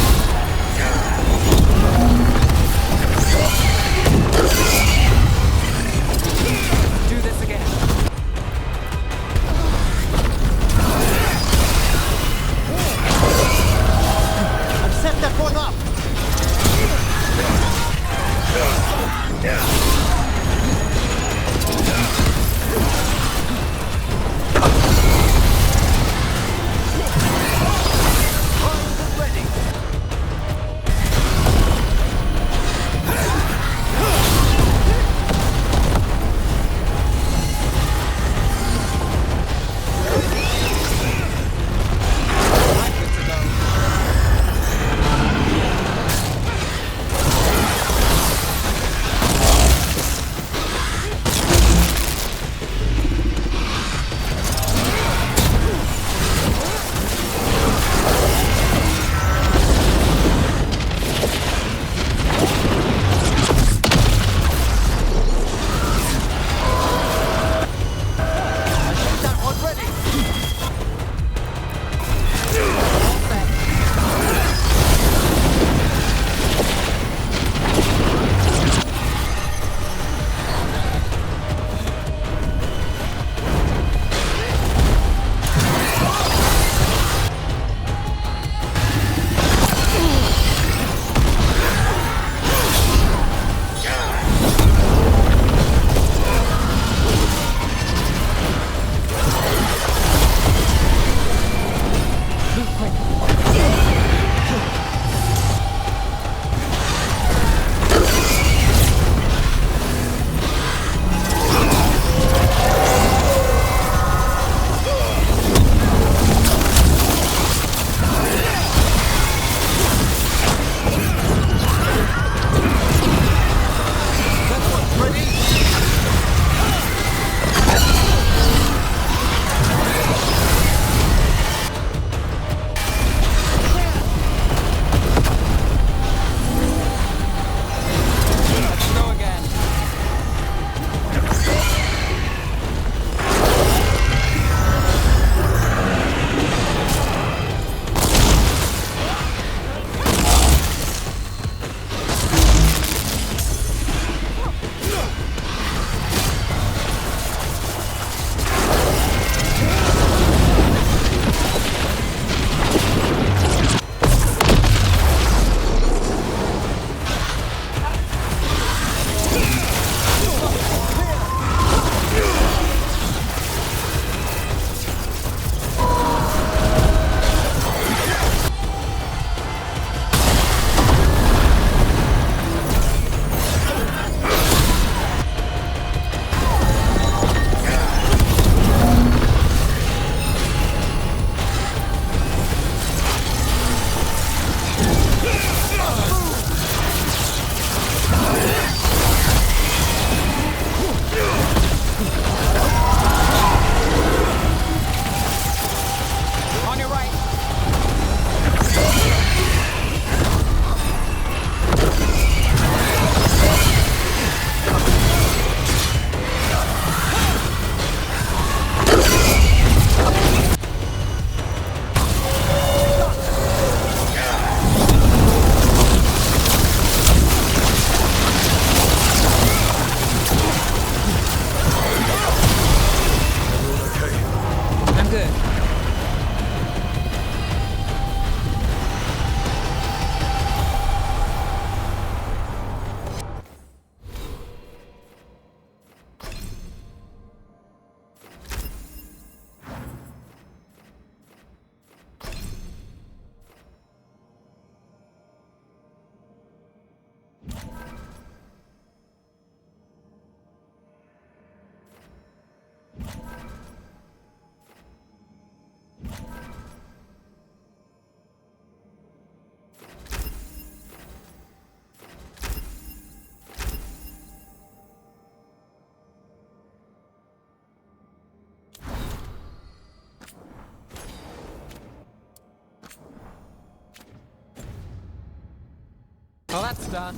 Well, that's done.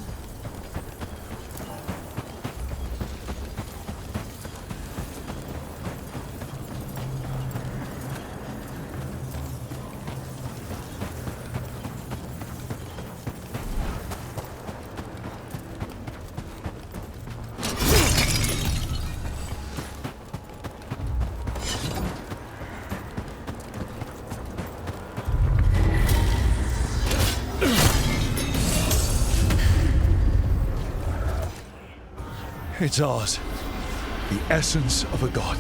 It's ours. The essence of a god.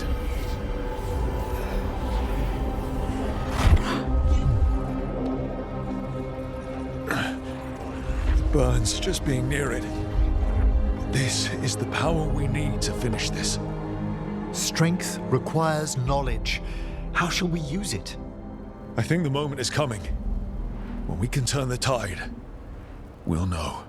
Burns just being near it. This is the power we need to finish this. Strength requires knowledge. How shall we use it? I think the moment is coming. When we can turn the tide, we'll know.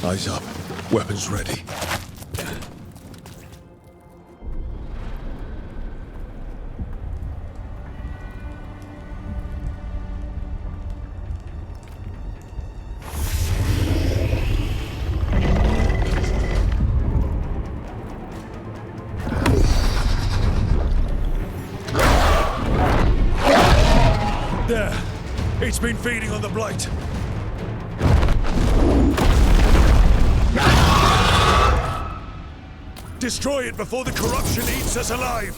Eyes up. Weapons ready. There. It's been feeding on the blight. Destroy it before the corruption eats us alive!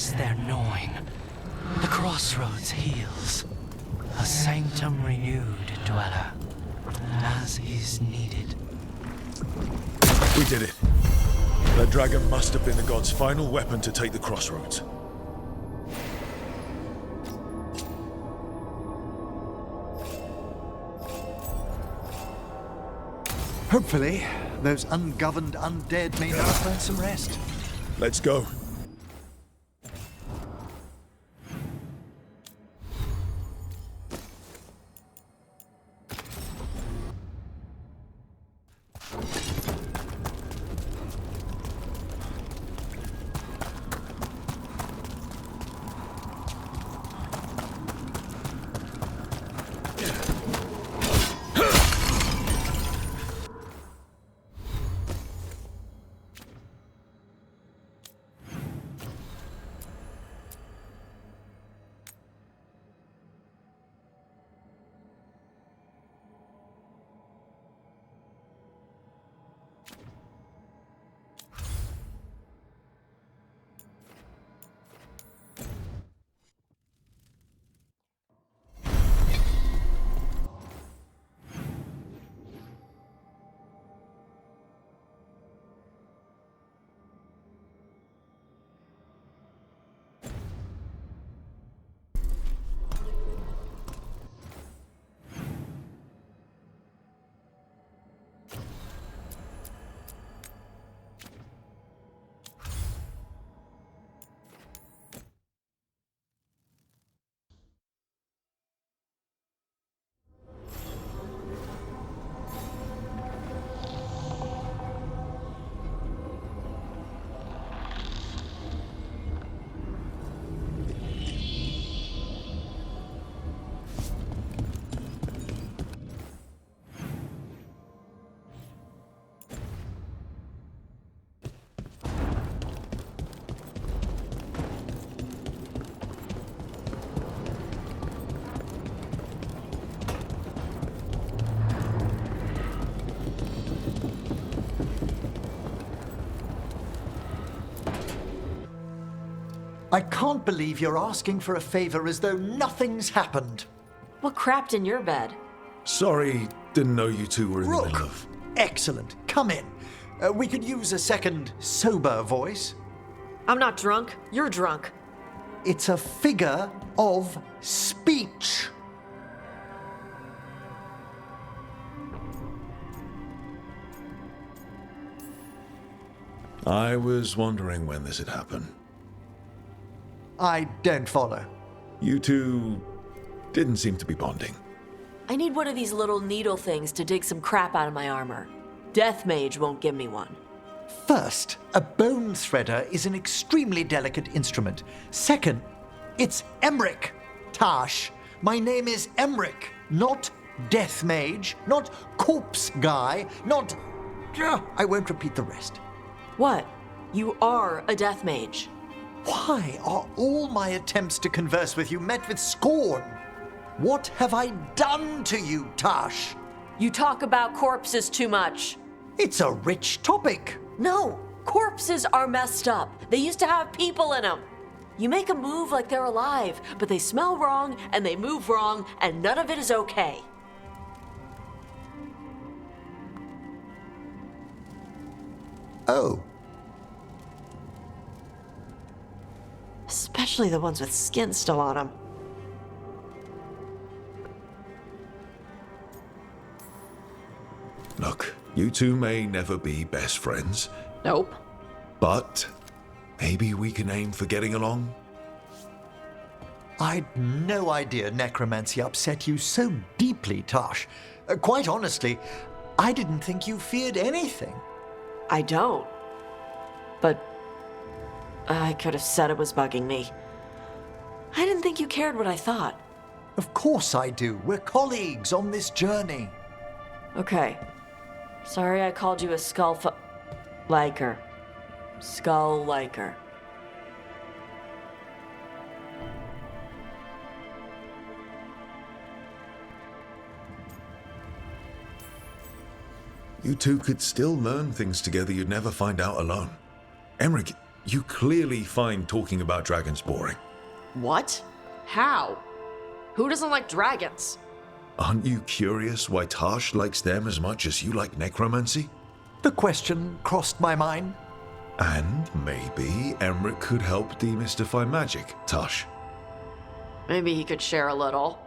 What's there gnawing? The crossroads heals. A sanctum renewed, dweller. As is needed. We did it. That dragon must have been the god's final weapon to take the crossroads. Hopefully, those ungoverned undead may now find some rest. Let's go. I can't believe you're asking for a favor as though nothing's happened. What crapped in your bed? Sorry, didn't know you two were in the middle of... Excellent. Come in. We could use a second sober voice. I'm not drunk. You're drunk. It's a figure of speech. I was wondering when this had happened. I don't follow. You two didn't seem to be bonding. I need one of these little needle things to dig some crap out of my armor. Death Mage won't give me one. First, a bone threader is an extremely delicate instrument. Second, it's Emmerich. Tash, my name is Emmerich, not Death Mage, not Corpse Guy, not... I won't repeat the rest. What? You are a Death Mage. Why are all my attempts to converse with you met with scorn? What have I done to you, Tash? You talk about corpses too much. It's a rich topic. No, corpses are messed up. They used to have people in them. You make a move like they're alive, but they smell wrong and they move wrong, and none of it is okay. Oh. Especially the ones with skin still on them. Look, you two may never be best friends. Nope. But maybe we can aim for getting along? I'd no idea necromancy upset you so deeply, Tash. Quite honestly, I didn't think you feared anything. I don't. But I could have said it was bugging me. I didn't think you cared what I thought. Of course I do. We're colleagues on this journey. Okay. Sorry I called you a liker. Skull liker. You two could still learn things together you'd never find out alone. Emmerich, You clearly find talking about dragons boring. What? How? Who doesn't like dragons? Aren't you curious why Tash likes them as much as you like necromancy? The question crossed my mind. And maybe Emmerich could help demystify magic, Tash. Maybe he could share a little,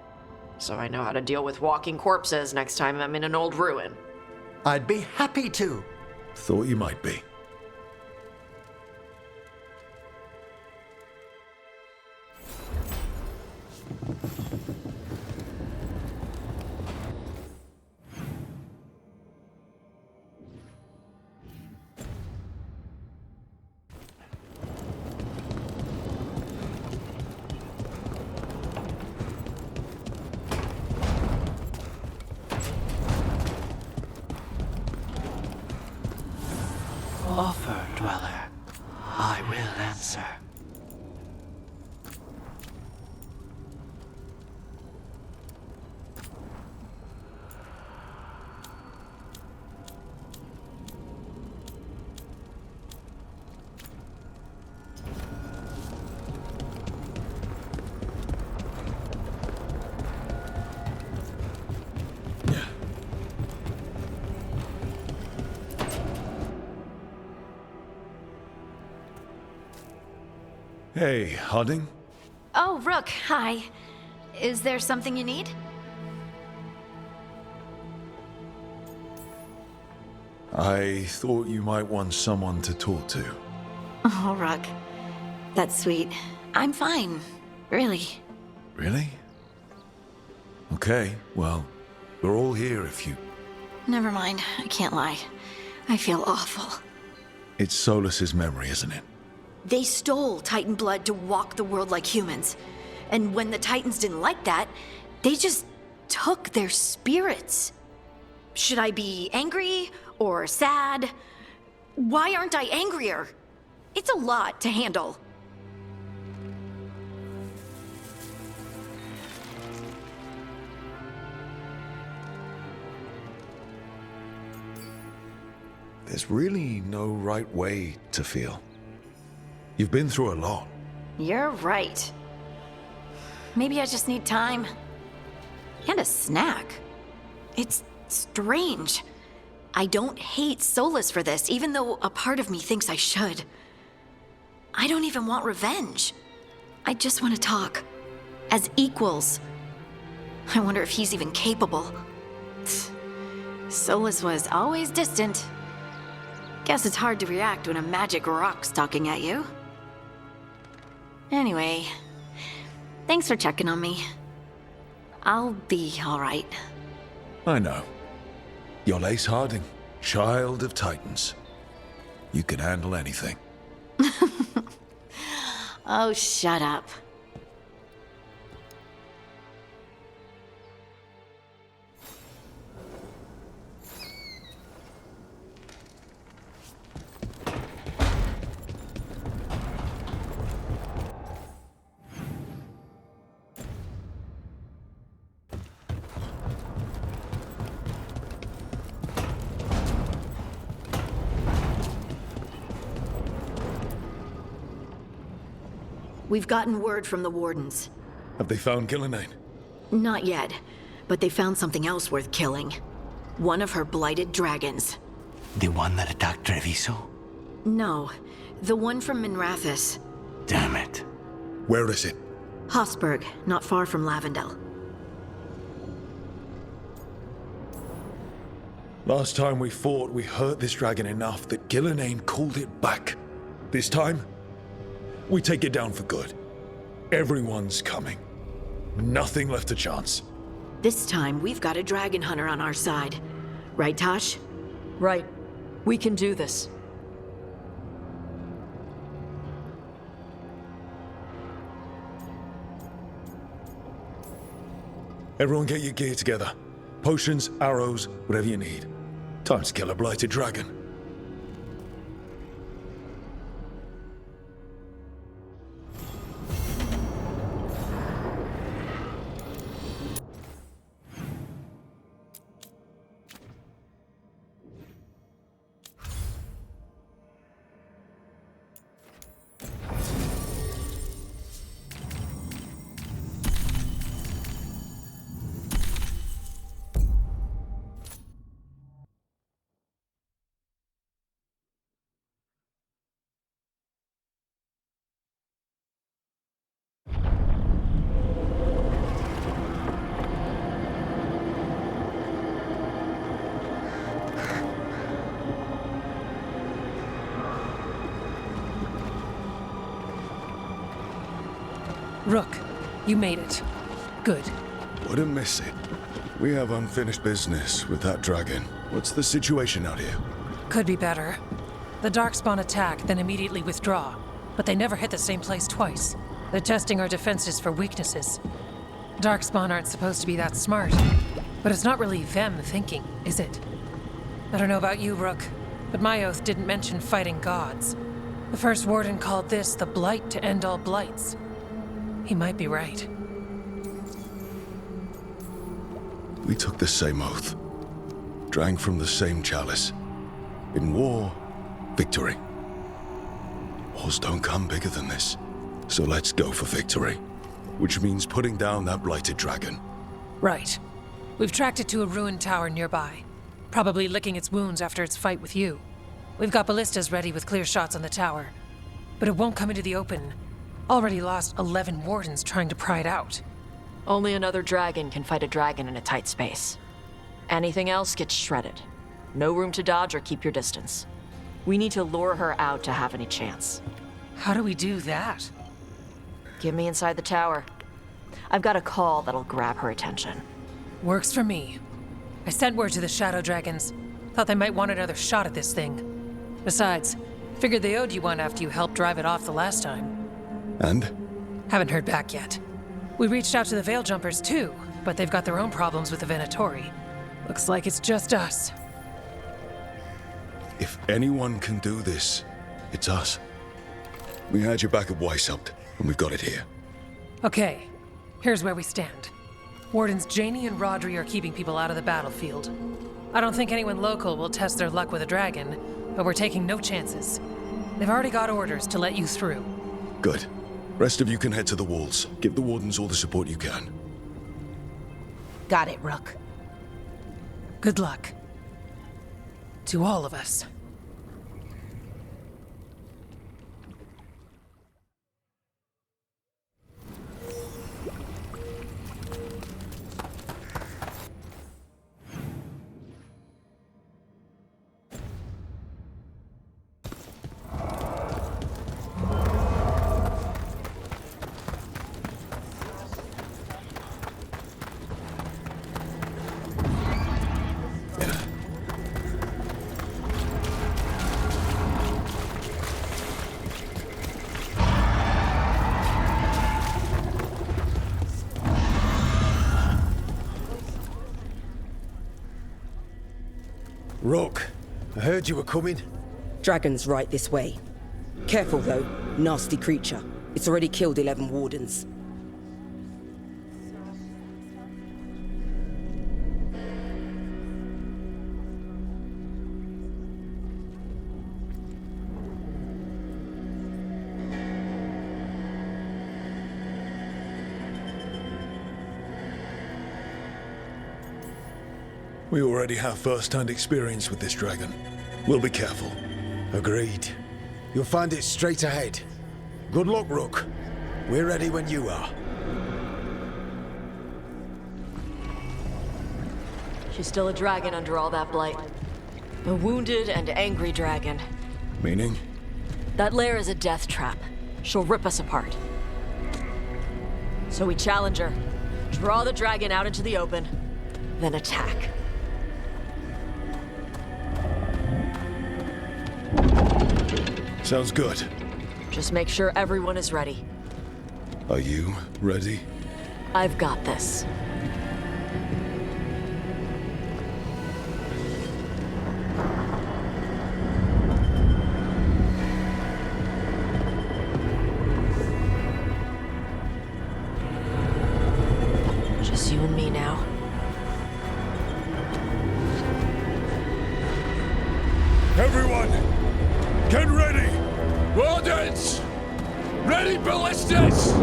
so I know how to deal with walking corpses next time I'm in an old ruin. I'd be happy to. Thought you might be. Offer, dweller. I will answer. Hey, Harding? Oh, Rook, hi. Is there something you need? I thought you might want someone to talk to. Oh, Rook. That's sweet. I'm fine. Really. Really? Okay, well, we're all here if you... Never mind. I can't lie. I feel awful. It's Solus's memory, isn't it? They stole Titan blood to walk the world like humans. And when the Titans didn't like that, they just took their spirits. Should I be angry or sad? Why aren't I angrier? It's a lot to handle. There's really no right way to feel. You've been through a lot. You're right. Maybe I just need time. And a snack. It's strange. I don't hate Solus for this, even though a part of me thinks I should. I don't even want revenge. I just want to talk. As equals. I wonder if he's even capable. Solus was always distant. Guess it's hard to react when a magic rock's talking at you. Anyway, thanks for checking on me. I'll be alright. I know. You're Lace Harding, child of Titans. You can handle anything. Oh, shut up. We've gotten word from the Wardens. Have they found Gillenane? Not yet, but they found something else worth killing. One of her blighted dragons. The one that attacked Treviso? No, the one from Minrathis. Damn it. Where is it? Hosberg, not far from Lavendel. Last time we fought, we hurt this dragon enough that Gillenane called it back. This time, we take it down for good. Everyone's coming. Nothing left to chance. This time, we've got a dragon hunter on our side. Right, Tosh? Right. We can do this. Everyone get your gear together. Potions, arrows, whatever you need. Time to kill a blighted dragon. Rook, you made it. Good. Wouldn't miss it. We have unfinished business with that dragon. What's the situation out here? Could be better. The Darkspawn attack, then immediately withdraw. But they never hit the same place twice. They're testing our defenses for weaknesses. Darkspawn aren't supposed to be that smart. But it's not really them thinking, is it? I don't know about you, Rook, but my oath didn't mention fighting gods. The first warden called this the blight to end all blights. He might be right. We took the same oath. Drank from the same chalice. In war, victory. Wars don't come bigger than this. So let's go for victory. Which means putting down that blighted dragon. Right. We've tracked it to a ruined tower nearby. Probably licking its wounds after its fight with you. We've got ballistas ready with clear shots on the tower. But it won't come into the open. Already lost 11 wardens trying to pry it out. Only another dragon can fight a dragon in a tight space. Anything else gets shredded. No room to dodge or keep your distance. We need to lure her out to have any chance. How do we do that? Get me inside the tower. I've got a call that'll grab her attention. Works for me. I sent word to the Shadow Dragons. Thought they might want another shot at this thing. Besides, figured they owed you one after you helped drive it off the last time. And? Haven't heard back yet. We reached out to the Veil Jumpers too, but they've got their own problems with the Venatori. Looks like it's just us. If anyone can do this, it's us. We had your back at Weishaupt, and we've got it here. Okay, here's where we stand. Wardens Janie and Rodri are keeping people out of the battlefield. I don't think anyone local will test their luck with a dragon, but we're taking no chances. They've already got orders to let you through. Good. Rest of you can head to the walls. Give the wardens all the support you can. Got it, Rook. Good luck. To all of us. Rook, I heard you were coming. Dragon's right this way. Careful though, nasty creature. It's already killed 11 wardens. We already have first-hand experience with this dragon. We'll be careful. Agreed. You'll find it straight ahead. Good luck, Rook. We're ready when you are. She's still a dragon under all that blight. A wounded and angry dragon. Meaning? That lair is a death trap. She'll rip us apart. So we challenge her, draw the dragon out into the open, then attack. Sounds good. Just make sure everyone is ready. Are you ready? I've got this. Just you and me now. Everyone, get ready! Wardens! Ready ballistas!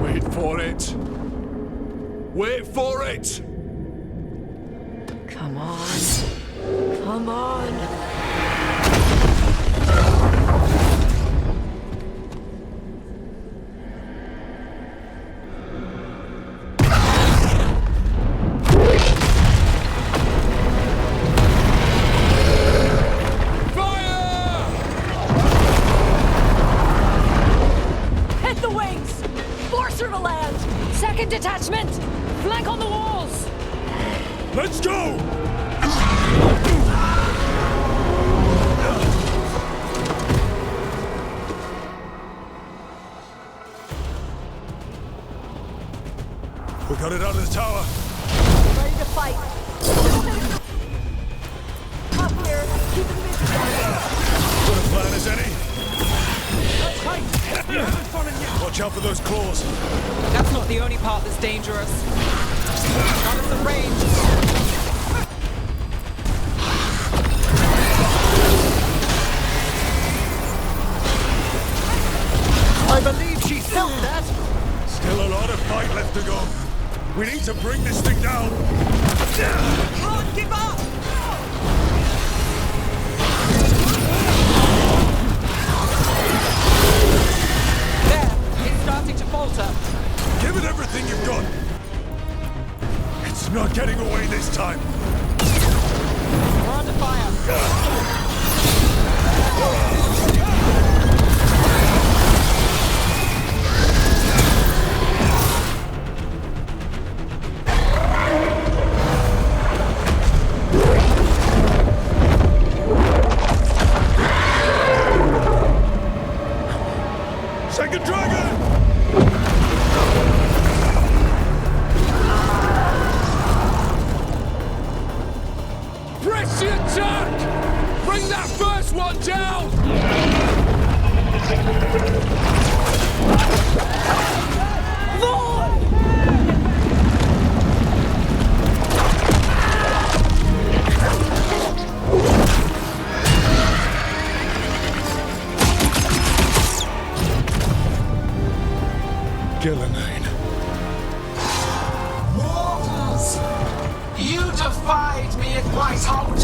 Wait for it! Wait for it! Come on. Come on. Let's go! We got it out of the tower. Ready to fight. Up here, keep it busy. Good a plan as any. Watch out for those claws. That's not the only part that's dangerous. Not at the range. I believe she felt that. Still a lot of fight left to go. We need to bring this thing down. Can't give up! There, it's starting to falter. Give it everything you've got. It's not getting away this time. We're under fire. Second dragon! Press the attack! Bring that first one down! Gillenane. Mortals! You defied me at Whitehout!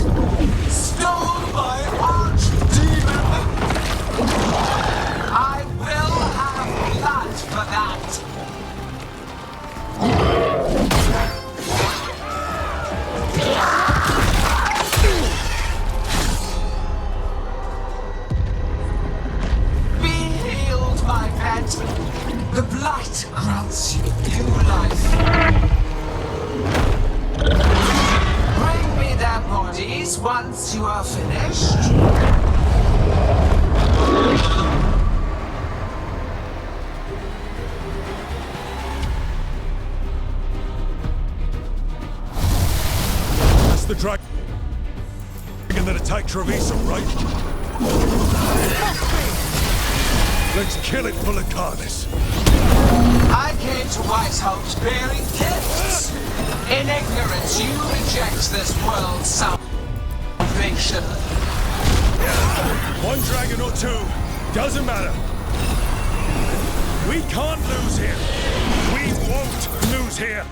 Stole my archdemon! I will have blood for that! Be healed, my pet! The blight grants you new life. Bring me their bodies once you are finished. That's the dragon that attacked Trevisa, right? Let's kill it full of carnage. I came to Whitehout bearing gifts. In ignorance, you reject this world's salvation. One dragon or two, doesn't matter. We can't lose here. We won't lose here.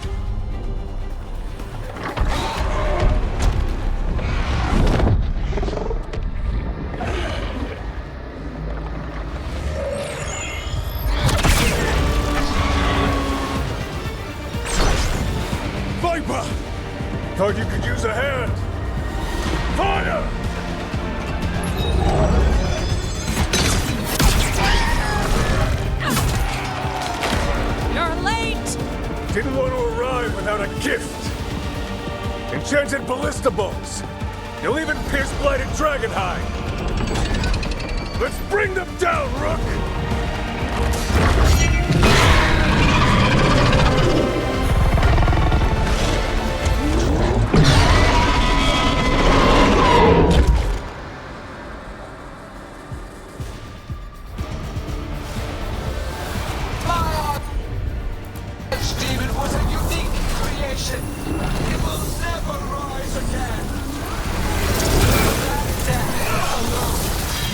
Viper! Thought you could use a hand. Fire! You're late! Didn't want to arrive without a gift. Enchanted ballista bolts. You'll even pierce blighted dragonhide. Let's bring them down, Rook! Demon was a unique creation. It will never rise again. That death alone,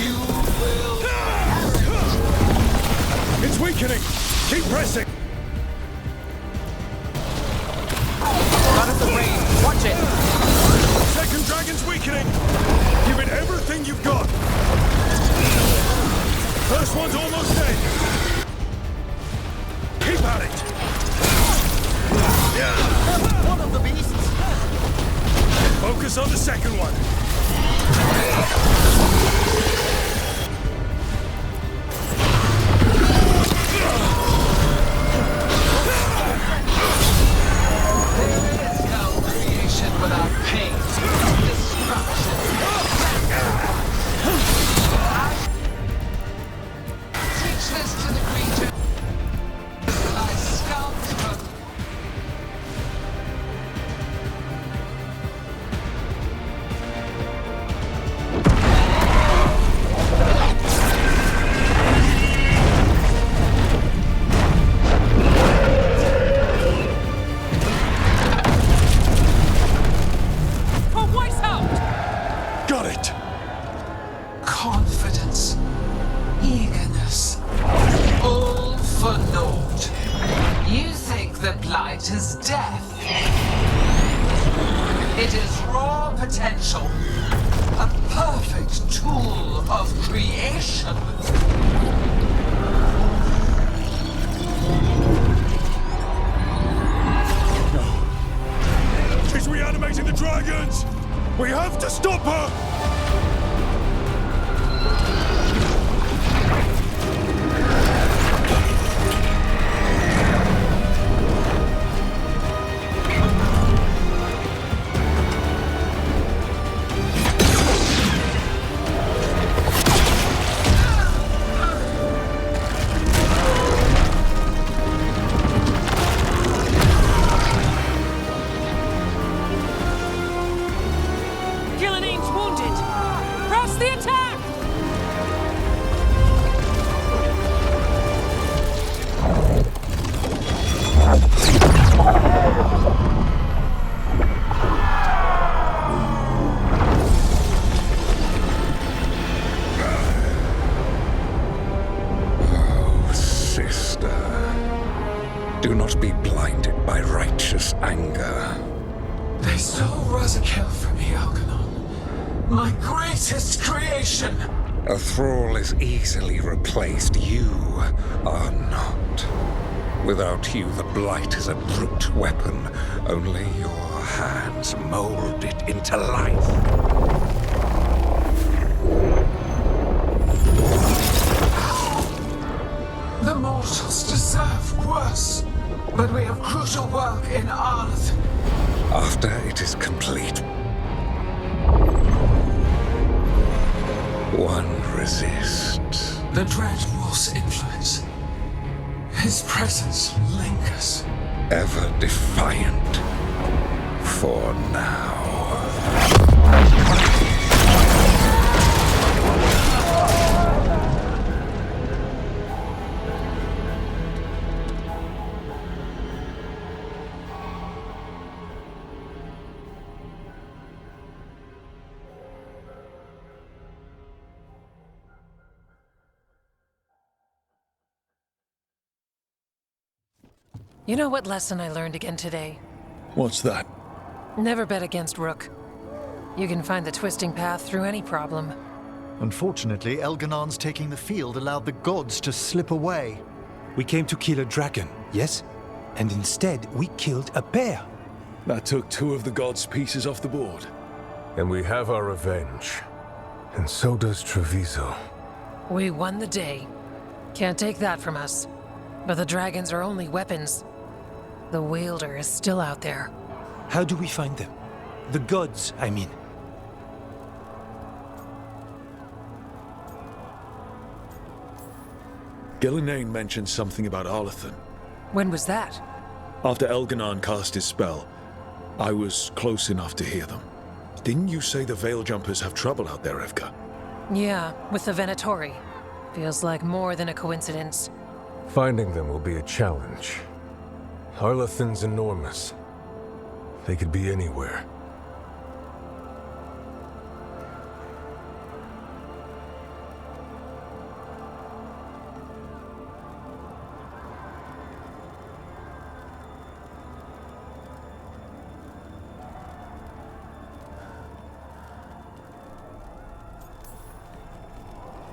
you will perish. It's weakening. Keep pressing. Not at the range. Watch it. Second dragon's weakening. Give it everything you've got. First one's almost dead. Keep at it. One of the beasts. Focus on the second one. There is no creation It is raw potential. A perfect tool of creation. She's reanimating the dragons! We have to stop her! Do not be blinded by righteous anger. They stole Rosakill from me, Algernon. My greatest creation! A thrall is easily replaced. You are not. Without you, the blight is a brute weapon. Only your hands mold it into life. The mortals deserve worse, but we have crucial work in Arth. After it is complete, one resists. The Dread Wolf's influence. His presence lingers. Ever defiant. For now. You know what lesson I learned again today? What's that? Never bet against Rook. You can find the twisting path through any problem. Unfortunately, Elganon's taking the field allowed the gods to slip away. We came to kill a dragon, yes? And instead, we killed a bear. That took 2 of the gods' pieces off the board. And we have our revenge. And so does Treviso. We won the day. Can't take that from us. But the dragons are only weapons. The wielder is still out there. How do we find them? The gods, I mean. Gillenane mentioned something about Arlathan. When was that? After Elganon cast his spell, I was close enough to hear them. Didn't you say the Veil Jumpers have trouble out there, Evka? Yeah, with the Venatori. Feels like more than a coincidence. Finding them will be a challenge. Arlathan's enormous. They could be anywhere.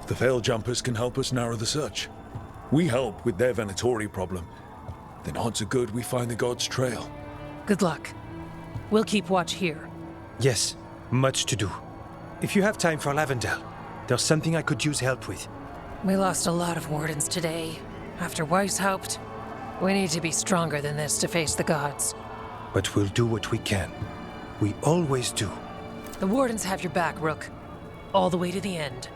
The Veil Jumpers can help us narrow the search. We help with their Venatori problem. Then odds are good we find the god's trail. Good luck. We'll keep watch here. Yes, much to do. If you have time for Lavendel, there's something I could use help with. We lost a lot of wardens today. After Weishaupt, we need to be stronger than this to face the gods. But we'll do what we can. We always do. The wardens have your back, Rook. All the way to the end.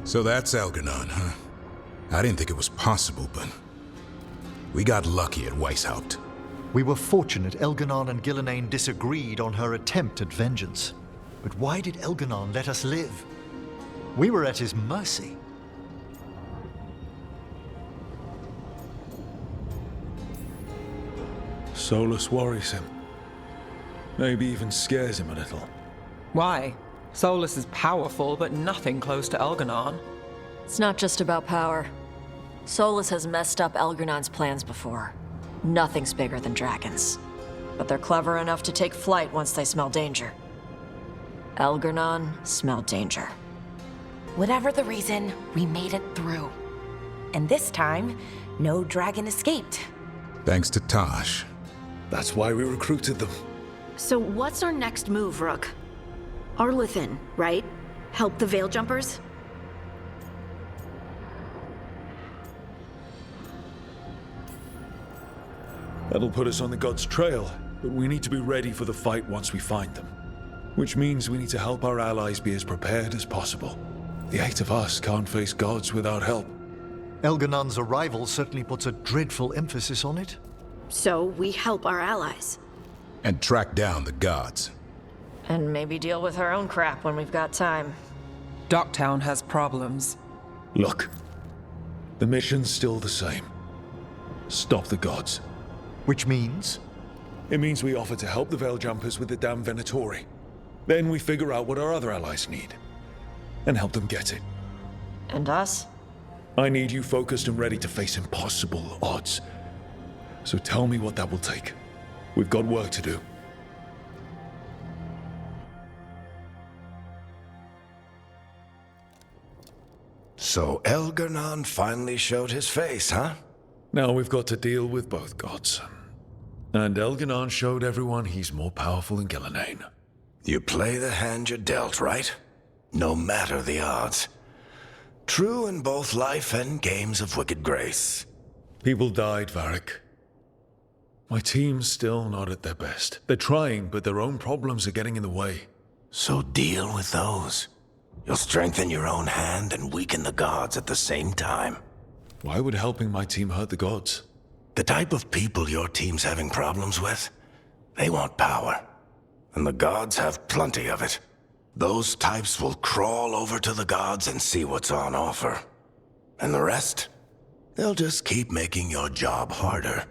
So that's Algernon, huh? I didn't think it was possible, but we got lucky at Weishaupt. We were fortunate Elganon and Gillenane disagreed on her attempt at vengeance. But why did Elganon let us live? We were at his mercy. Solus worries him. Maybe even scares him a little. Why? Solus is powerful, but nothing close to Elganon. It's not just about power. Solus has messed up Elgernon's plans before. Nothing's bigger than dragons. But they're clever enough to take flight once they smell danger. Elgernon smelled danger. Whatever the reason, we made it through. And this time, no dragon escaped. Thanks to Tosh. That's why we recruited them. So what's our next move, Rook? Arlithin, right? Help the Veil Jumpers? That'll put us on the gods' trail, but we need to be ready for the fight once we find them. Which means we need to help our allies be as prepared as possible. The 8 of us can't face gods without help. Elganon's arrival certainly puts a dreadful emphasis on it. So we help our allies. And track down the gods. And maybe deal with our own crap when we've got time. Docktown has problems. Look, the mission's still the same. Stop the gods. Which means? It means we offer to help the Veil Jumpers with the damn Venatori. Then we figure out what our other allies need. And help them get it. And us? I need you focused and ready to face impossible odds. So tell me what that will take. We've got work to do. So Elgernon finally showed his face, huh? Now we've got to deal with both gods. And Elganon showed everyone he's more powerful than Gillenane. You play the hand you're dealt, right? No matter the odds. True in both life and games of wicked grace. People died, Varric. My team's still not at their best. They're trying, but their own problems are getting in the way. So deal with those. You'll strengthen your own hand and weaken the gods at the same time. Why would helping my team hurt the gods? The type of people your team's having problems with, they want power. And the gods have plenty of it. Those types will crawl over to the gods and see what's on offer. And the rest, they'll just keep making your job harder.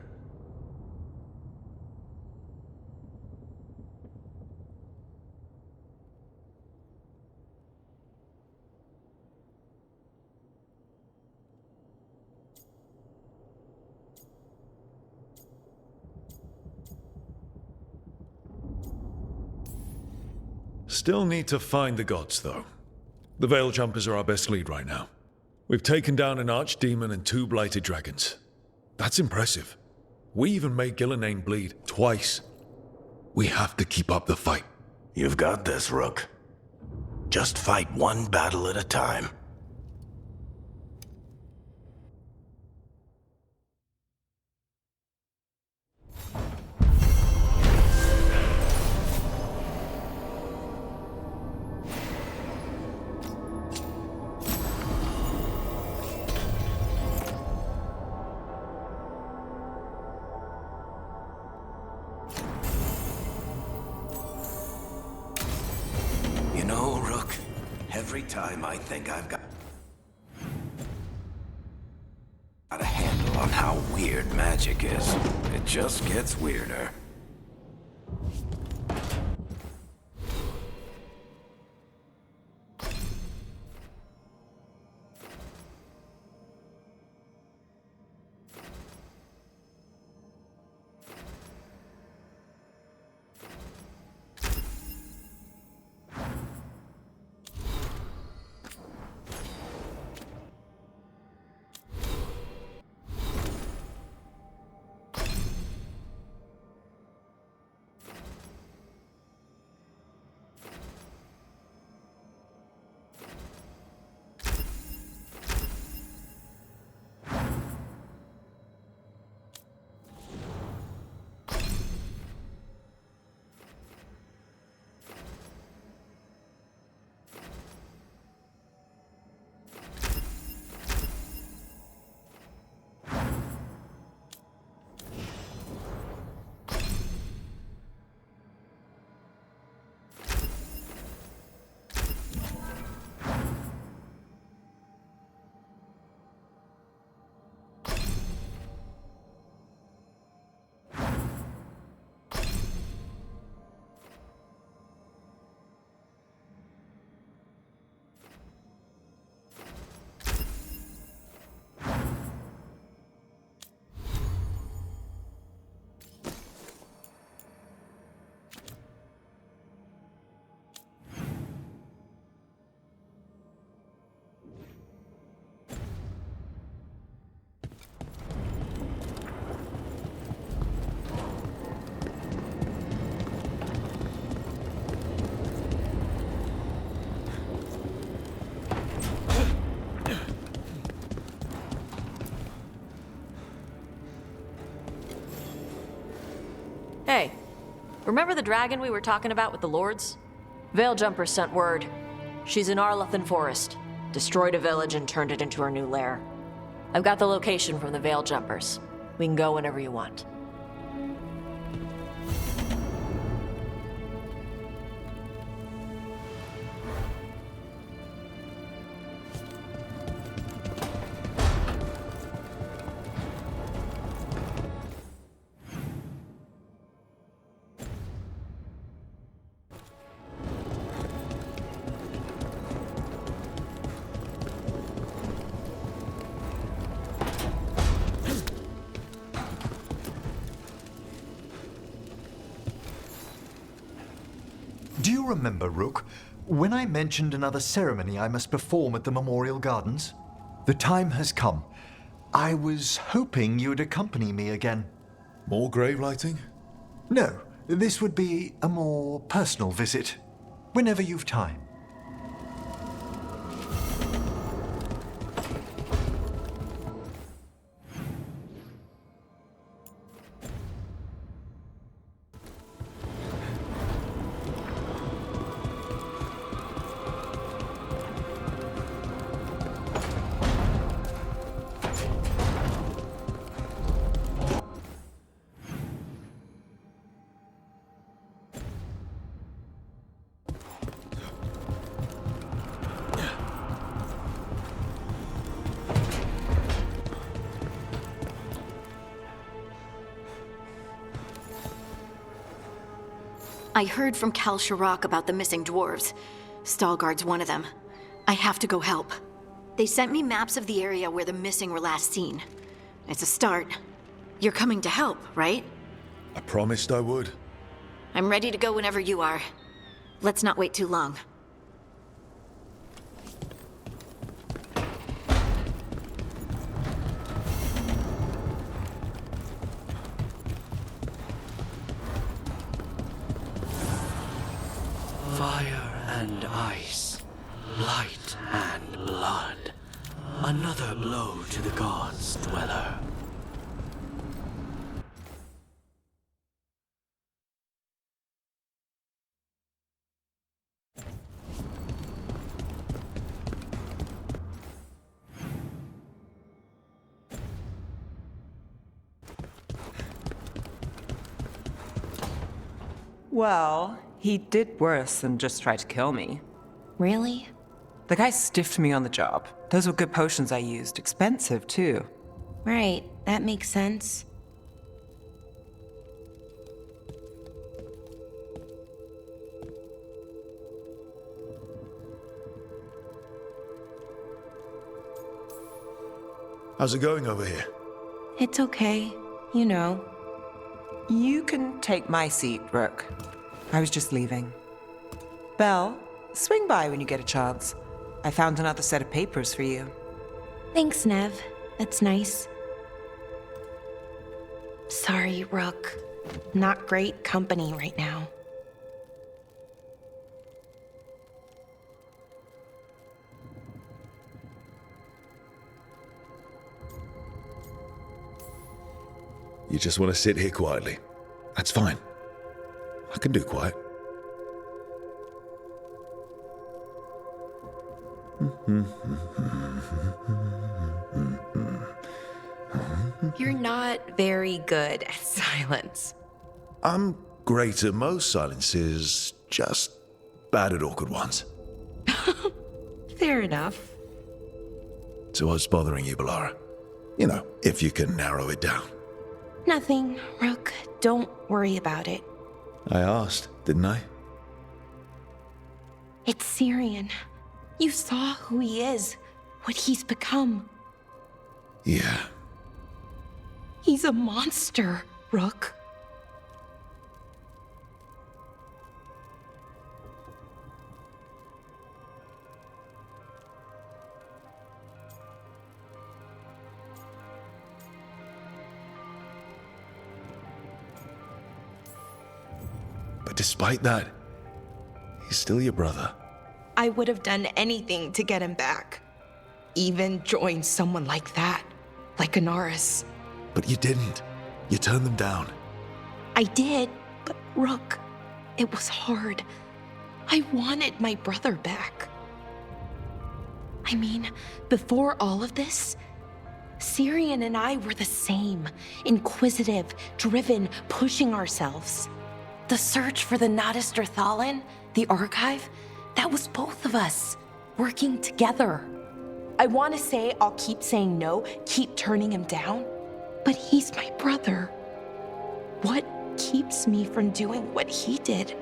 Still need to find the gods, though. The Veil Jumpers are our best lead right now. We've taken down an archdemon and 2 blighted dragons. That's impressive. We even made Gillenane bleed twice. We have to keep up the fight. You've got this, Rook. Just fight one battle at a time. You know, Rook, every time I think I've got a handle on how weird magic is, it just gets weirder. Remember the dragon we were talking about with the lords? Veiljumpers sent word. She's in Arlethan Forest. Destroyed a village and turned it into her new lair. I've got the location from the Veiljumpers. We can go whenever you want. Do you remember, Rook, when I mentioned another ceremony I must perform at the Memorial Gardens? The time has come. I was hoping you'd accompany me again. More grave lighting? No, this would be a more personal visit. Whenever you've time. I heard from Kal Shirak about the missing dwarves. Stalguard's one of them. I have to go help. They sent me maps of the area where the missing were last seen. It's a start. You're coming to help, right? I promised I would. I'm ready to go whenever you are. Let's not wait too long. Fire and ice, light and blood. Another blow to the gods' dweller. Well, he did worse than just try to kill me. Really? The guy stiffed me on the job. Those were good potions I used. Expensive, too. Right, that makes sense. How's it going over here? It's okay. You know. You can take my seat, Rook. I was just leaving. Belle, swing by when you get a chance. I found another set of papers for you. Thanks, Nev. That's nice. Sorry, Rook. Not great company right now. You just want to sit here quietly. That's fine. I can do quiet. You're not very good at silence. I'm great at most silences, just bad at awkward ones. Fair enough. So what's bothering you, Balara? You know, if you can narrow it down. Nothing, Rook. Don't worry about it. I asked, didn't I? It's Syrian. You saw who he is, what he's become. Yeah. He's a monster, Rook. But despite that, he's still your brother. I would have done anything to get him back. Even join someone like that, like Anaris. But you didn't. You turned them down. I did, But Rook, it was hard. I wanted my brother back. I mean, before all of this, Syrian and I were the same. Inquisitive, driven, pushing ourselves. The search for the Natus Thalin, the archive, that was both of us, working together. I want to say I'll keep saying no, keep turning him down, but he's my brother. What keeps me from doing what he did?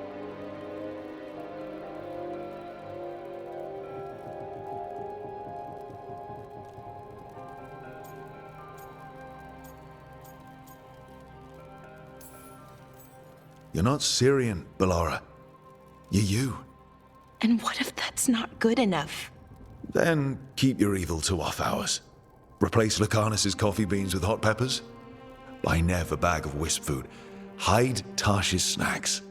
You're not Syrian, Bellara. You're you. And what if that's not good enough? Then keep your evil to off hours. Replace Lucanus's coffee beans with hot peppers. Buy Nev a bag of wisp food. Hide Tarsh's snacks.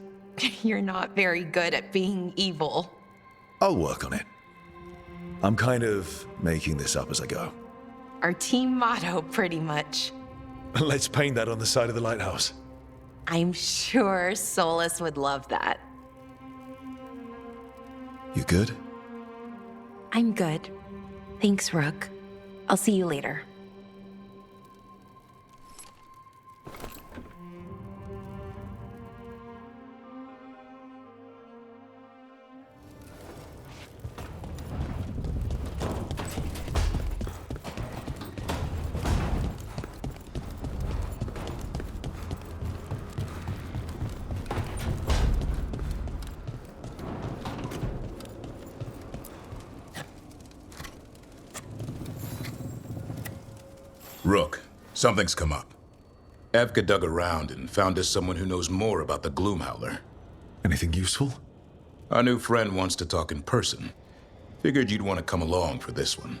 You're not very good at being evil. I'll work on it. I'm kind of making this up as I go. Our team motto, pretty much. Let's paint that on the side of the lighthouse. I'm sure Solus would love that. You good? I'm good. Thanks, Rook. I'll see you later. Rook, something's come up. Evka dug around and found us someone who knows more about the Gloomhowler. Anything useful? Our new friend wants to talk in person. Figured you'd want to come along for this one.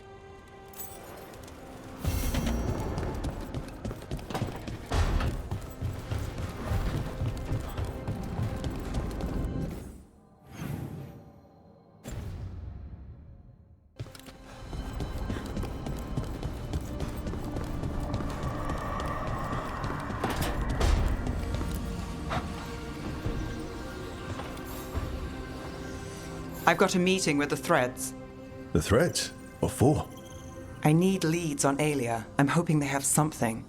I've got a meeting with the Threads. The Threads? What for? I need leads on Aelia. I'm hoping they have something.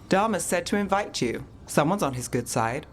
Dharma said to invite you. Someone's on his good side.